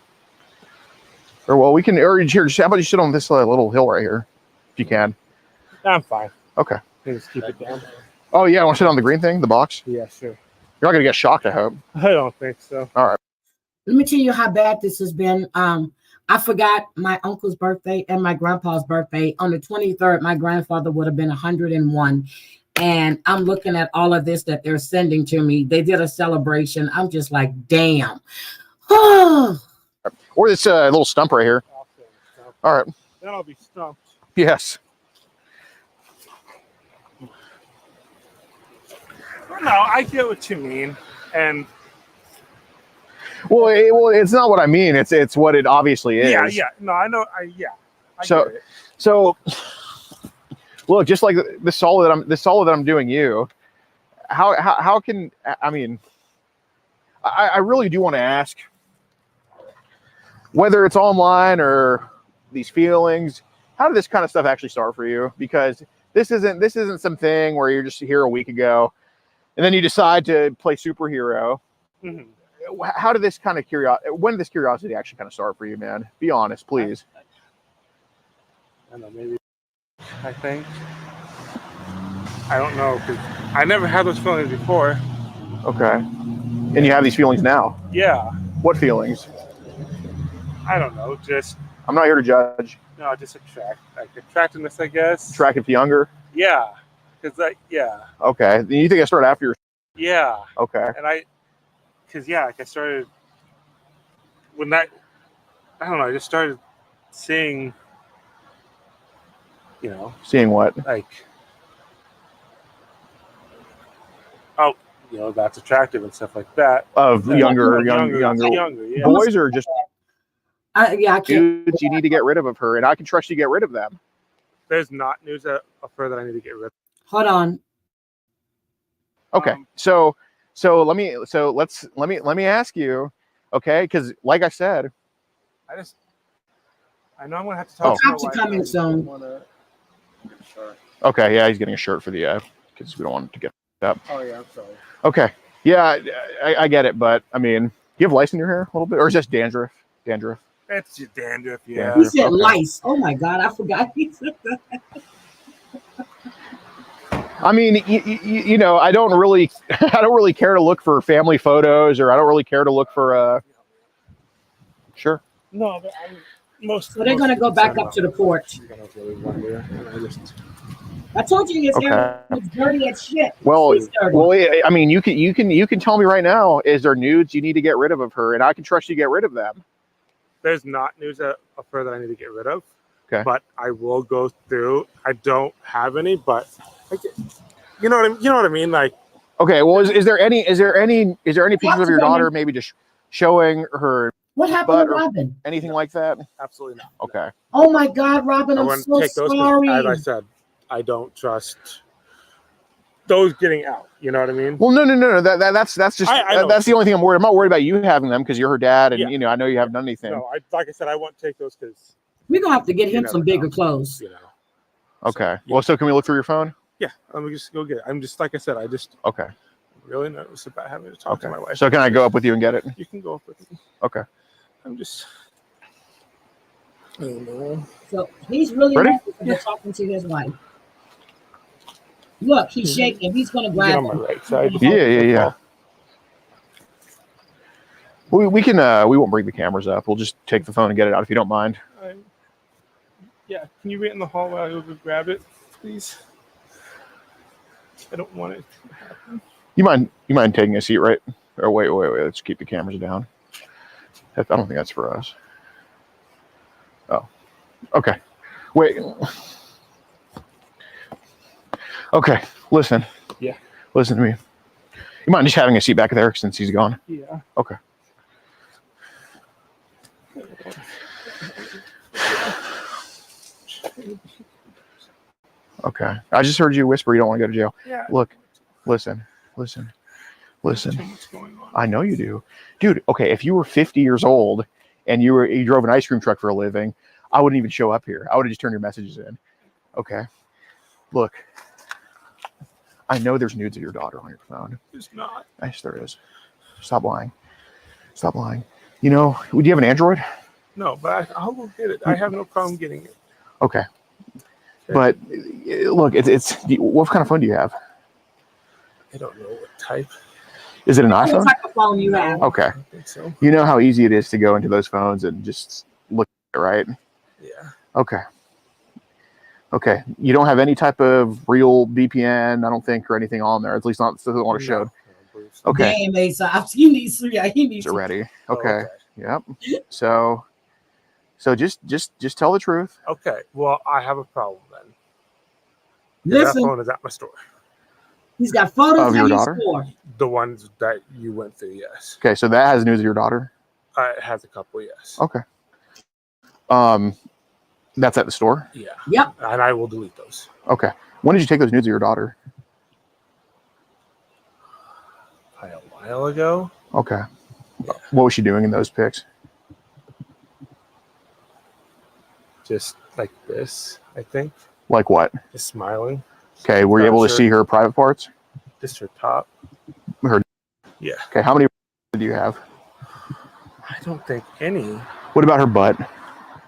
Or we can. Or here, how about you sit on this little hill right here, if you can. I'm fine. Okay. Just keep it down. Oh yeah, I want to sit on the green thing, the box. Yeah, sure. You're not gonna get shocked, I hope. I don't think so. All right. Let me tell you how bad this has been. I forgot my uncle's birthday and my grandpa's birthday. On the 23rd, my grandfather would have been 101. And I'm looking at all of this that they're sending to me. They did a celebration. I'm just like, damn. Or this little stump right here. All right. Then I'll be stumped. Yes. No, I get what you mean. And well, it's not what I mean. It's what it obviously is. Yeah. No, I know. I get it. So look, just like the solid that I'm doing you, how can I mean? I really do want to ask, whether it's online or these feelings, how did this kind of stuff actually start for you? Because this isn't something where you're just here a week ago, and then you decide to play superhero. Mm-hmm. how did this kind of curiosity? When did this curiosity actually kind of start for you, man? Be honest, please. I don't know, maybe. I think. I don't know, because I never had those feelings before. Okay. And you have these feelings now? Yeah. What feelings? I don't know, just... I'm not here to judge. No, just attractiveness, I guess. Attracted to younger? Yeah. Because, yeah. Okay. You think I started after your... Yeah. Okay. And I started... When that... I don't know, I just started seeing... Seeing what? Like... Oh, that's attractive and stuff like that. Of younger yeah. boys, or just I can't. dudes you need to get rid of her, and I can trust you to get rid of them. There's not news of her that I need to get rid of. Hold on. Okay, so let me ask you, okay? Because like I said, I know I'm gonna have to talk to coming soon. Okay, yeah, he's getting a shirt for the because we don't want him to get up. Oh yeah, I'm sorry. Okay, yeah, I get it, but I mean, do you have lice in your hair a little bit, or is it just dandruff? Dandruff. It's just dandruff, yeah. He said lice. Oh my God, I forgot he said that. I mean, you know, I don't really care to look for family photos, or I don't really care to look for Sure. No, but So they're gonna go back up to the porch. I told you his hair was dirty as shit. Well, I mean, you can tell me right now, is there nudes you need to get rid of her, and I can trust you to get rid of them. There's not news of her that I need to get rid of. Okay. But I will go through. I don't have any, but you know what I mean? Like, okay. Well, is there any pictures of your daughter maybe just showing her? What happened to Robin? Anything like that? Absolutely not. Okay. Oh my God, Robin, I'm so sorry. As I said, I don't trust those getting out. You know what I mean? Well, no. That's just that's the only thing I'm worried. I'm not worried about you having them because you're her dad, and you know I know you haven't done anything. No, like I said, I won't take those because we're gonna have to get him some bigger clothes. You know. Okay. Well, so can we look through your phone? Yeah, let me just go get it. I'm just like I said, Okay. I'm really nervous about having to talk to my wife. So can I go up with you and get it? You can go up with me. Okay. I don't know. So he's really nervous about talking to his wife. Look, he's shaking. He's gonna grab on my right side. Yeah. We can we won't bring the cameras up. We'll just take the phone and get it out if you don't mind. Yeah, can you wait in the hall while I go grab it, please? I don't want it to happen. You mind taking a seat, right? Or wait. Let's keep the cameras down. I don't think that's for us. Oh, okay. Wait. Okay, listen. Yeah. Listen to me. You mind just having a seat back there since he's gone? Yeah. Okay. Okay. I just heard you whisper you don't want to go to jail. Yeah. Look, listen. I know you do. Dude, okay, if you were 50 years old and you drove an ice cream truck for a living, I wouldn't even show up here. I would have just turned your messages in. Okay. Look. I know there's nudes of your daughter on your phone. There's not. Yes, there is. Stop lying. You know, do you have an Android? No, but I'll go get it. I have no problem getting it. Okay. But look, it's what kind of phone do you have? I don't know what type. Is it an iPhone? What type of phone you have? Okay. I think so. You know how easy it is to go into those phones and just look at it, right? Yeah. Okay. You don't have any type of real VPN, I don't think, or anything on there. At least not the one it showed. Okay. Damn, Aesop. He needs It's ready. Okay. Yep. So just tell the truth. Okay. Well, I have a problem then. Listen. That phone is at my store. He's got photos of your daughter. The ones that you went through, yes. Okay, so that has news of your daughter. It has a couple, yes. Okay. That's at the store. Yeah. Yep. And I will delete those. Okay. When did you take those nudes of your daughter? A while ago. Okay. Yeah. What was she doing in those pics? Just like this, I think. Like what? Just smiling. Okay. Were you able to see her private parts? Just her top. Her. Yeah. Okay. How many do you have? don't think any. What about her butt?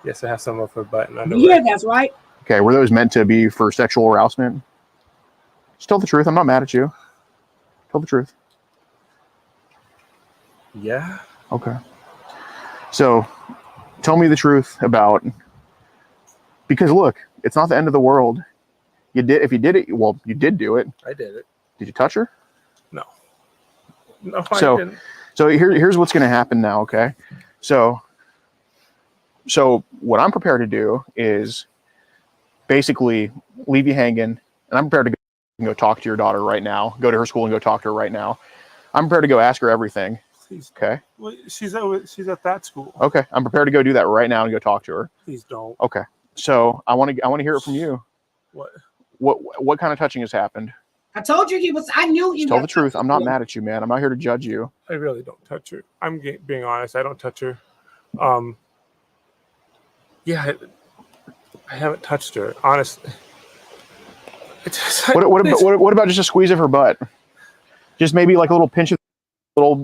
Yes, I have some of her butt and Yeah, that's right. Okay, were those meant to be for sexual harassment? Just tell the truth. I'm not mad at you. Tell the truth. Yeah. Okay. So, tell me the truth about, because look, it's not the end of the world. If you did it, well, you did do it. I did it. Did you touch her? No. No, I didn't. So here's what's going to happen now, okay? So what I'm prepared to do is basically leave you hanging, and I'm prepared to go talk to your daughter right now, go to her school and go talk to her right now. I'm prepared to go ask her everything. Please. Okay? Well, she's at that school. Okay, I'm prepared to go do that right now and go talk to her. Please don't. Okay. So I want to hear it from you. What? What kind of touching has happened? I told you I knew he Just tell the truth. I'm not mad at you, man. I'm not here to judge you. I really don't touch her. I'm being honest. I don't touch her. Yeah, I haven't touched her. Honestly. What about just a squeeze of her butt? Just maybe like a little pinch of,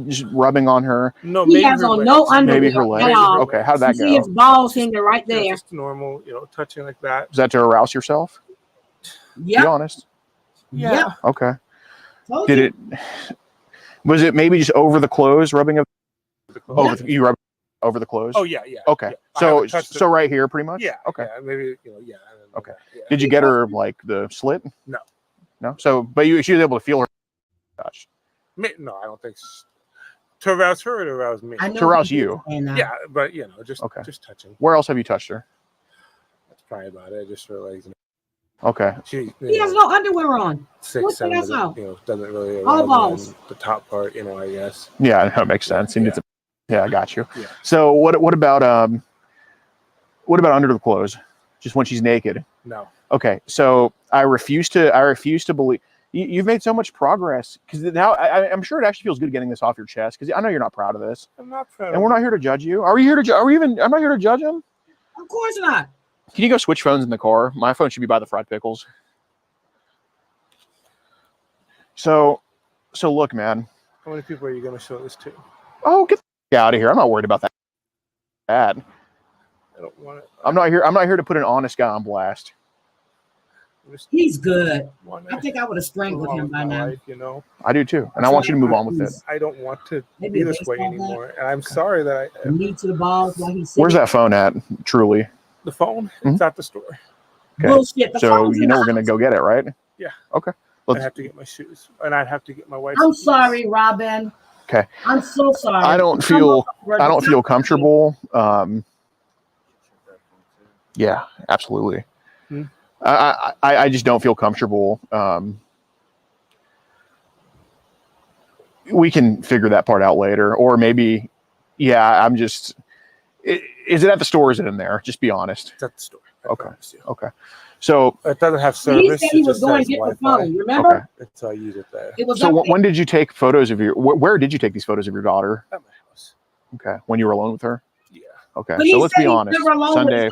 just rubbing on her. No, he has on no underwear maybe her leg. at all. Okay, how did that go? See his balls hanging right there. Just normal, touching like that. Is that to arouse yourself? Yeah. Be honest. Yeah. Okay. Was it maybe just over the clothes, rubbing of you rub over the clothes? Oh yeah. Okay. Yeah. So right here, pretty much. Yeah. Okay. Yeah, maybe Okay. Did you get her like the slit? No. No. So, but she was able to feel her touch. No, I don't think so. To arouse her or to arouse me? To arouse you. Yeah, but just touching. Where else have you touched her? That's probably about it. Just her legs. Okay. He has no underwear on. 6, 7, that's all? doesn't really All arouse balls. them, the top part, I guess. Yeah, that makes sense. Yeah, I got you. Yeah. So what about under the clothes? Just when she's naked? No. Okay. So I refuse to believe you've made so much progress, because now I'm sure it actually feels good getting this off your chest, because I know you're not proud of this. I'm not proud. And we're not here to judge you. Are we here to? I'm not here to judge him. Of course not. Can you go switch phones in the car? My phone should be by the fried pickles. So look, man. How many people are you going to show this to? Oh, get out of here! I'm not worried about that. Bad. I don't want it. I'm not here to put an honest guy on blast. He's good. I think I would have strangled him by now. Life, I do too, and I want you to move on with it. I don't want to be this way anymore, and I'm sorry that I. Knee to the balls while he's Where's that phone at? Truly. The phone? It's at the store. Okay. Bullshit. So we're gonna go get it, right? Yeah. Okay. I have to get my shoes, and I'd have to get my wife's. I'm sorry, Robin. Okay. I'm so sorry. I don't feel comfortable. Yeah, absolutely. I just don't feel comfortable. We can figure that part out later, or maybe, I'm just. Is it at the store? Or is it in there? Just be honest. It's at the store. Okay. So it doesn't have service. He said he was going to get the phone. Remember? Okay. It's I use it there. It was so when did you take photos of where did you take these photos of your daughter? At my house. Okay. When you were alone with her? Yeah. Okay. But So let's be honest. Sunday,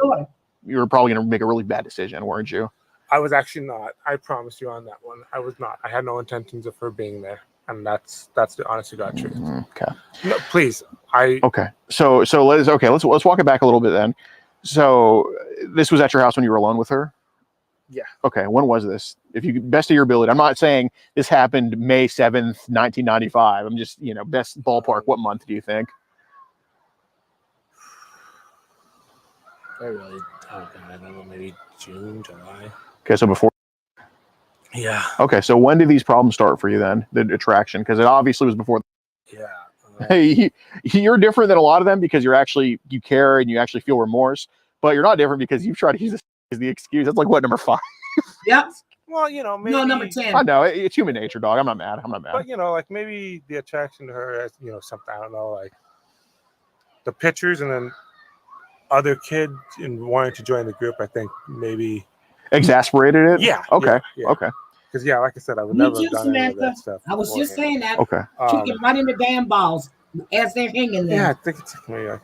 you were probably going to make a really bad decision, weren't you? I was actually not. I promise you on that one. I was not. I had no intentions of her being there. And that's the honest to God truth. Okay. No, please. Okay. So let's walk it back a little bit then. So this was at your house when you were alone with her? Yeah. Okay. When was this? If you best of your ability. I'm not saying this happened May 7th, 1995. I'm just, best ballpark. What month do you think? I really I don't know, maybe June, July. Okay, so before. Yeah. Okay, so when did these problems start for you then? The attraction, because it obviously was before. Yeah. Hey, you're different than a lot of them because you care and you actually feel remorse, but you're not different because you've tried to use this as the excuse. That's like what, number 5? Yep. Well, maybe. No, number 10. I know it's human nature, dog. I'm not mad. But like maybe the attraction to her as something, I don't know, like the pictures and then other kids and wanting to join the group. I think maybe exasperated it. Yeah. Okay. Yeah. Okay. Because like I said, I would never have done any of that stuff. I was just saying that. Okay. Kick it right in the damn balls as they're hanging there. Yeah, I think it took me like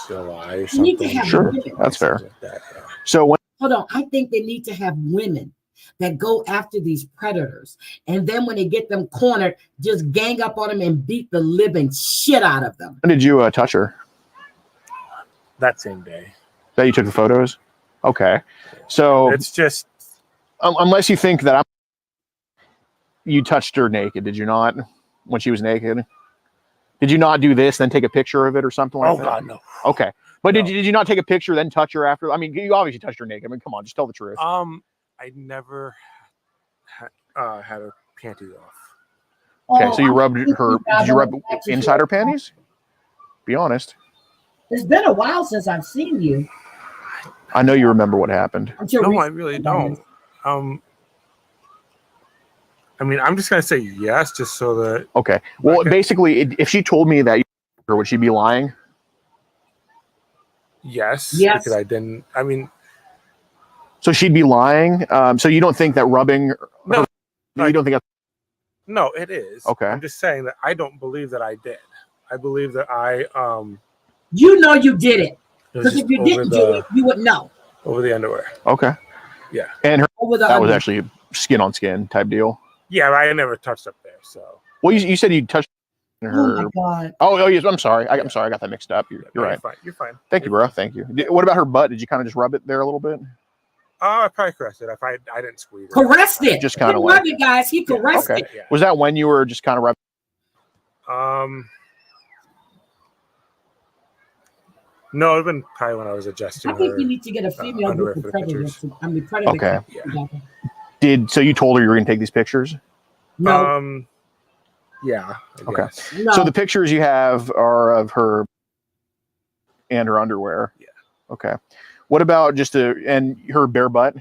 July or You need to something. have Sure, women. that's fair. Like that, yeah. So when. Hold on. I think they need to have women that go after these predators. And then when they get them cornered, just gang up on them and beat the living shit out of them. When did you touch her? That same day. That you took the photos? Okay. So it's just unless you think that you touched her naked, did you not? When she was naked? Did you not do this, then take a picture of it or something like that? Oh God, no. Okay. But did you not take a picture, then touch her after? I mean, you obviously touched her naked. I mean, come on, just tell the truth. I never had her panties off. Okay, so you rubbed her. Did you rub inside her panties? Be honest. It's been a while since I've seen you. I know you remember what happened. No, I really don't. I mean, I'm just gonna say yes, just so that. Okay. Well, basically, if she told me that, would she be lying? Yes. Because I didn't. I mean. So she'd be lying. So you don't think that rubbing? No. You don't think that's. No, it is. Okay. I'm just saying that I don't believe that I did. I believe that I. You know you did it. Because if you didn't do it, you would know. Over the underwear. Okay. Yeah. And that was underwear. actually skin on skin type deal. Yeah, I never touched up there. So. Well, you said you touched her. Oh my God. Oh yes. I'm sorry. I'm sorry. I got that mixed up. You're right. You're fine. Thank you, bro. Thank you. What about her butt? Did you kind of just rub it there a little bit? I probably caressed it. I didn't squeeze it. Caressed it. Just kind of like it, guys. He caressed it. Yeah. Was that when you were just kind of rubbing? No, it'd been probably when I was adjusting. I think you need to get a female group of predators. I mean, predator. Okay. Yeah. So you told her you were going to take these pictures? No. Yeah. Okay. No. So the pictures you have are of her and her underwear. Yeah. Okay. What about just and her bare butt?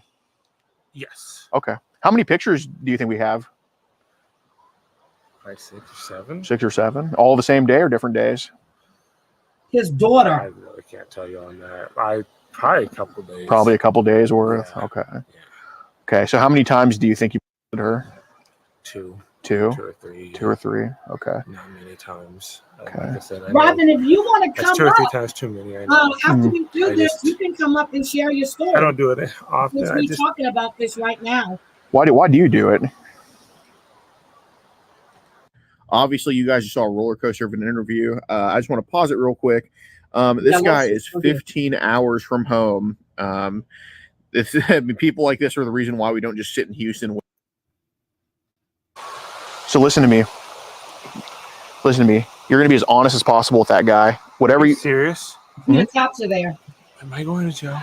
Yes. Okay. How many pictures do you think we have? Like 6 or 7. 6 or 7. All the same day or different days? His daughter. I really can't tell you on that. Probably a couple days. Probably a couple days worth. Yeah. Okay. Yeah. Okay. So how many times do you think you posted her? 2. 2? 2 or 3. 2 or 3. Okay. Not many times. Okay. Like I said, Robin, if you want to come that's 2 or 3 up, times too many. I know. after we do this, you can come up and share your story. I don't do it often. Because we're talking about this right now. Why do you do it? Obviously, you guys just saw a roller coaster of an interview. I just want to pause it real quick. This guy is 15 hours from home. People like this are the reason why we don't just sit in Houston. So listen to me. Listen to me. You're going to be as honest as possible with that guy. Whatever you serious? The cops are there. Am I going to jail?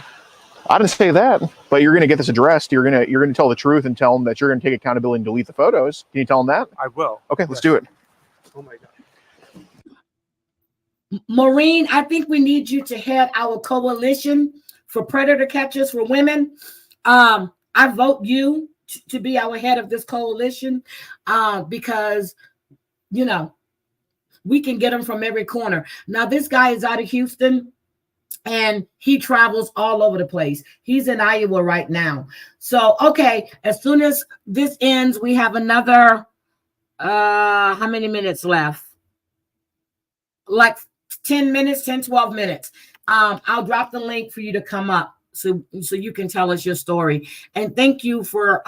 I didn't say that, but you're going to get this addressed. You're going to tell the truth and tell them that you're going to take accountability and delete the photos. Can you tell them that? I will. Okay, let's do it. Oh my God. Maureen, I think we need you to head our coalition for predator catchers for women. I vote you to be our head of this coalition because, we can get them from every corner. Now, this guy is out of Houston and he travels all over the place. He's in Iowa right now. So, okay, as soon as this ends, we have another, how many minutes left? Like 10 minutes, 10, 12 minutes. I'll drop the link for you to come up so you can tell us your story. And thank you for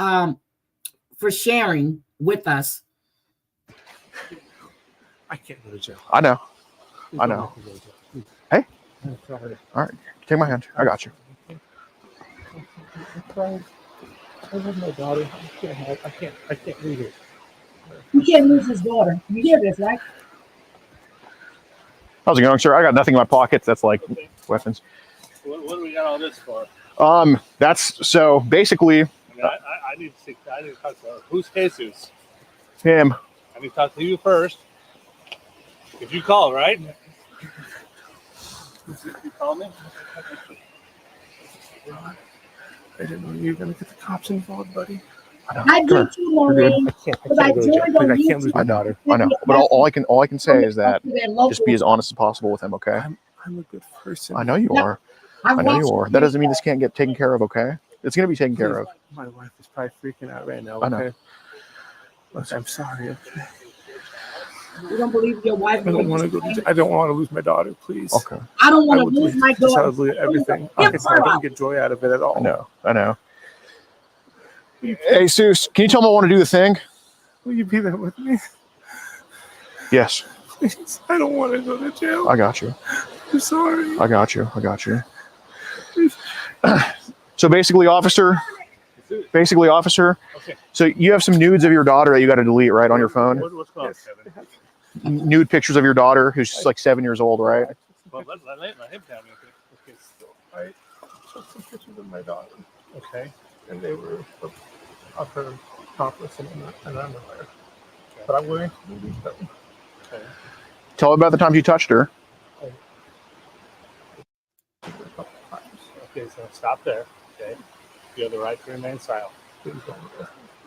sharing with us. I can't go to jail. I know. Hey. All right. Take my hand. I got you. I love my daughter. I can't leave it. You can't lose his daughter. You hear this, right? How's it going, sir? I got nothing in my pockets. That's like weapons. What do we got all this for? That's so basically. I need to talk to her. Who's Jesus? Him. I need to talk to you first. If you call, right? You call me? I didn't know you were going to get the cops involved, buddy. I do too, Maureen. I can't lose my daughter. I know. But all I can say is that just be as honest as possible with him, okay? I'm a good person. I know you are. I know you are. That doesn't mean this can't get taken care of, okay? It's going to be taken care of. My wife is probably freaking out right now, okay? I know. Look, I'm sorry, okay? You don't believe your wife? I don't want to lose my daughter, please. Okay. I don't want to lose my daughter. Everything. I don't get joy out of it at all. I know. Hey, Seuss, can you tell him I want to do the thing? Will you be there with me? Yes. Please. I don't want to go to jail. I got you. I'm sorry. I got you. So basically, officer. Okay. So you have some nudes of your daughter that you got to delete, right, on your phone? What's going on, Kevin? Nude pictures of your daughter, who's like 7 years old, right? Well, let him tell me. Okay, so I took some pictures of my daughter. Okay, and they were of her topless and underwear. But I'm willing to delete them. Okay. Tell her about the times you touched her. Okay, so stop there. Okay, you have the right to remain silent.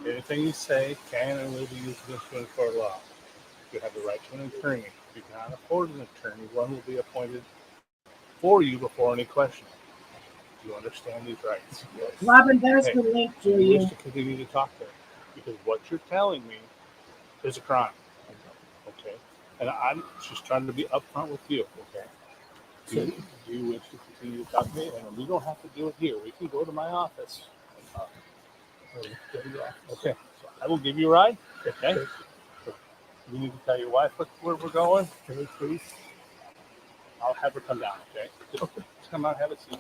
Anything you say can and will be used against you in court of law. You have the right to an attorney. If you cannot afford an attorney, one will be appointed for you before any question. Do you understand these rights? Yes. Robin, there's the link for Do you wish you. to continue to talk there? Because what you're telling me is a crime. Okay, and I'm just trying to be upfront with you. Okay. Do you wish to continue to talk to me? And we don't have to do it here. We can go to my office. Okay, so I will give you a ride. Okay. So you need to tell your wife where we're going. Can we please? I'll have her come down. Okay. Just come out, have a seat.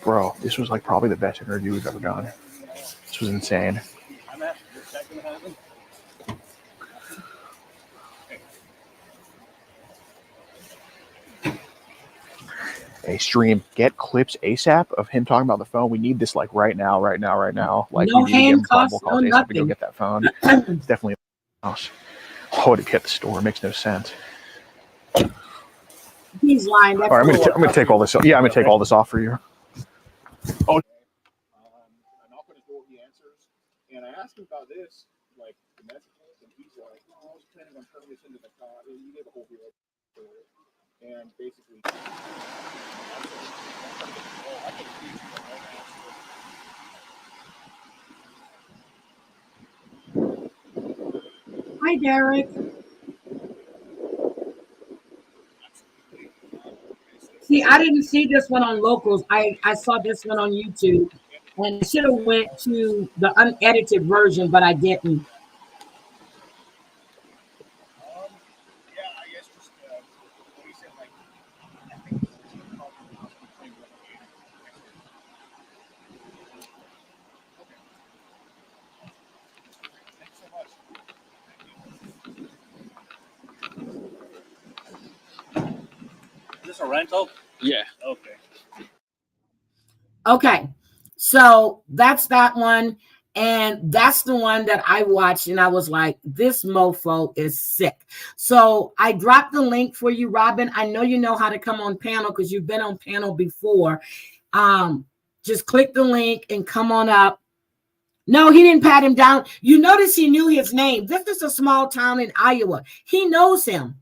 Bro, this was like probably the best interview we've ever done. This was insane. I'm asking, is that going to happen? Hey, stream, get clips ASAP of him talking about the phone. We need this like right now. Like No we need to get him probable handcuffs, cause no ASAP to go nothing. get that phone. It's definitely a house. Oh, to get the store. It makes no sense. He's lying. That's All right, bull. I'm gonna take all this. Yeah, I'm gonna take all this off for you. Oh. And I'll put his door he answers. And I asked him about this, like the messages, and he's like, "Oh, I was planning on turning this into the car." He gave a whole video for it, and basically. Hi, Derek. See, I didn't see this one on Locals. I saw this one on YouTube, and I should have went to the unedited version, but I didn't. Is this a rental? Yeah. Okay. Okay, so that's that one, and that's the one that I watched, and I was like, this mofo is sick. So I dropped the link for you, Robin. I know you know how to come on panel because you've been on panel before. Just click the link and come on up. No, he didn't pat him down. You notice he knew his name. This is a small town in Iowa. He knows him.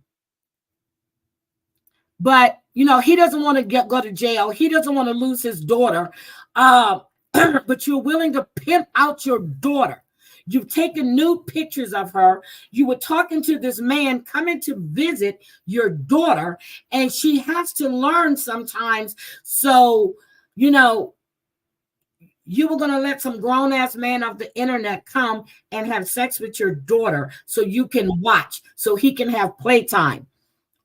But, you know, he doesn't want to go to jail. He doesn't want to lose his daughter. But you're willing to pimp out your daughter. You've taken nude pictures of her. You were talking to this man coming to visit your daughter, and she has to learn sometimes. So, you know, you were going to let some grown-ass man off the internet come and have sex with your daughter so you can watch, so he can have playtime.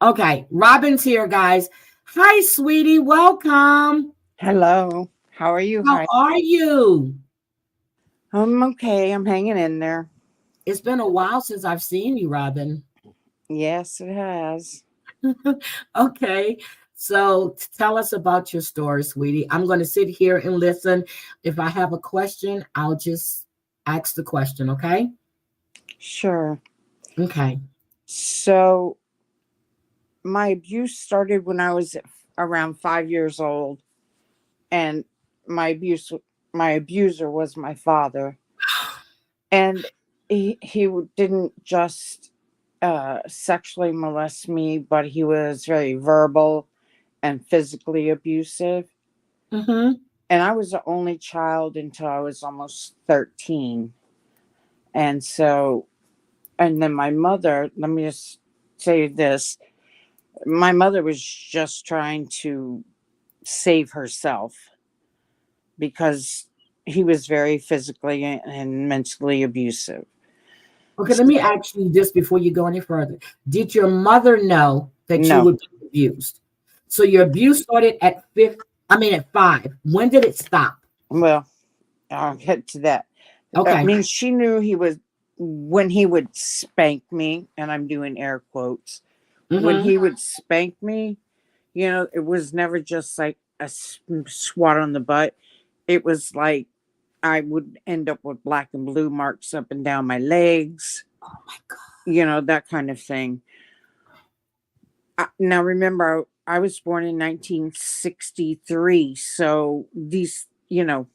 Okay, Robin's here, guys. Hi, sweetie. Welcome. Hello. How are you? How are you? I'm okay. I'm hanging in there. It's been a while since I've seen you, Robin. Yes, it has. Okay, so tell us about your story, sweetie. I'm going to sit here and listen. If I have a question, I'll just ask the question, okay? Sure. Okay. So my abuse started when I was around 5 years old, and my abuser was my father. And he didn't just sexually molest me, but he was very verbal and physically abusive. Mm-hmm. And I was the only child until I was almost 13. And so, and then my mother, let me just say this. My mother was just trying to save herself. because he was very physically and mentally abusive. Okay, let me ask you this before you go any further. Did your mother know that you No. were being abused? So your abuse started at at 5. When did it stop? Well, I'll get to that. Okay. I mean, she knew he was, when he would spank me, and I'm doing air quotes, when he would spank me, you know, it was never just like a swat on the butt. It was like I would end up with black and blue marks up and down my legs. Oh my God. You know, that kind of thing. Now, remember, I was born in 1963. So these, you know,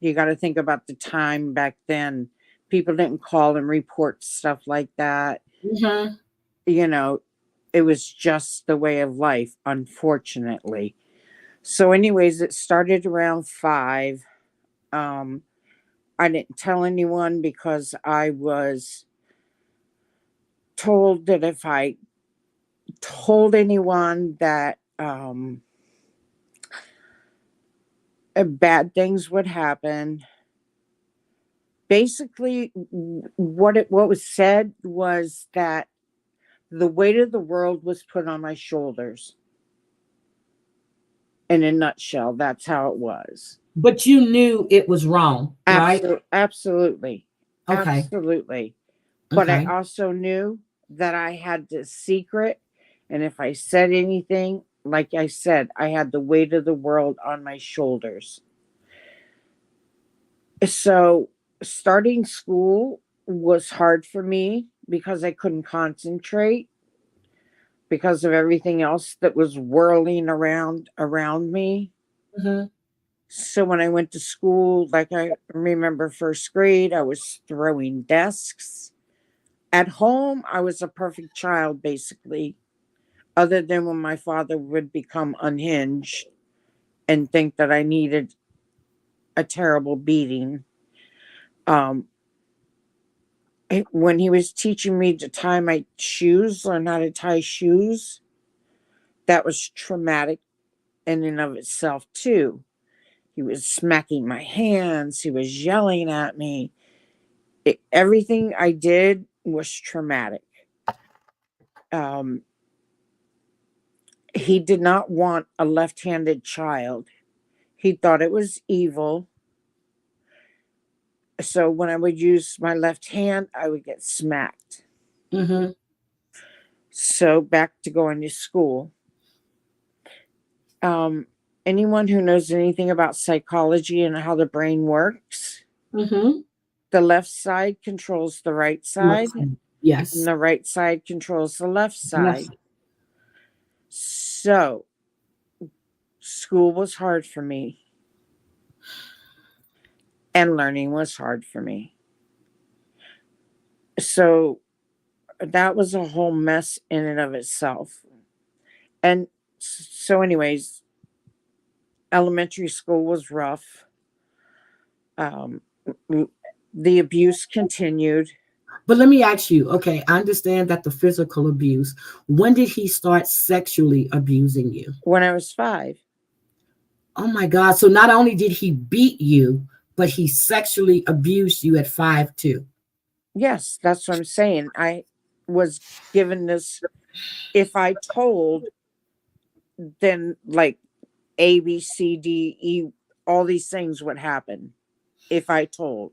you got to think about the time back then. People didn't call and report stuff like that. You know, it was just the way of life, unfortunately. So, anyways, it started around 5. I didn't tell anyone because I was told that if I told anyone that bad things would happen. Basically, what was said was that the weight of the world was put on my shoulders. In a nutshell, that's how it was. But you knew it was wrong, right? Absolutely. Okay. Absolutely. But Okay. I also knew that I had the secret. And if I said anything, like I said, I had the weight of the world on my shoulders. So starting school was hard for me because I couldn't concentrate because of everything else that was whirling around me. So when I went to school, like I remember first grade, I was throwing desks. At home, I was a perfect child, basically, other than when my father would become unhinged and think that I needed a terrible beating. When he was teaching me to tie my shoes, learn how to tie shoes, that was traumatic in and of itself, too. He was smacking my hands. He was yelling at me. Everything I did was traumatic. He did not want a left-handed child. He thought it was evil. So when I would use my left hand, I would get smacked. So back to going to school. Anyone who knows anything about psychology and how the brain works, the left side controls the right side. Yes. And the right side controls the left side. So school was hard for me. And learning was hard for me. So that was a whole mess in and of itself. And so anyways, elementary school was rough. The abuse continued. But let me ask you, okay, I understand that the physical abuse. When did he start sexually abusing you? When I was 5. Oh my God. So not only did he beat you, but he sexually abused you at 5 too. Yes, that's what I'm saying. I was given this, if I told, then like A, B, C, D, E, all these things would happen if I told.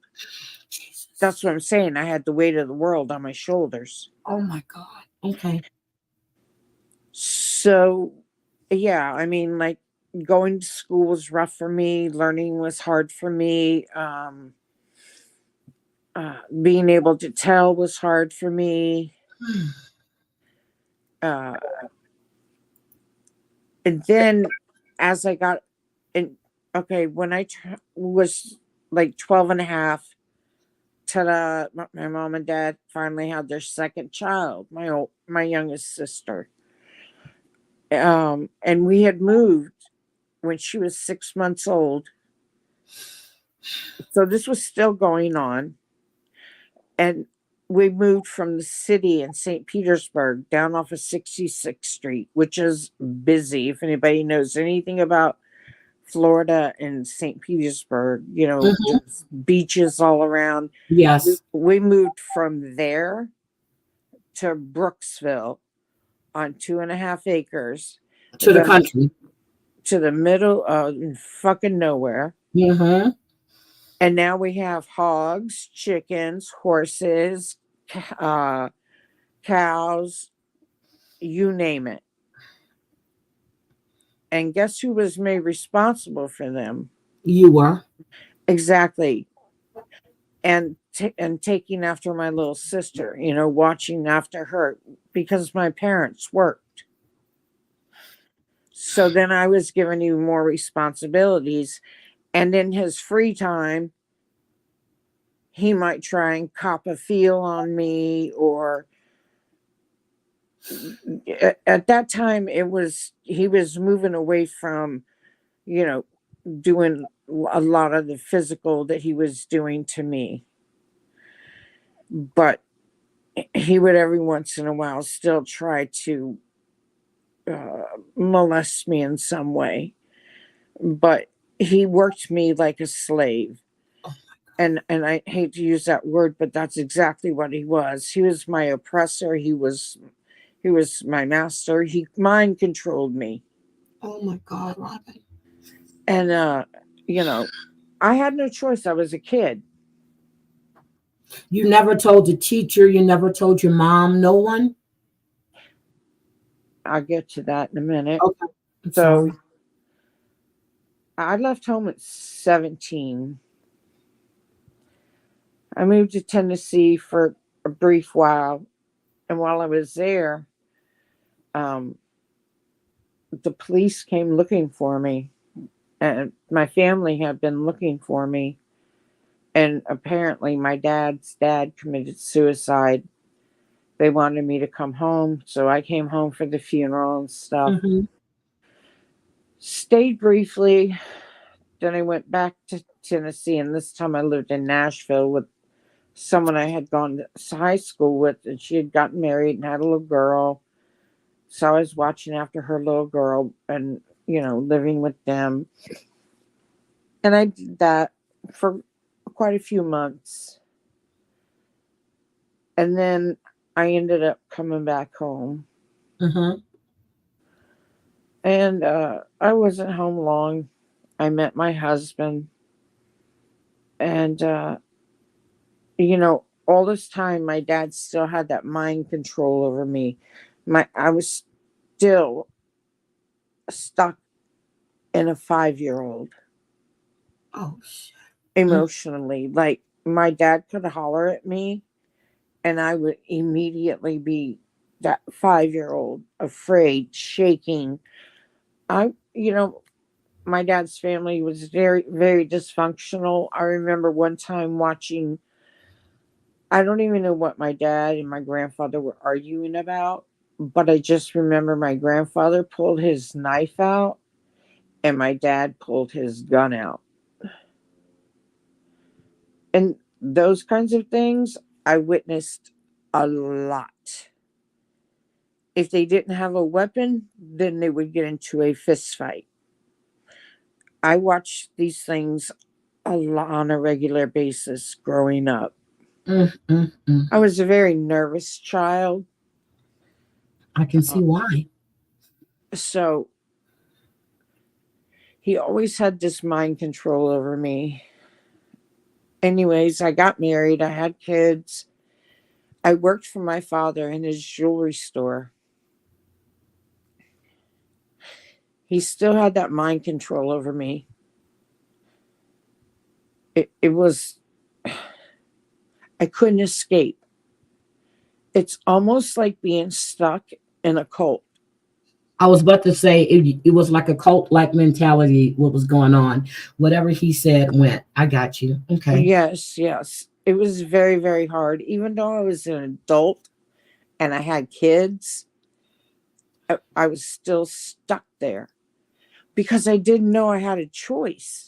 Jesus. That's what I'm saying. I had the weight of the world on my shoulders. Oh my God. Okay. So, yeah, I mean, like going to school was rough for me. Learning was hard for me. Being able to tell was hard for me. And then as I got in, okay, when I was like 12 and a half, ta-da, my mom and dad finally had their second child, my youngest sister. And we had moved when she was 6 months old. So this was still going on. And we moved from the city in St. Petersburg down off of 66th Street, which is busy. If anybody knows anything about Florida and St. Petersburg, Mhm. just beaches all around. Yes. We moved from there to Brooksville on 2.5 acres. To the country. To the middle of fucking nowhere. Mm-hmm. And now we have hogs, chickens, horses, cows, you name it. And guess who was made responsible for them? You were. Exactly. And taking after my little sister, watching after her because my parents worked. So then I was given even more responsibilities. And in his free time, he might try and cop a feel on me, or at that time he was moving away from, doing a lot of the physical that he was doing to me. But he would every once in a while still try to molest me in some way. But he worked me like a slave. And I hate to use that word, but that's exactly what he was. He was my oppressor. He was my master. He mind controlled me. Oh my God, Robin. And I had no choice. I was a kid. You never told the teacher, you never told your mom, no one? I'll get to that in a minute. Okay. I'm So sorry. I left home at 17. I moved to Tennessee for a brief while. And while I was there, the police came looking for me. And my family had been looking for me. And apparently my dad's dad committed suicide. They wanted me to come home. So I came home for the funeral and stuff. Mm-hmm. Stayed briefly. Then I went back to Tennessee. And this time I lived in Nashville with someone I had gone to high school with. And she had gotten married and had a little girl. So I was watching after her little girl and, living with them. And I did that for quite a few months. And then I ended up coming back home. Mm-hmm. And I wasn't home long. I met my husband. And, all this time, my dad still had that mind control over me. I was still stuck in a 5-year-old. Oh, shit. Emotionally. Like, my dad could holler at me, and I would immediately be that 5-year-old, afraid, shaking. My dad's family was very, very dysfunctional. I remember one time watching, I don't even know what my dad and my grandfather were arguing about, but I just remember my grandfather pulled his knife out and my dad pulled his gun out. And those kinds of things I witnessed a lot. If they didn't have a weapon, then they would get into a fist fight. I watched these things a lot on a regular basis growing up. I was a very nervous child. I can see why. So he always had this mind control over me. Anyways, I got married. I had kids. I worked for my father in his jewelry store. He still had that mind control over me. It was, I couldn't escape. It's almost like being stuck in a cult. I was about to say it was like a cult-like mentality, what was going on. Whatever he said went. I got you. Okay. Yes. It was very, very hard. Even though I was an adult and I had kids, I was still stuck there because I didn't know I had a choice.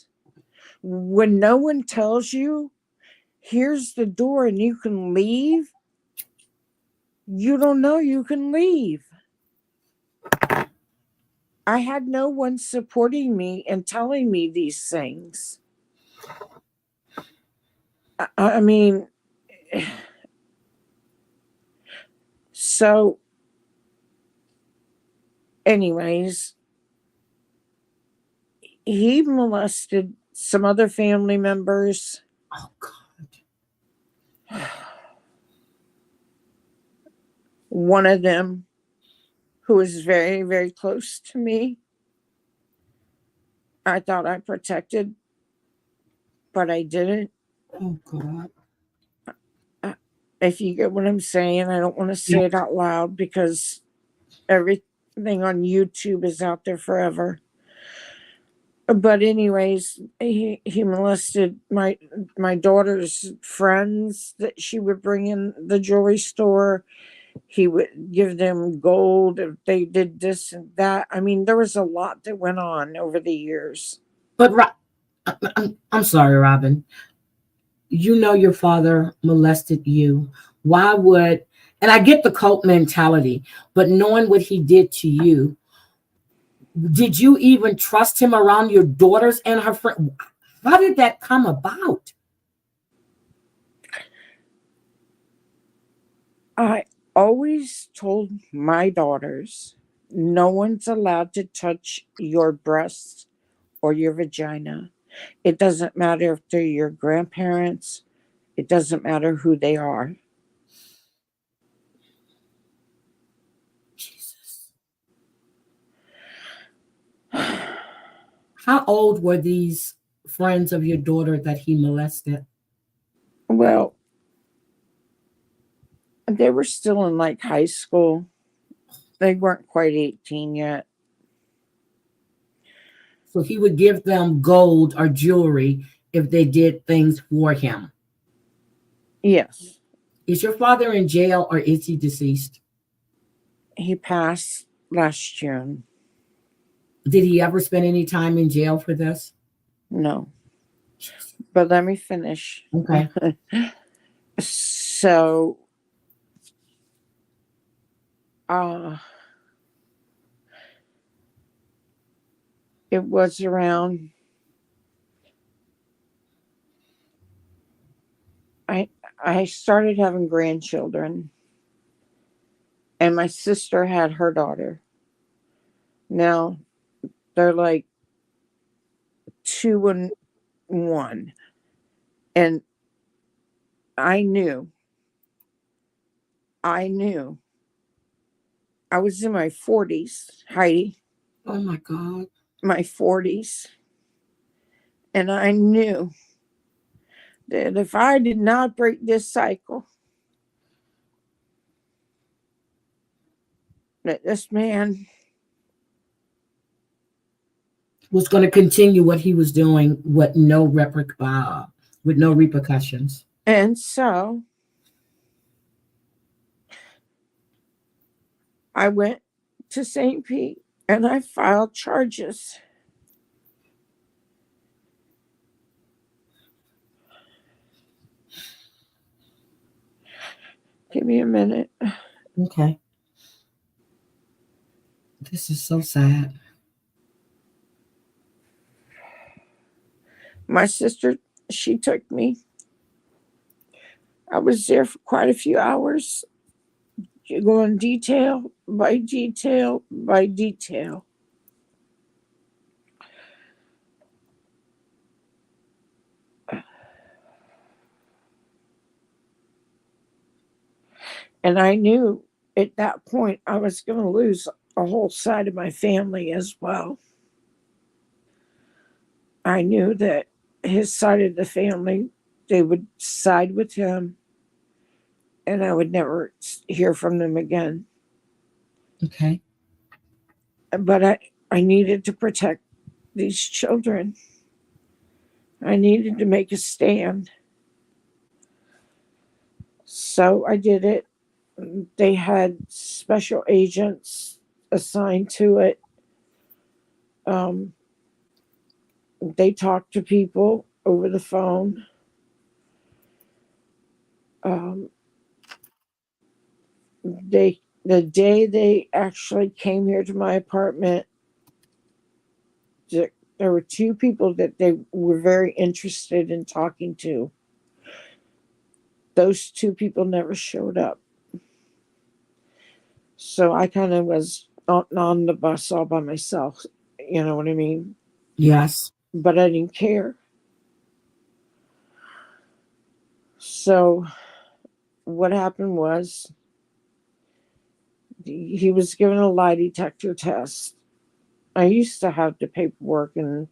When no one tells you, here's the door and you can leave, you don't know you can leave. I had no one supporting me and telling me these things. I mean, so anyways, he molested some other family members. Oh, God. One of them, who was very, very close to me, I thought I protected, but I didn't. Oh, God. If you get what I'm saying, I don't want to say it out loud because everything on YouTube is out there forever. But anyways, he molested my daughter's friends that she would bring in the jewelry store. He would give them gold if they did this and that. I mean, there was a lot that went on over the years. But I'm sorry, Robin. You know your father molested you. Why would, and I get the cult mentality, but knowing what he did to you, did you even trust him around your daughters and her friend? How did that come about? I always told my daughters, no one's allowed to touch your breasts or your vagina. It doesn't matter if they're your grandparents. It doesn't matter who they are. Jesus. How old were these friends of your daughter that he molested? Well, they were still in like high school. They weren't quite 18 yet. So he would give them gold or jewelry if they did things for him. Yes. Is your father in jail or is he deceased? He passed last June. Did he ever spend any time in jail for this? No. But let me finish. Okay. So, it was around, I started having grandchildren, and my sister had her daughter. Now they're like 2 and 1, and I knew I was in my 40s, Heidi. Oh my God. My 40s, and I knew that if I did not break this cycle, that this man was going to continue what he was doing with no repercussions. And so I went to St. Pete and I filed charges. Give me a minute. Okay. This is so sad. My sister, she took me. I was there for quite a few hours, going detail by detail by detail. And I knew at that point I was going to lose a whole side of my family as well. I knew that his side of the family, they would side with him, and I would never hear from them again. Okay. But I needed to protect these children. I needed to make a stand. So I did it. They had special agents assigned to it. They talked to people over the phone. The day they actually came here to my apartment, there were two people that they were very interested in talking to. Those two people never showed up. So I kind of was on the bus all by myself. You know what I mean? Yes. But I didn't care. So what happened was he was given a lie detector test. I used to have the paperwork, and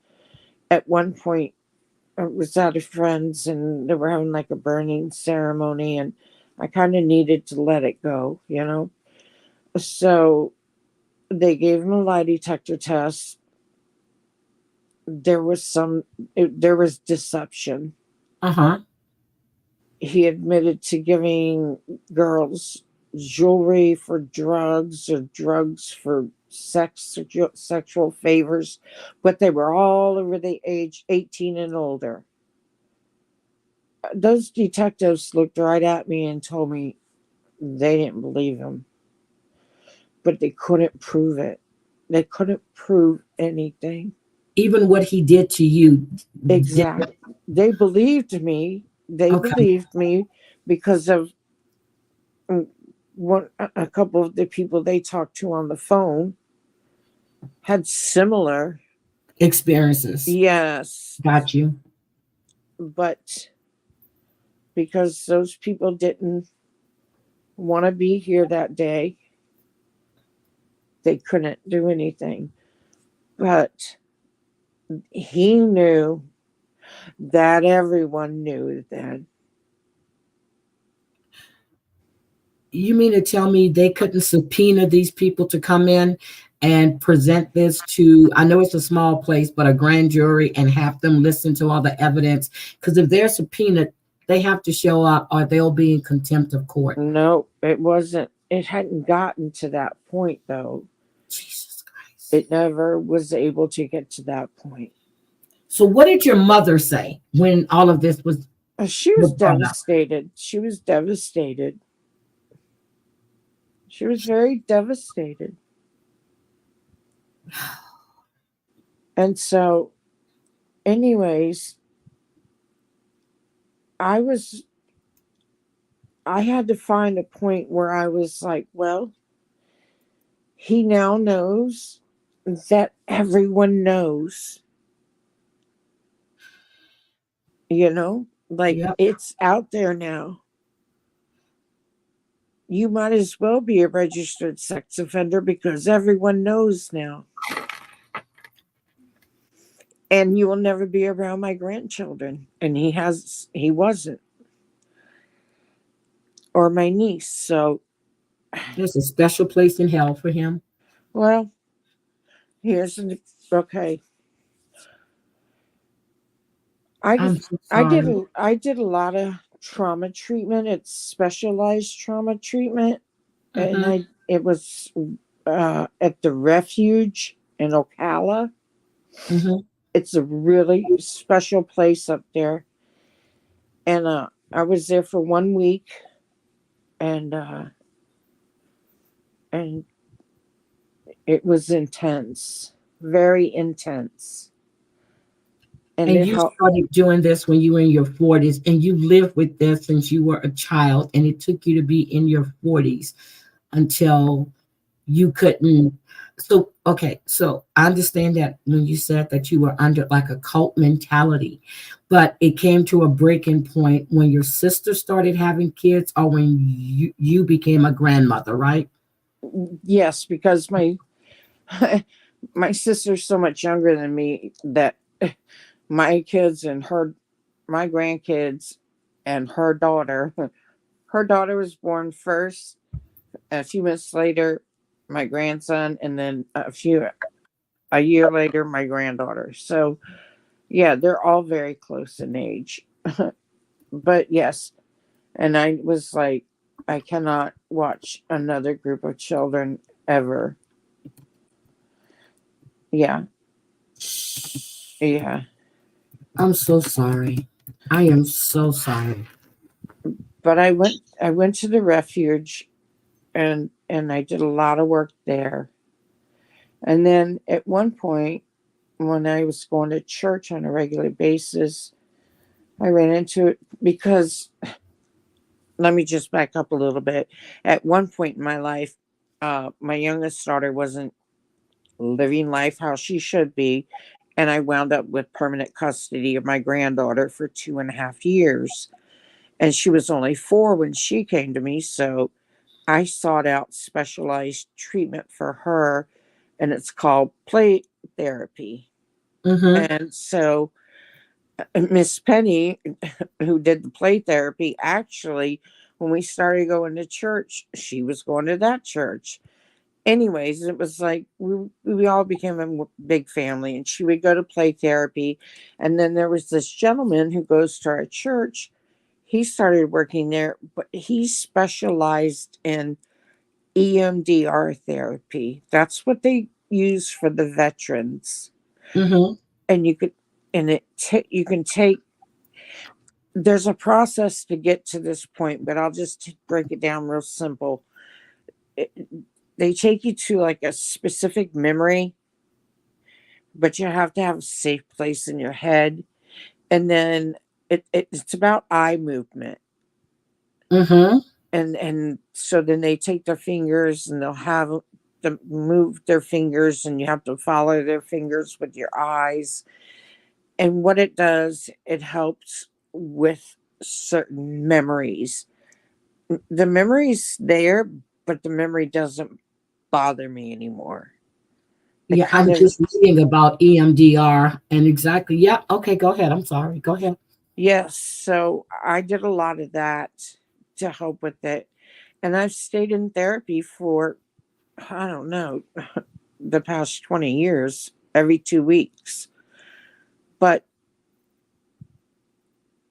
at one point I was at a friend's and they were having like a burning ceremony, and I kind of needed to let it go, you know? So they gave him a lie detector test. There was there was deception. Uh-huh. He admitted to giving girls jewelry for drugs or drugs for sexual favors, but they were all over the age 18 and older. Those detectives looked right at me and told me they didn't believe him, but they couldn't prove it. They couldn't prove anything. Even what he did to you. Exactly. They believed me. They Okay. believed me because of a couple of the people they talked to on the phone had similar experiences. Yes. Got you. But because those people didn't want to be here that day, they couldn't do anything. But he knew that everyone knew that. You mean to tell me they couldn't subpoena these people to come in and present this to, I know it's a small place, but a grand jury, and have them listen to all the evidence? Because if they're subpoenaed, they have to show up or they'll be in contempt of court. No, it wasn't. It hadn't gotten to that point, though. Jesus Christ. It never was able to get to that point. So what did your mother say when all of this was? She was devastated. She was devastated. She was very devastated. And so, anyways, I had to find a point where I was like, well, he now knows that everyone knows. You know, like Yep. It's out there now. You might as well be a registered sex offender because everyone knows now. And you will never be around my grandchildren. And he wasn't. Or my niece. So there's a special place in hell for him. Well, okay. I'm so I did sorry. a lot of trauma treatment. It's specialized trauma treatment. Mhm. And it was at the refuge in Ocala. Mhm. It's a really special place up there. And I was there for 1 week, and it was intense, very intense. And you started doing this when you were in your 40s, and you lived with this since you were a child, and it took you to be in your 40s until you couldn't. So, okay, so I understand that when you said that you were under like a cult mentality, but it came to a breaking point when your sister started having kids, or when you became a grandmother, right? Yes, because my sister's so much younger than me that my kids and my grandkids and her daughter was born first. A few months later, my grandson, and then a year later, my granddaughter. So yeah, they're all very close in age. But yes, and I was like, I cannot watch another group of children ever. Yeah. Yeah. I'm so sorry. I am so sorry. But I went to the refuge, and I did a lot of work there. And then at one point when I was going to church on a regular basis, I ran into it because, let me just back up a little bit. At one point in my life, my youngest daughter wasn't living life how she should be, and I wound up with permanent custody of my granddaughter for 2.5 years. And she was only 4 when she came to me, so I sought out specialized treatment for her, and it's called play therapy. Mm-hmm. And so Miss Penny, who did the play therapy, actually, when we started going to church, she was going to that church. Anyways, it was like we all became a big family, and she would go to play therapy. And then there was this gentleman who goes to our church. He started working there, but he specialized in EMDR therapy. That's what they use for the veterans. Mm-hmm. And you could, and you can take, there's a process to get to this point, but I'll just break it down real simple. They take you to like a specific memory, but you have to have a safe place in your head. And then it's about eye movement. Mm-hmm. And so then they take their fingers and they'll have them move their fingers, and you have to follow their fingers with your eyes. And what it does, it helps with certain memories. The memory's there, but the memory doesn't bother me anymore. It Yeah, kind I'm of, just reading about EMDR and exactly. Yeah. Okay, go ahead. I'm sorry. Go ahead. yes. So I did a lot of that to help with it. And I've stayed in therapy for, I don't know, the past 20 years, every 2 weeks. But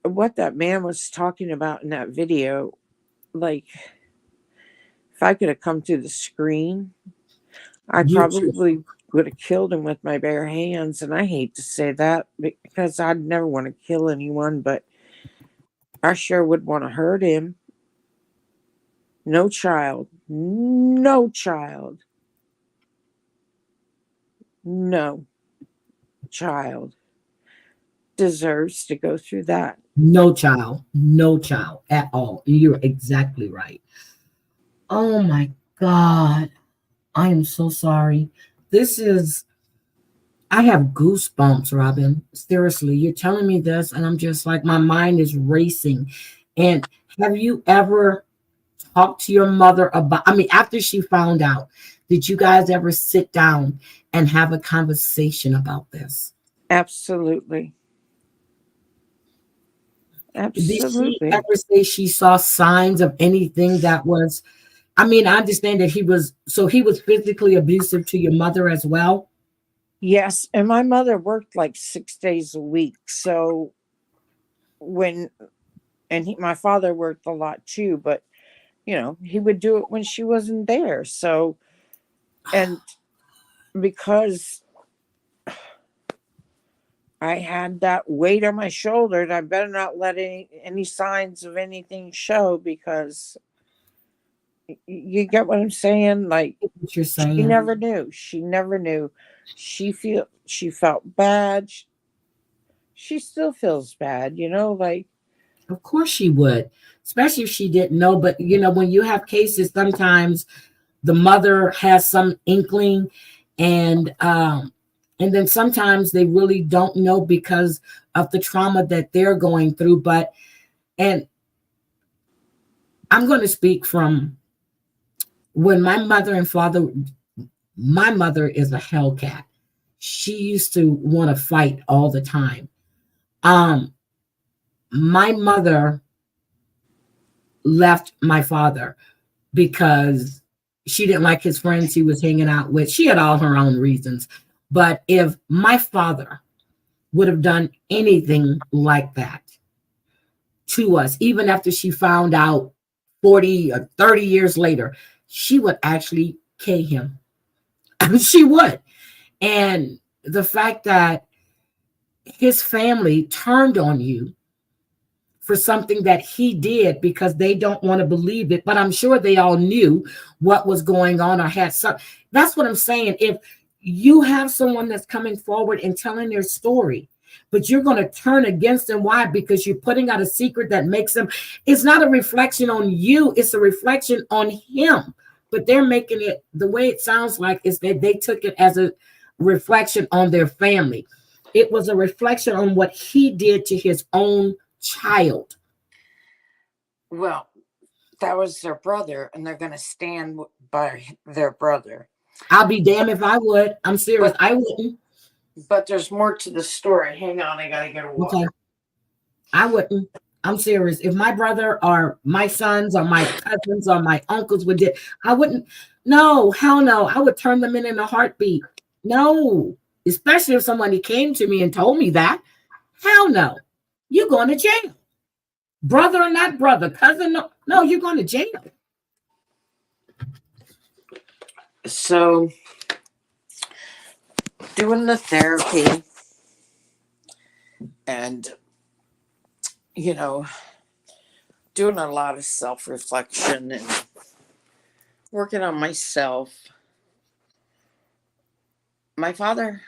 what that man was talking about in that video, like, if I could have come through the screen, I You too. probably would have killed him with my bare hands. And I hate to say that because I'd never want to kill anyone, but I sure would want to hurt him. No child, no child, no child deserves to go through that. No child at all. You're exactly right. Oh my God. I am so sorry. This is, I have goosebumps, Robin. Seriously, you're telling me this, and I'm just like, my mind is racing. And have you ever talked to your mother about, I mean, after she found out, did you guys ever sit down and have a conversation about this? Absolutely. Did she Absolutely. ever say she saw signs of anything that was, I mean, I understand that he was physically abusive to your mother as well. Yes. And my mother worked like 6 days a week. So when, and my father worked a lot too, but he would do it when she wasn't there. So, and because I had that weight on my shoulder, and I better not let any signs of anything show, because you get what I'm saying? Like, What you're she saying. never knew. She never knew. She felt bad. She still feels bad, like. Of course she would, especially if she didn't know. But when you have cases, sometimes the mother has some inkling, and then sometimes they really don't know because of the trauma that they're going through. And I'm going to speak from when my mother and father. My mother is a Hellcat. She used to want to fight all the time. My mother left my father because she didn't like his friends he was hanging out with. She had all her own reasons. But if my father would have done anything like that to us, even after she found out 40 or 30 years later, she would actually kill him. She would. And the fact that his family turned on you for something that he did because they don't want to believe it, but I'm sure they all knew what was going on or had some. That's what I'm saying. you have someone that's coming forward and telling their story, but you're going to turn against them. Why? Because you're putting out a secret that makes them, it's not a reflection on you, it's a reflection on him. But they're making it, the way it sounds like is that they took it as a reflection on their family. It was a reflection on what he did to his own child. Well, that was their brother, and they're going to stand by their brother. I'll be damned if I would. I'm serious. I wouldn't. But there's more to the story. Hang on, I got to get a water. Okay. I wouldn't. I'm serious. If my brother or my sons or my cousins or my uncles would do, I wouldn't. No, hell no. I would turn them in a heartbeat. No. Especially if somebody came to me and told me that. Hell no. You're going to jail. Brother or not brother, cousin, no, you're going to jail. So, doing the therapy and, you know, doing a lot of self-reflection and working on myself. My father,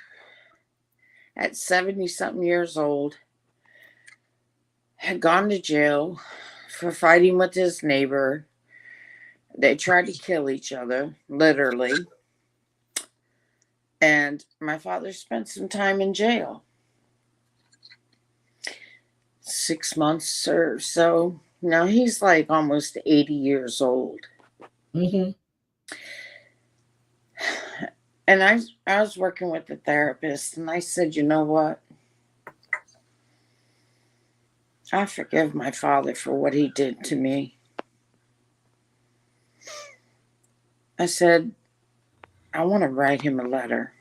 at 70-something years old, had gone to jail for fighting with his neighbor. They tried to kill each other, literally. And my father spent some time in jail. 6 months or so. Now he's like almost 80 years old. Mm-hmm. And I was working with the therapist, and I said, you know what? I forgive my father for what he did to me. I said, I want to write him a letter.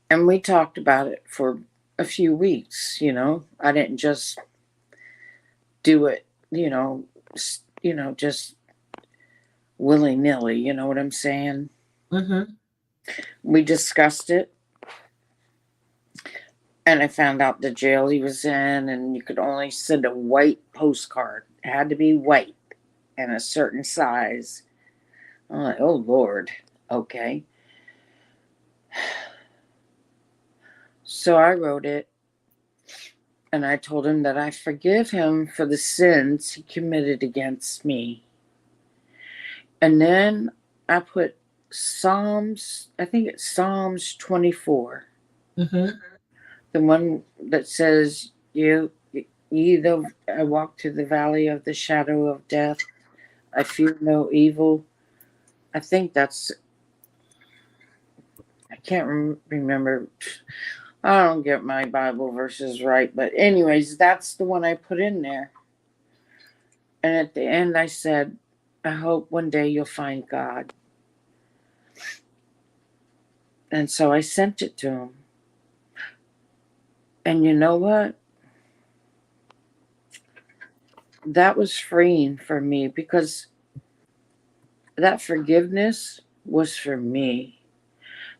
And we talked about it for a few weeks, you know. I didn't just do it, just willy-nilly, you know what I'm saying? Mm-hmm. We discussed it. And I found out the jail he was in, and you could only send a white postcard. It had to be white and a certain size. I'm like, oh, Lord. Okay. So I wrote it, and I told him that I forgive him for the sins he committed against me. And then I put Psalms, I think it's Psalms 24. Mm-hmm. The one that says, ye though I walk through the valley of the shadow of death, I fear no evil. I think that's, I can't remember. I don't get my Bible verses right. But anyways, that's the one I put in there. And at the end I said, I hope one day you'll find God. And so I sent it to him. And you know what? That was freeing for me, because that forgiveness was for me.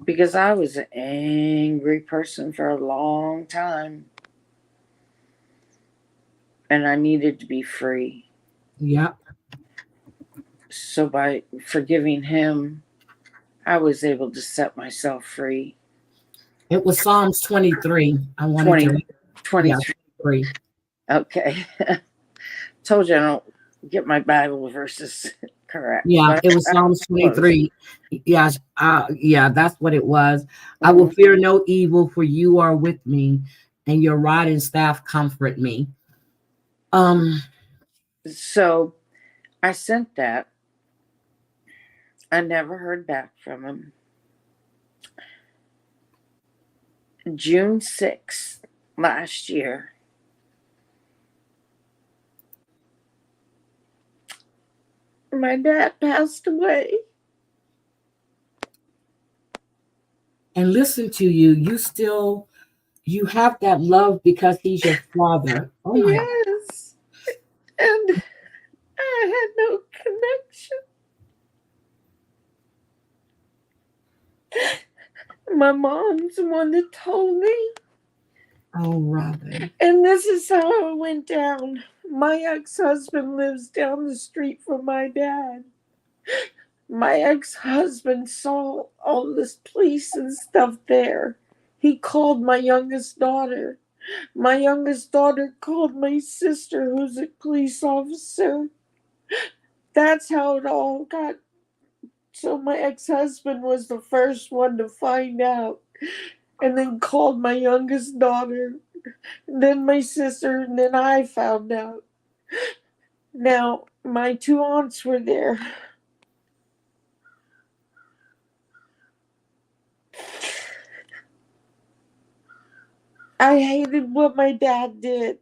Because I was an angry person for a long time. And I needed to be free. Yeah. So by forgiving him, I was able to set myself free. It was Psalms 23. I wanted to read. 23. Yeah, 23. Okay. Told you I don't get my Bible verses correct. Yeah, But it was Psalms close. 23. Yeah, yeah, that's what it was. I will fear no evil, for you are with me, and your rod and staff comfort me. So I sent that. I never heard back from him. June 6th last year, my dad passed away. And listen to you. You have that love because he's your father. Oh my. Yes. And I had no connection. My mom's the one that told me. Oh, Robin. And this is how it went down. My ex-husband lives down the street from my dad. my ex-husband saw all this police and stuff there. He called my youngest daughter. My youngest daughter called my sister, who's a police officer. That's how it all got. So my ex-husband was the first one to find out, and then called my youngest daughter, and then my sister, and then I found out. Now, my two aunts were there. I hated what my dad did.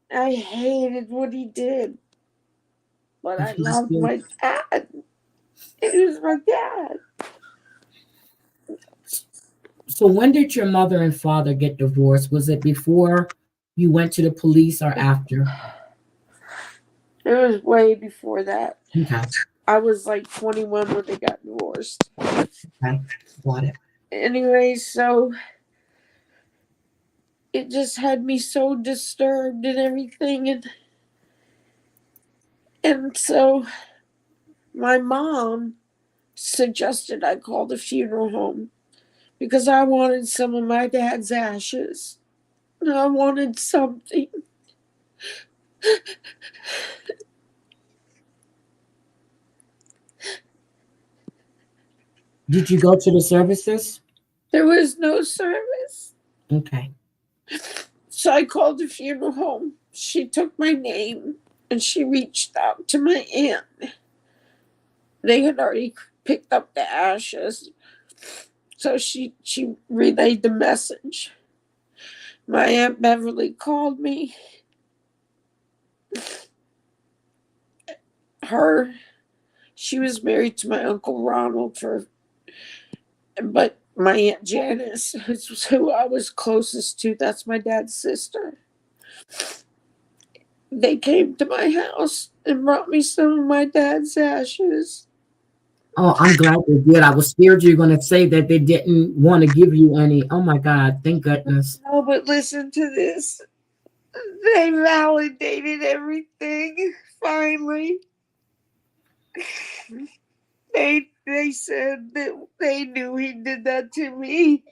I hated what he did. But I loved my dad. He was my dad. So when did your mother and father get divorced? Was it before you went to the police or after? It was way before that. Okay. I was like 21 when they got divorced. Okay, got it. Anyway, so it just had me so disturbed and everything. And so my mom suggested I call the funeral home because I wanted some of my dad's ashes. I wanted something. Did you go to the services? There was no service. Okay. So I called the funeral home. She took my name and she reached out to my aunt. They had already picked up the ashes. So she relayed the message. My Aunt Beverly called me. She was married to my Uncle Ronald but my Aunt Janice, who I was closest to, that's my dad's sister. They came to my house and brought me some of my dad's ashes. Oh, I'm glad they did. I was scared you were going to say that they didn't want to give you any. Oh my God, thank goodness. No, but listen to this. They validated everything, finally. They said that they knew he did that to me.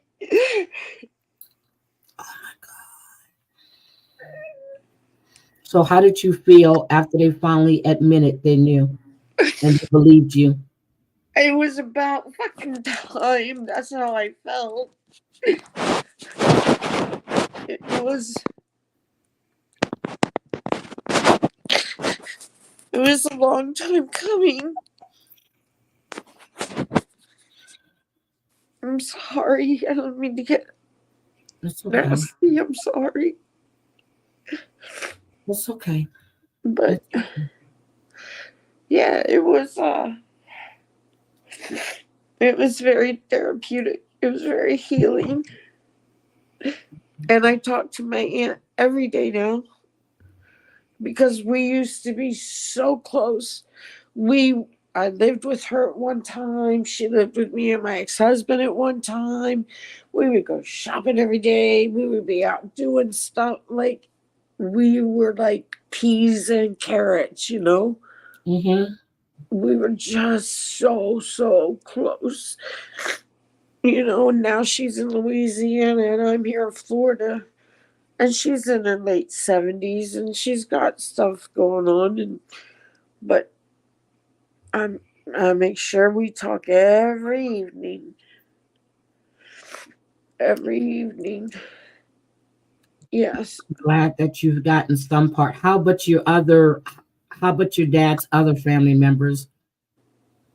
So how did you feel after they finally admitted they knew and they believed you? It was about fucking time. That's how I felt. It was a long time coming. I'm sorry. I don't mean to get nasty. I'm sorry. It's okay. But yeah, it was very therapeutic. It was very healing. And I talk to my aunt every day now because we used to be so close. I lived with her at one time. She lived with me and my ex-husband at one time. We would go shopping every day. We would be out doing stuff. Like, we were like peas and carrots, you know? Mm-hmm. We were just so close. You know, now she's in Louisiana and I'm here in Florida. And she's in her late 70s and she's got stuff going on. But I make sure we talk every evening. Every evening. Yes. I'm glad that you've gotten some part. How about your dad's other family members?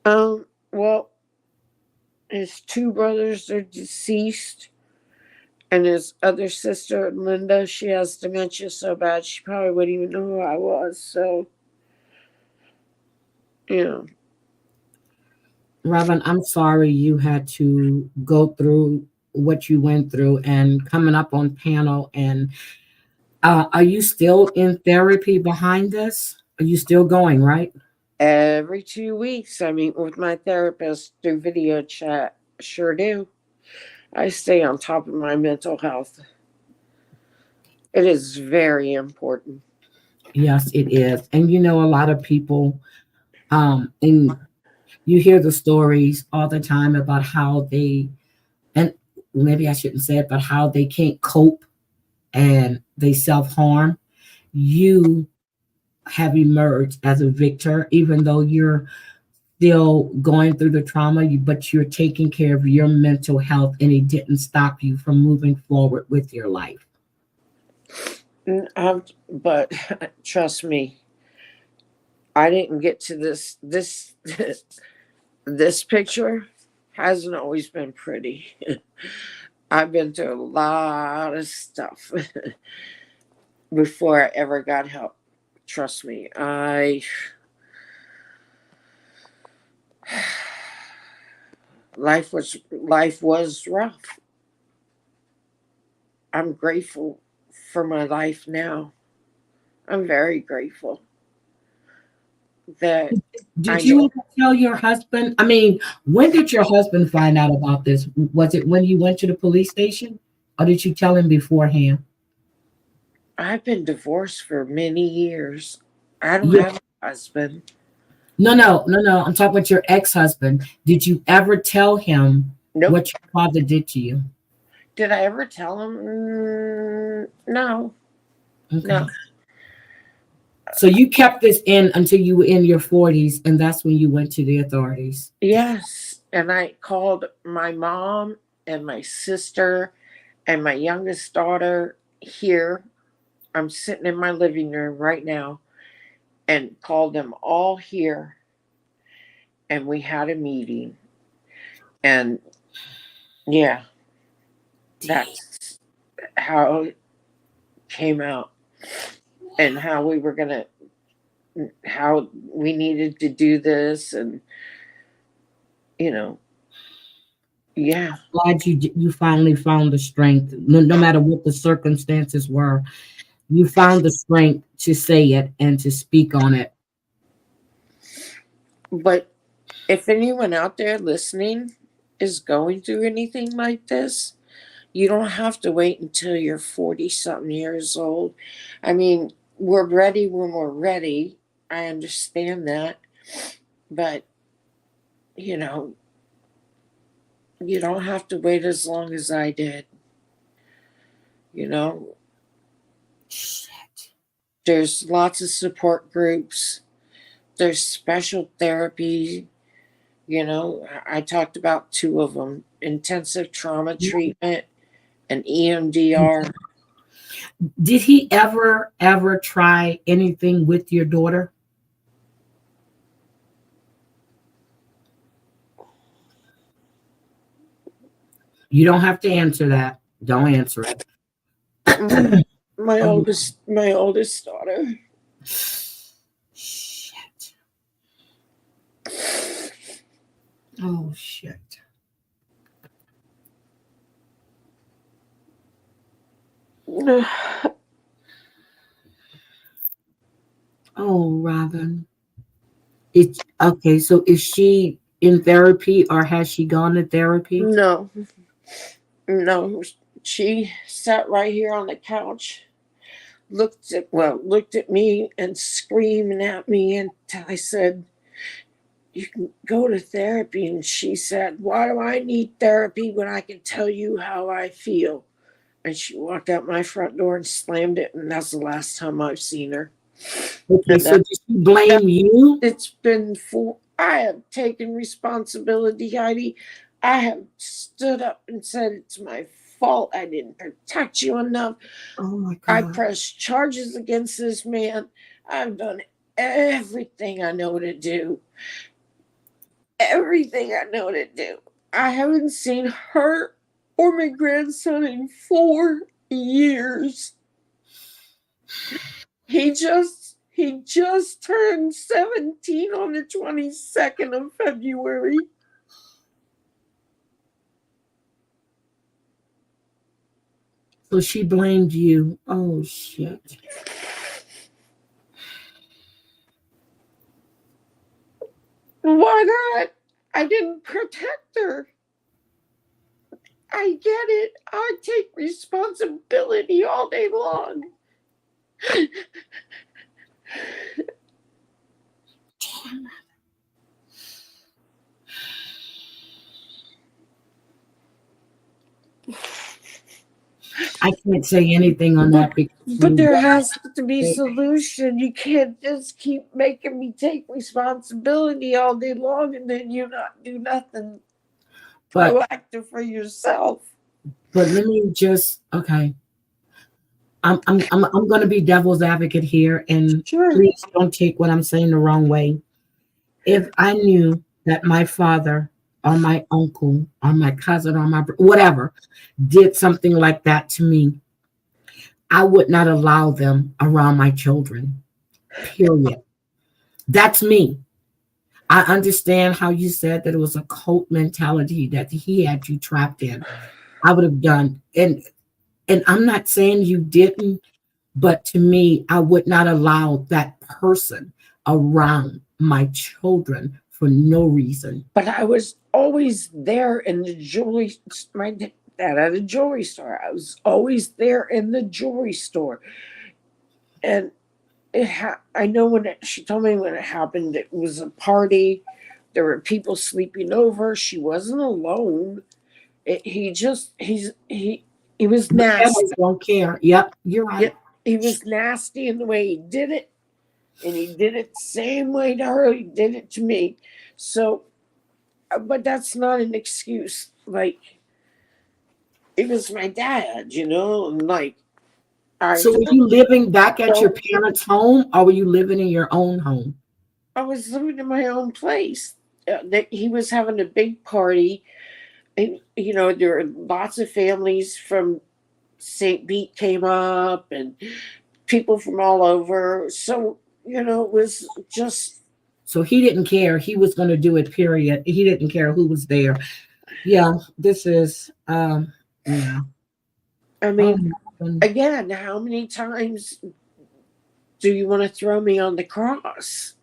Well, his two brothers are deceased. And his other sister, Linda, she has dementia so bad she probably wouldn't even know who I was. So, you know. Robin, I'm sorry you had to go through what you went through and coming up on panel. And are you still in therapy behind this? Are you still going, right? Every 2 weeks, I meet with my therapist through video chat. Sure do. I stay on top of my mental health. It is very important. Yes, it is. And you know, a lot of people, and You hear the stories all the time about how they, and maybe I shouldn't say it, but how they can't cope and they self-harm. You have emerged as a victor, even though you're still going through the trauma, but you're taking care of your mental health, and it didn't stop you from moving forward with your life. But trust me, I didn't get to this this picture hasn't always been pretty. I've been through a lot of stuff before I ever got help. Trust me, life was rough. I'm grateful for my life now. I'm very grateful that Did you ever tell your husband? I mean, when did your husband find out about this? Was it when you went to the police station, or did you tell him beforehand? I've been divorced for many years. I don't Yeah. have a husband. No. I'm talking about your ex-husband. Did you ever tell him what your father did to you? Did I ever tell him? No. Okay. No. So you kept this in until you were in your 40s, and that's when you went to the authorities. Yes. And I called my mom and my sister and my youngest daughter here. I'm sitting in my living room right now and called them all here. And we had a meeting. And yeah, that's how it came out, and how we needed to do this, and yeah. Glad you finally found the strength, no matter what the circumstances were. You found the strength to say it and to speak on it. But if anyone out there listening is going through anything like this, you don't have to wait until you're 40 something years old. I mean, we're ready when we're ready. I understand that. But, you don't have to wait as long as I did. There's lots of support groups. There's special therapy. I talked about two of them: intensive trauma treatment and EMDR. Did he ever try anything with your daughter? You don't have to answer that. Don't answer it. My oldest daughter. Shit. Oh shit. Oh, Robin. It's okay. So is she in therapy, or has she gone to therapy? No. She sat right here on the couch, looked at me and screaming at me until I said, "You can go to therapy." And she said, "Why do I need therapy when I can tell you how I feel?" And she walked out my front door and slammed it, and that's the last time I've seen her. Okay, so did she blame you? I have taken responsibility, Heidi. I have stood up and said it's my fault. I didn't protect you enough. Oh my God. I pressed charges against this man. I've done everything I know to do. Everything I know to do. I haven't seen her or my grandson in 4 years. He just turned 17 on the 22nd of February. So she blamed you. Oh shit. Why not? I didn't protect her. I get it. I take responsibility all day long. I can't say anything on that because But there has to be a solution. You can't just keep making me take responsibility all day long and then you not do nothing proactive for yourself. But let me just I'm going to be devil's advocate here, and please don't take what I'm saying the wrong way. If I knew that my father or my uncle or my cousin or my whatever did something like that to me, I would not allow them around my children. Period. That's me. I understand how you said that it was a cult mentality that he had you trapped in. I would have done, and I'm not saying you didn't, but to me, I would not allow that person around my children for no reason. But I was always there in the jewelry. My dad had a jewelry store. I was always there in the jewelry store, and I know when she told me when it happened, it was a party. There were people sleeping over. She wasn't alone. He was nasty. Don't care. Yep, you're right. Yep, he was nasty in the way he did it, and he did it the same way to her. He did it to me. So, but that's not an excuse. Like, it was my dad, and like. So were you living back at your parents' home, or were you living in your own home? I was living in my own place. He was having a big party. And, there were lots of families from St. Pete came up and people from all over. So, it was just. So he didn't care. He was going to do it, period. He didn't care who was there. Yeah, this is, yeah. I mean, again, how many times do you want to throw me on the cross?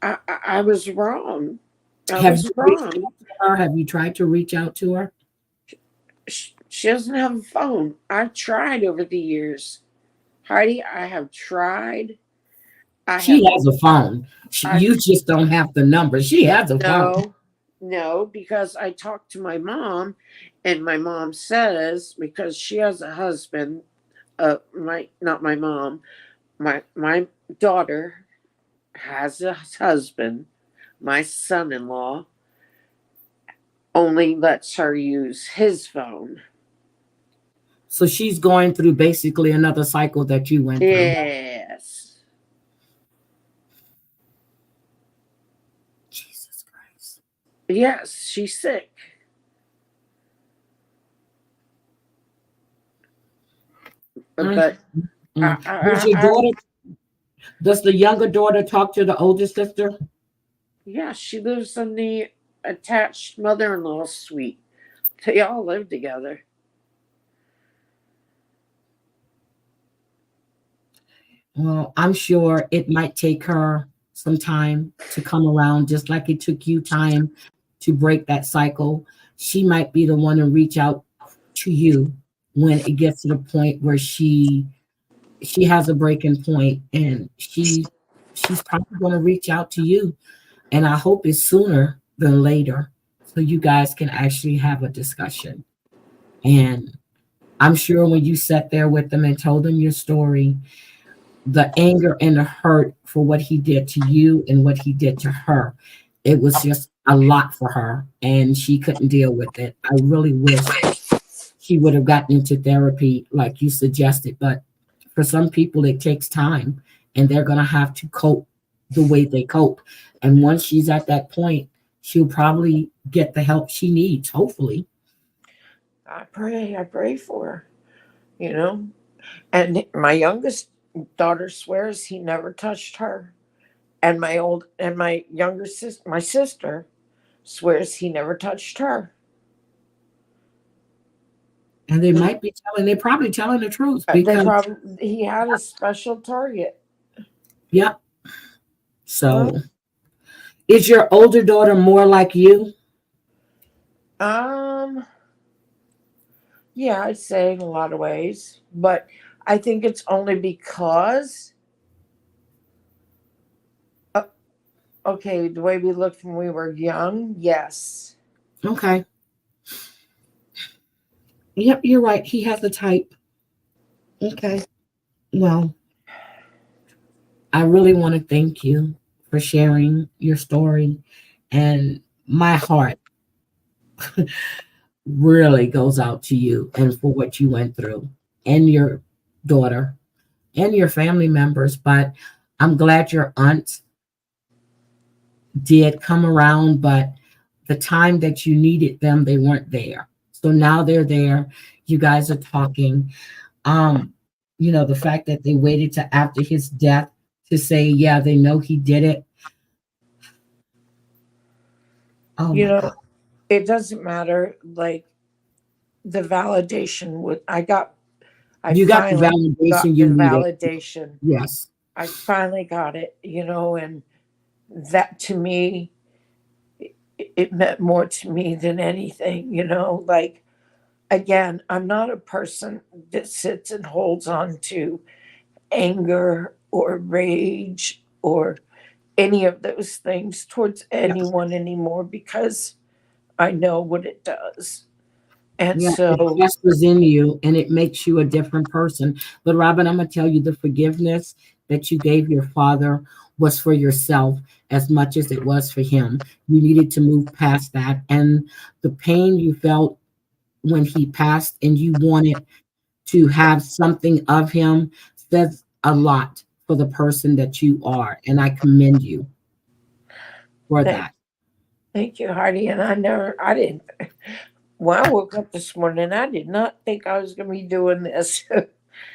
I was wrong. Have you tried to reach out to her? She doesn't have a phone. I've tried over the years. Heidi, I have tried. She has a phone. You just don't have the number. She has a phone. No, because I talked to my mom, and my mom says, because she has a husband, not my mom, my daughter has a husband, my son-in-law only lets her use his phone. So she's going through basically another cycle that you went through. Yes. Jesus Christ. Yes, she's sick. But does your daughter? Does the younger daughter talk to the older sister? Yeah, she lives in the attached mother-in-law suite. They all live together. Well, I'm sure it might take her some time to come around, just like it took you time to break that cycle. She might be the one to reach out to you when it gets to the point where she has a breaking point, and she's probably going to reach out to you. And I hope it's sooner than later, so you guys can actually have a discussion. And I'm sure when you sat there with them and told them your story, the anger and the hurt for what he did to you and what he did to her, it was just a lot for her, and she couldn't deal with it. I really wish she would have gotten into therapy like you suggested, but for some people it takes time, and they're going to have to cope the way they cope. And once she's at that point, she'll probably get the help she needs, hopefully. I pray for her, And my youngest daughter swears he never touched her. And my younger sister, my sister, swears he never touched her. And they're probably telling the truth, because he had a special target. Yep. So is your older daughter more like you? Yeah, I'd say in a lot of ways, but I think it's only because okay, the way we looked when we were young, yes. Okay. Yep, you're right. He has a type. Okay. Well, I really want to thank you for sharing your story. And my heart really goes out to you and for what you went through and your daughter and your family members. But I'm glad your aunt did come around, but the time that you needed them, they weren't there. So now they're there. You guys are talking. Um, the fact that they waited to after his death to say, yeah, they know he did it. Oh You my God. know, it doesn't matter. Like the validation would, I You got the finally got validation the you needed. validation. Yes. I finally got it, and that to me, it meant more to me than anything, like, again, I'm not a person that sits and holds on to anger or rage or any of those things towards Yes. anyone anymore because I know what it does. And Yeah, it so, festers in you and it makes you a different person. But Robin, I'm gonna tell you the forgiveness that you gave your father was for yourself as much as it was for him. You needed to move past that. And the pain you felt when he passed and you wanted to have something of him says a lot for the person that you are. And I commend you for thank, that. thank you, Heidi. And I didn't, when I woke up this morning, I did not think I was going to be doing this.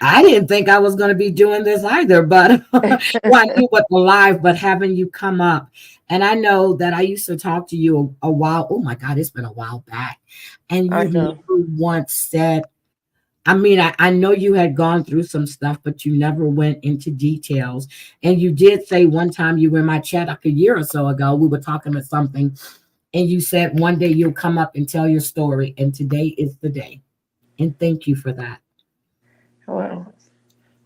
I didn't think I was going to be doing this either, but well, I knew what alive, but having you come up. And I know that I used to talk to you a while. Oh my God, it's been a while back. And I you know. never once said, I mean, I know you had gone through some stuff, but you never went into details. And you did say one time you were in my chat like a year or so ago, we were talking about something, and you said one day you'll come up and tell your story. And today is the day. And thank you for that. Well,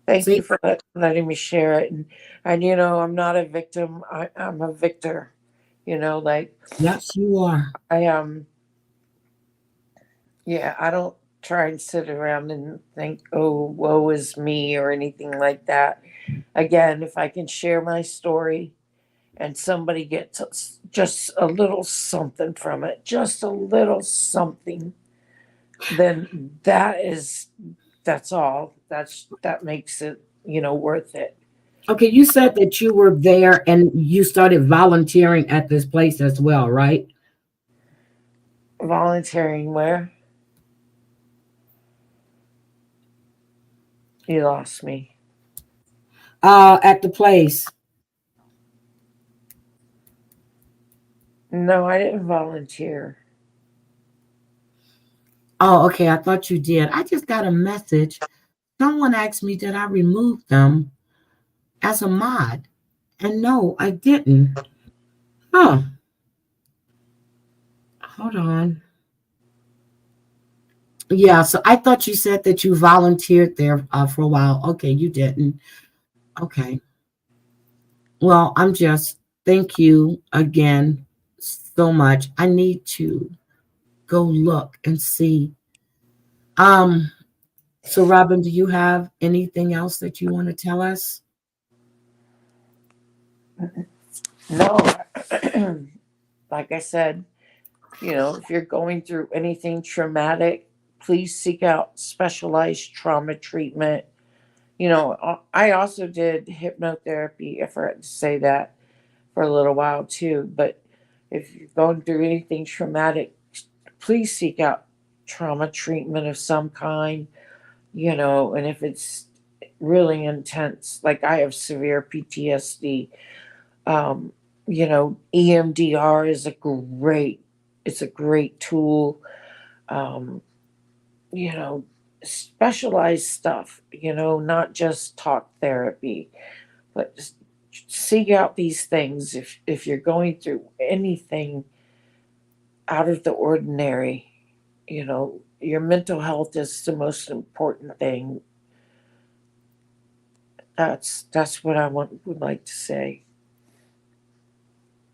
thank See, you for letting me share it. And I'm not a victim. I'm a victor. Like yes, you are. I yeah, I don't try and sit around and think, oh, woe is me or anything like that. Again, if I can share my story and somebody gets just a little something from it, just a little something, then that's all. That makes it, worth it. Okay, you said that you were there and you started volunteering at this place as well, right? Volunteering where? You lost me. At the place. No, I didn't volunteer. Oh, okay. I thought you did. I just got a message. Someone asked me did I remove them as a mod. And no, I didn't. Huh. Hold on. Yeah, so I thought you said that you volunteered there for a while. Okay, you didn't. Okay. Well, I'm just, thank you again so much. I need to go look and see. Um, so Robin, do you have anything else that you want to tell us? No, like I said, if you're going through anything traumatic, please seek out specialized trauma treatment. I also did hypnotherapy, I forgot to say that, for a little while too. But if you're going through anything traumatic, please seek out trauma treatment of some kind, and if it's really intense, like I have severe PTSD, um, EMDR is it's a great tool. Um, you know, Specialized stuff, not just talk therapy, but just seek out these things if you're going through anything out of the ordinary. Your mental health is the most important thing. That's what would like to say.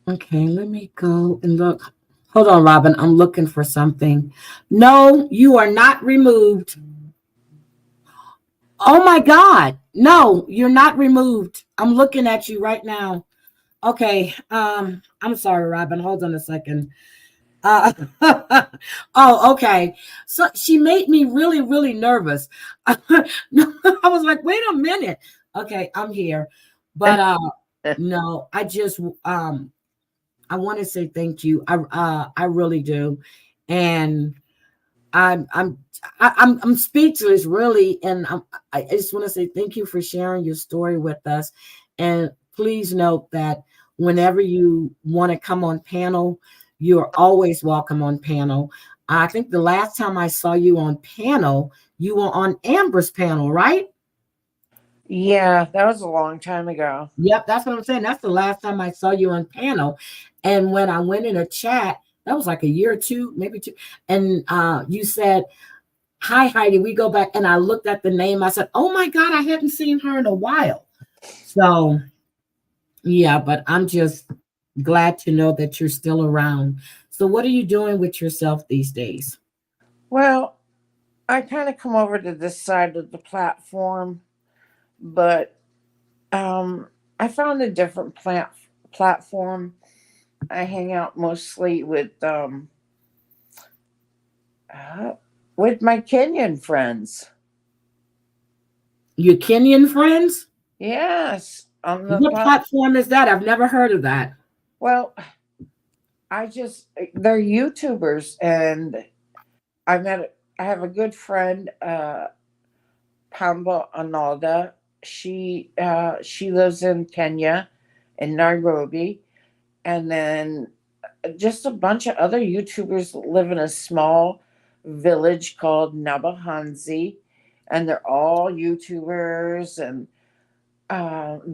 Okay, let me go and look. Hold on, Robin. I'm looking for something. No, you are not removed. Oh my God. No, you're not removed. I'm looking at you right now. Okay. I'm sorry, Robin. Hold on a second. Uh, oh, okay. So she made me really, really nervous. I was like, wait a minute. Okay, I'm here. But no, I want to say thank you. I really do. And I'm I'm I'm speechless really, and I just want to say thank you for sharing your story with us. And please note that whenever you want to come on panel, you're always welcome on panel. I think the last time I saw you on panel, you were on Amber's panel, right? Yeah, that was a long time ago. Yep, that's what I'm saying. That's the last time I saw you on panel. And when I went in a chat, that was like a year or two, maybe two. And you said, "Hi, Heidi." We go back, and I looked at the name. I said, "Oh my God, I haven't seen her in a while." So, yeah, but I'm just glad to know that you're still around. So, what are you doing with yourself these days? Well, I kind of come over to this side of the platform, but I found a different platform. I hang out mostly with my Kenyan friends. Your Kenyan friends? Yes, on the What platform is that? I've never heard of that. Well, they're YouTubers, and I have a good friend, Pamba Anolda. She lives in Kenya, in Nairobi, and then just a bunch of other YouTubers live in a small village called Nabahanzi, and they're all YouTubers. And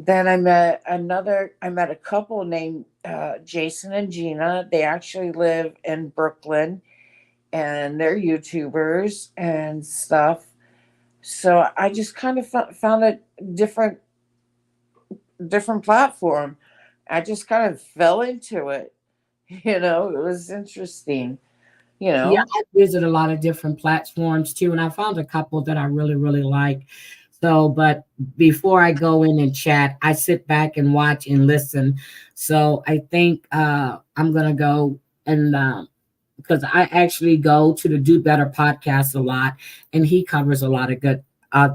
then I met a couple named Jason and Gina. They actually live in Brooklyn, and they're YouTubers and stuff. So I just kind of found a different platform. I just kind of fell into it. It was interesting. Yeah, I visit a lot of different platforms too, and I found a couple that I really, really like. So, but before I go in and chat, I sit back and watch and listen. So I think I'm gonna go and because I actually go to the Do Better podcast a lot, and he covers a lot of good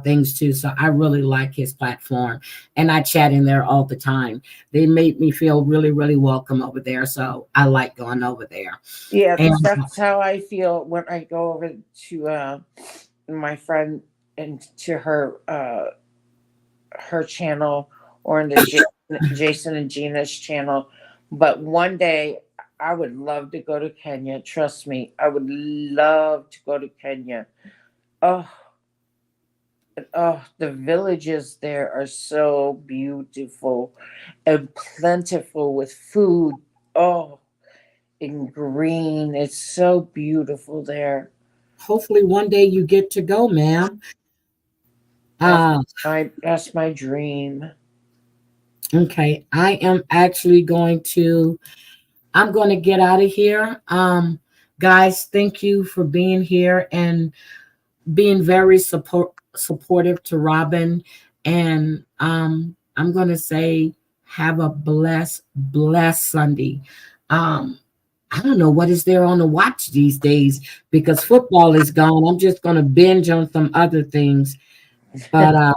things too. So I really like his platform, and I chat in there all the time. They made me feel really, really welcome over there. So I like going over there. Yeah, And that's how I feel when I go over to my friend and to her channel, or in the Jason and Gina's channel. But one day I would love to go to Kenya. Trust me, I would love to go to Kenya. Oh, the villages there are so beautiful and plentiful with food. Oh, and green. It's so beautiful there. hopefully one day you get to go, ma'am. That's my dream. Okay, I'm going to get out of here. Guys, thank you for being here and being very supportive to Robin. And I'm going to say, have a blessed Sunday. I don't know what is there on the watch these days because football is gone. I'm just going to binge on some other things. But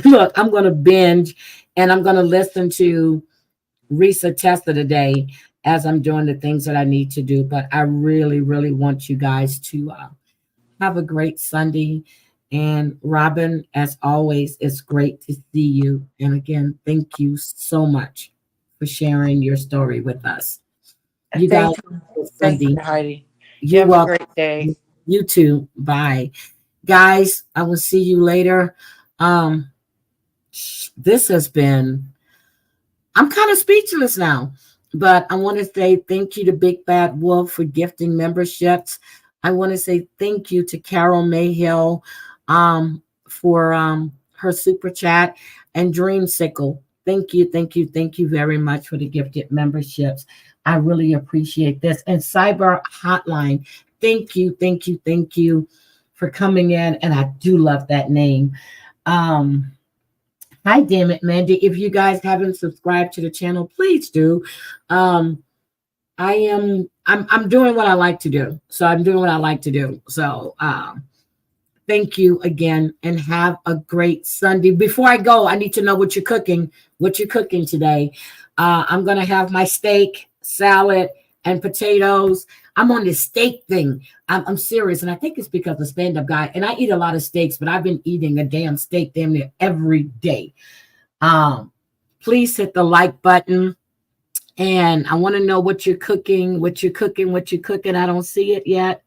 look, I'm going to binge and I'm going to listen to Risa Testa today as I'm doing the things that I need to do. But I really, really want you guys to have a great Sunday. And Robin, as always, it's great to see you. And again, thank you so much for sharing your story with us. You guys, Thank you, Heidi. You're have welcome. a great day. You too. Bye. Guys, I will see you later. This has been, I'm kind of speechless now, but I want to say thank you to Big Bad Wolf for gifting memberships. I want to say thank you to Carol Mayhill for her super chat, and Dreamsicle. Thank you very much for the gifted memberships. I really appreciate this. And Cyber Hotline, thank you, thank you, thank you for coming in. And I do love that name. Hi, damn it, Mandy. If you guys haven't subscribed to the channel, please do. I'm doing what I like to do. So I'm doing what I like to do. So thank you again and have a great Sunday. Before I go, I need to know what you're cooking. What you're cooking today. I'm gonna have my steak, salad, and potatoes. I'm on this steak thing. I'm serious, and I think it's because of stand-up guy. And I eat a lot of steaks, but I've been eating a damn steak damn near every day. Please hit the like button. And I want to know what you're cooking, what you're cooking, what you're cooking. I don't see it yet.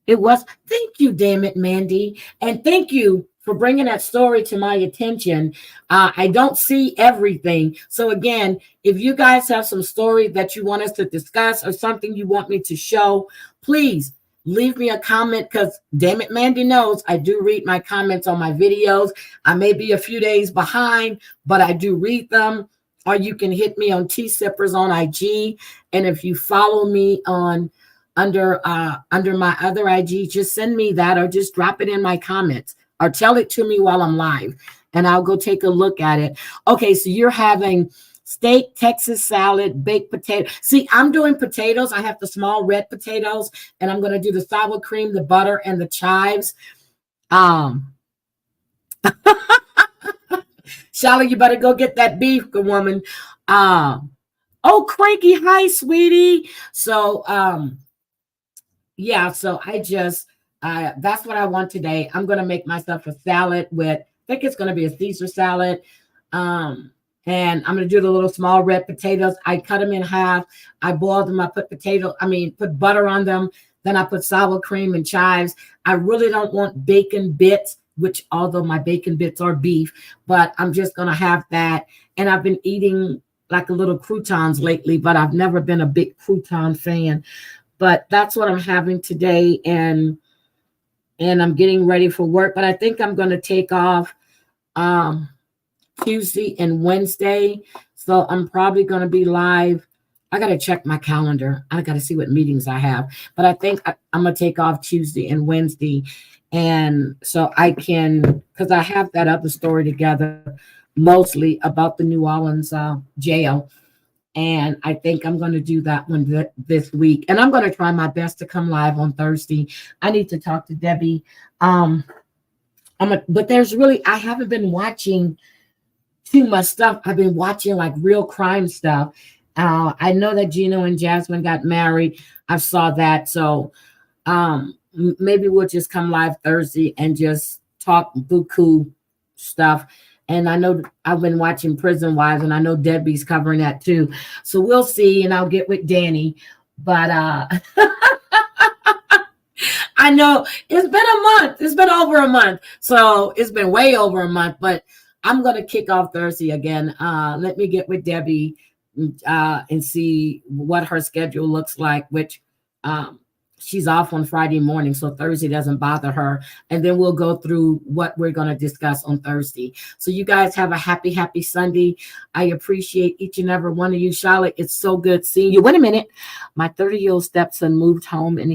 It was, thank you, damn it, Mandy. And thank you for bringing that story to my attention. I don't see everything. So again, if you guys have some story that you want us to discuss or something you want me to show, please leave me a comment because damn it, Mandy knows I do read my comments on my videos. I may be a few days behind, but I do read them. Or you can hit me on T-Sippers on IG. And if you follow me on under my other IG, just send me that or just drop it in my comments or tell it to me while I'm live and I'll go take a look at it. Okay, so you're having steak, Texas salad, baked potato. See, I'm doing potatoes. I have the small red potatoes and I'm going to do the sour cream, the butter, and the chives. Charlotte, you better go get that beef, good woman. Oh, Cranky, hi, sweetie. So, yeah, so I just, that's what I want today. I'm going to make myself a salad with, I think it's going to be a Caesar salad. And I'm going to do the little small red potatoes. I cut them in half. I boiled them. I put put butter on them. Then I put sour cream and chives. I really don't want bacon bits, which although my bacon bits are beef, but I'm just going to have that. And I've been eating like a little croutons lately, but I've never been a big crouton fan. But that's what I'm having today, and I'm getting ready for work. But I think I'm going to take off Tuesday and Wednesday. So I'm probably going to be live. I got to check my calendar. I got to see what meetings I have. But I think I'm going to take off Tuesday and Wednesday. And so I can, because I have that other story together, mostly about the New Orleans jail. And I think I'm going to do that one this week. And I'm going to try my best to come live on Thursday. I need to talk to Debbie. But there's really, I haven't been watching too much stuff. I've been watching like real crime stuff. I know that Gino and Jasmine got married. I saw that. So maybe we'll just come live Thursday and just talk buku stuff. And I know I've been watching Prison Wives, and I know Debbie's covering that too. So we'll see, and I'll get with Danny. But I know it's been a month. It's been over a month. So it's been way over a month. But I'm going to kick off Thursday again. Let me get with Debbie and see what her schedule looks like, which she's off on Friday morning, so Thursday doesn't bother her. And then we'll go through what we're going to discuss on Thursday. So you guys have a happy Sunday. I appreciate each and every one of you. Charlotte, it's so good seeing you. Wait a minute. My 30-year-old stepson moved home, and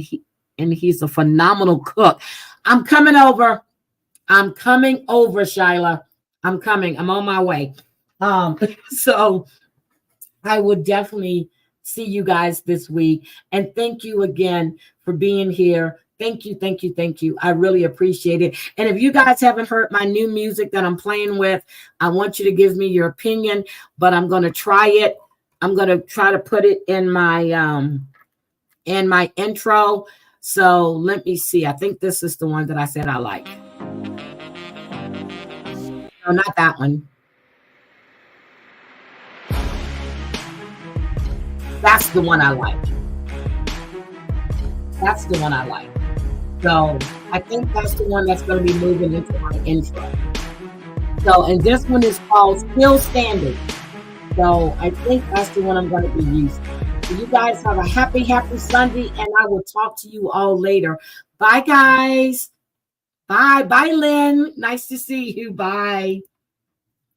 he's a phenomenal cook. I'm coming over. Shyla. I'm coming. I'm on my way. So I would definitely see you guys this week. And thank you again for being here. Thank you, thank you, thank you. I really appreciate it. And if you guys haven't heard my new music that I'm playing with, I want you to give me your opinion, but I'm going to try it. I'm going to try to put it in my intro. So let me see. I think this is the one that I said I like. No, not that one. That's the one I like. That's the one I like. So I think that's the one that's going to be moving into my intro. So, and this one is called Still Standing. So I think that's the one I'm going to be using. So you guys have a happy Sunday, and I will talk to you all later. Bye, guys. Bye, Lynn. Nice to see you. Bye.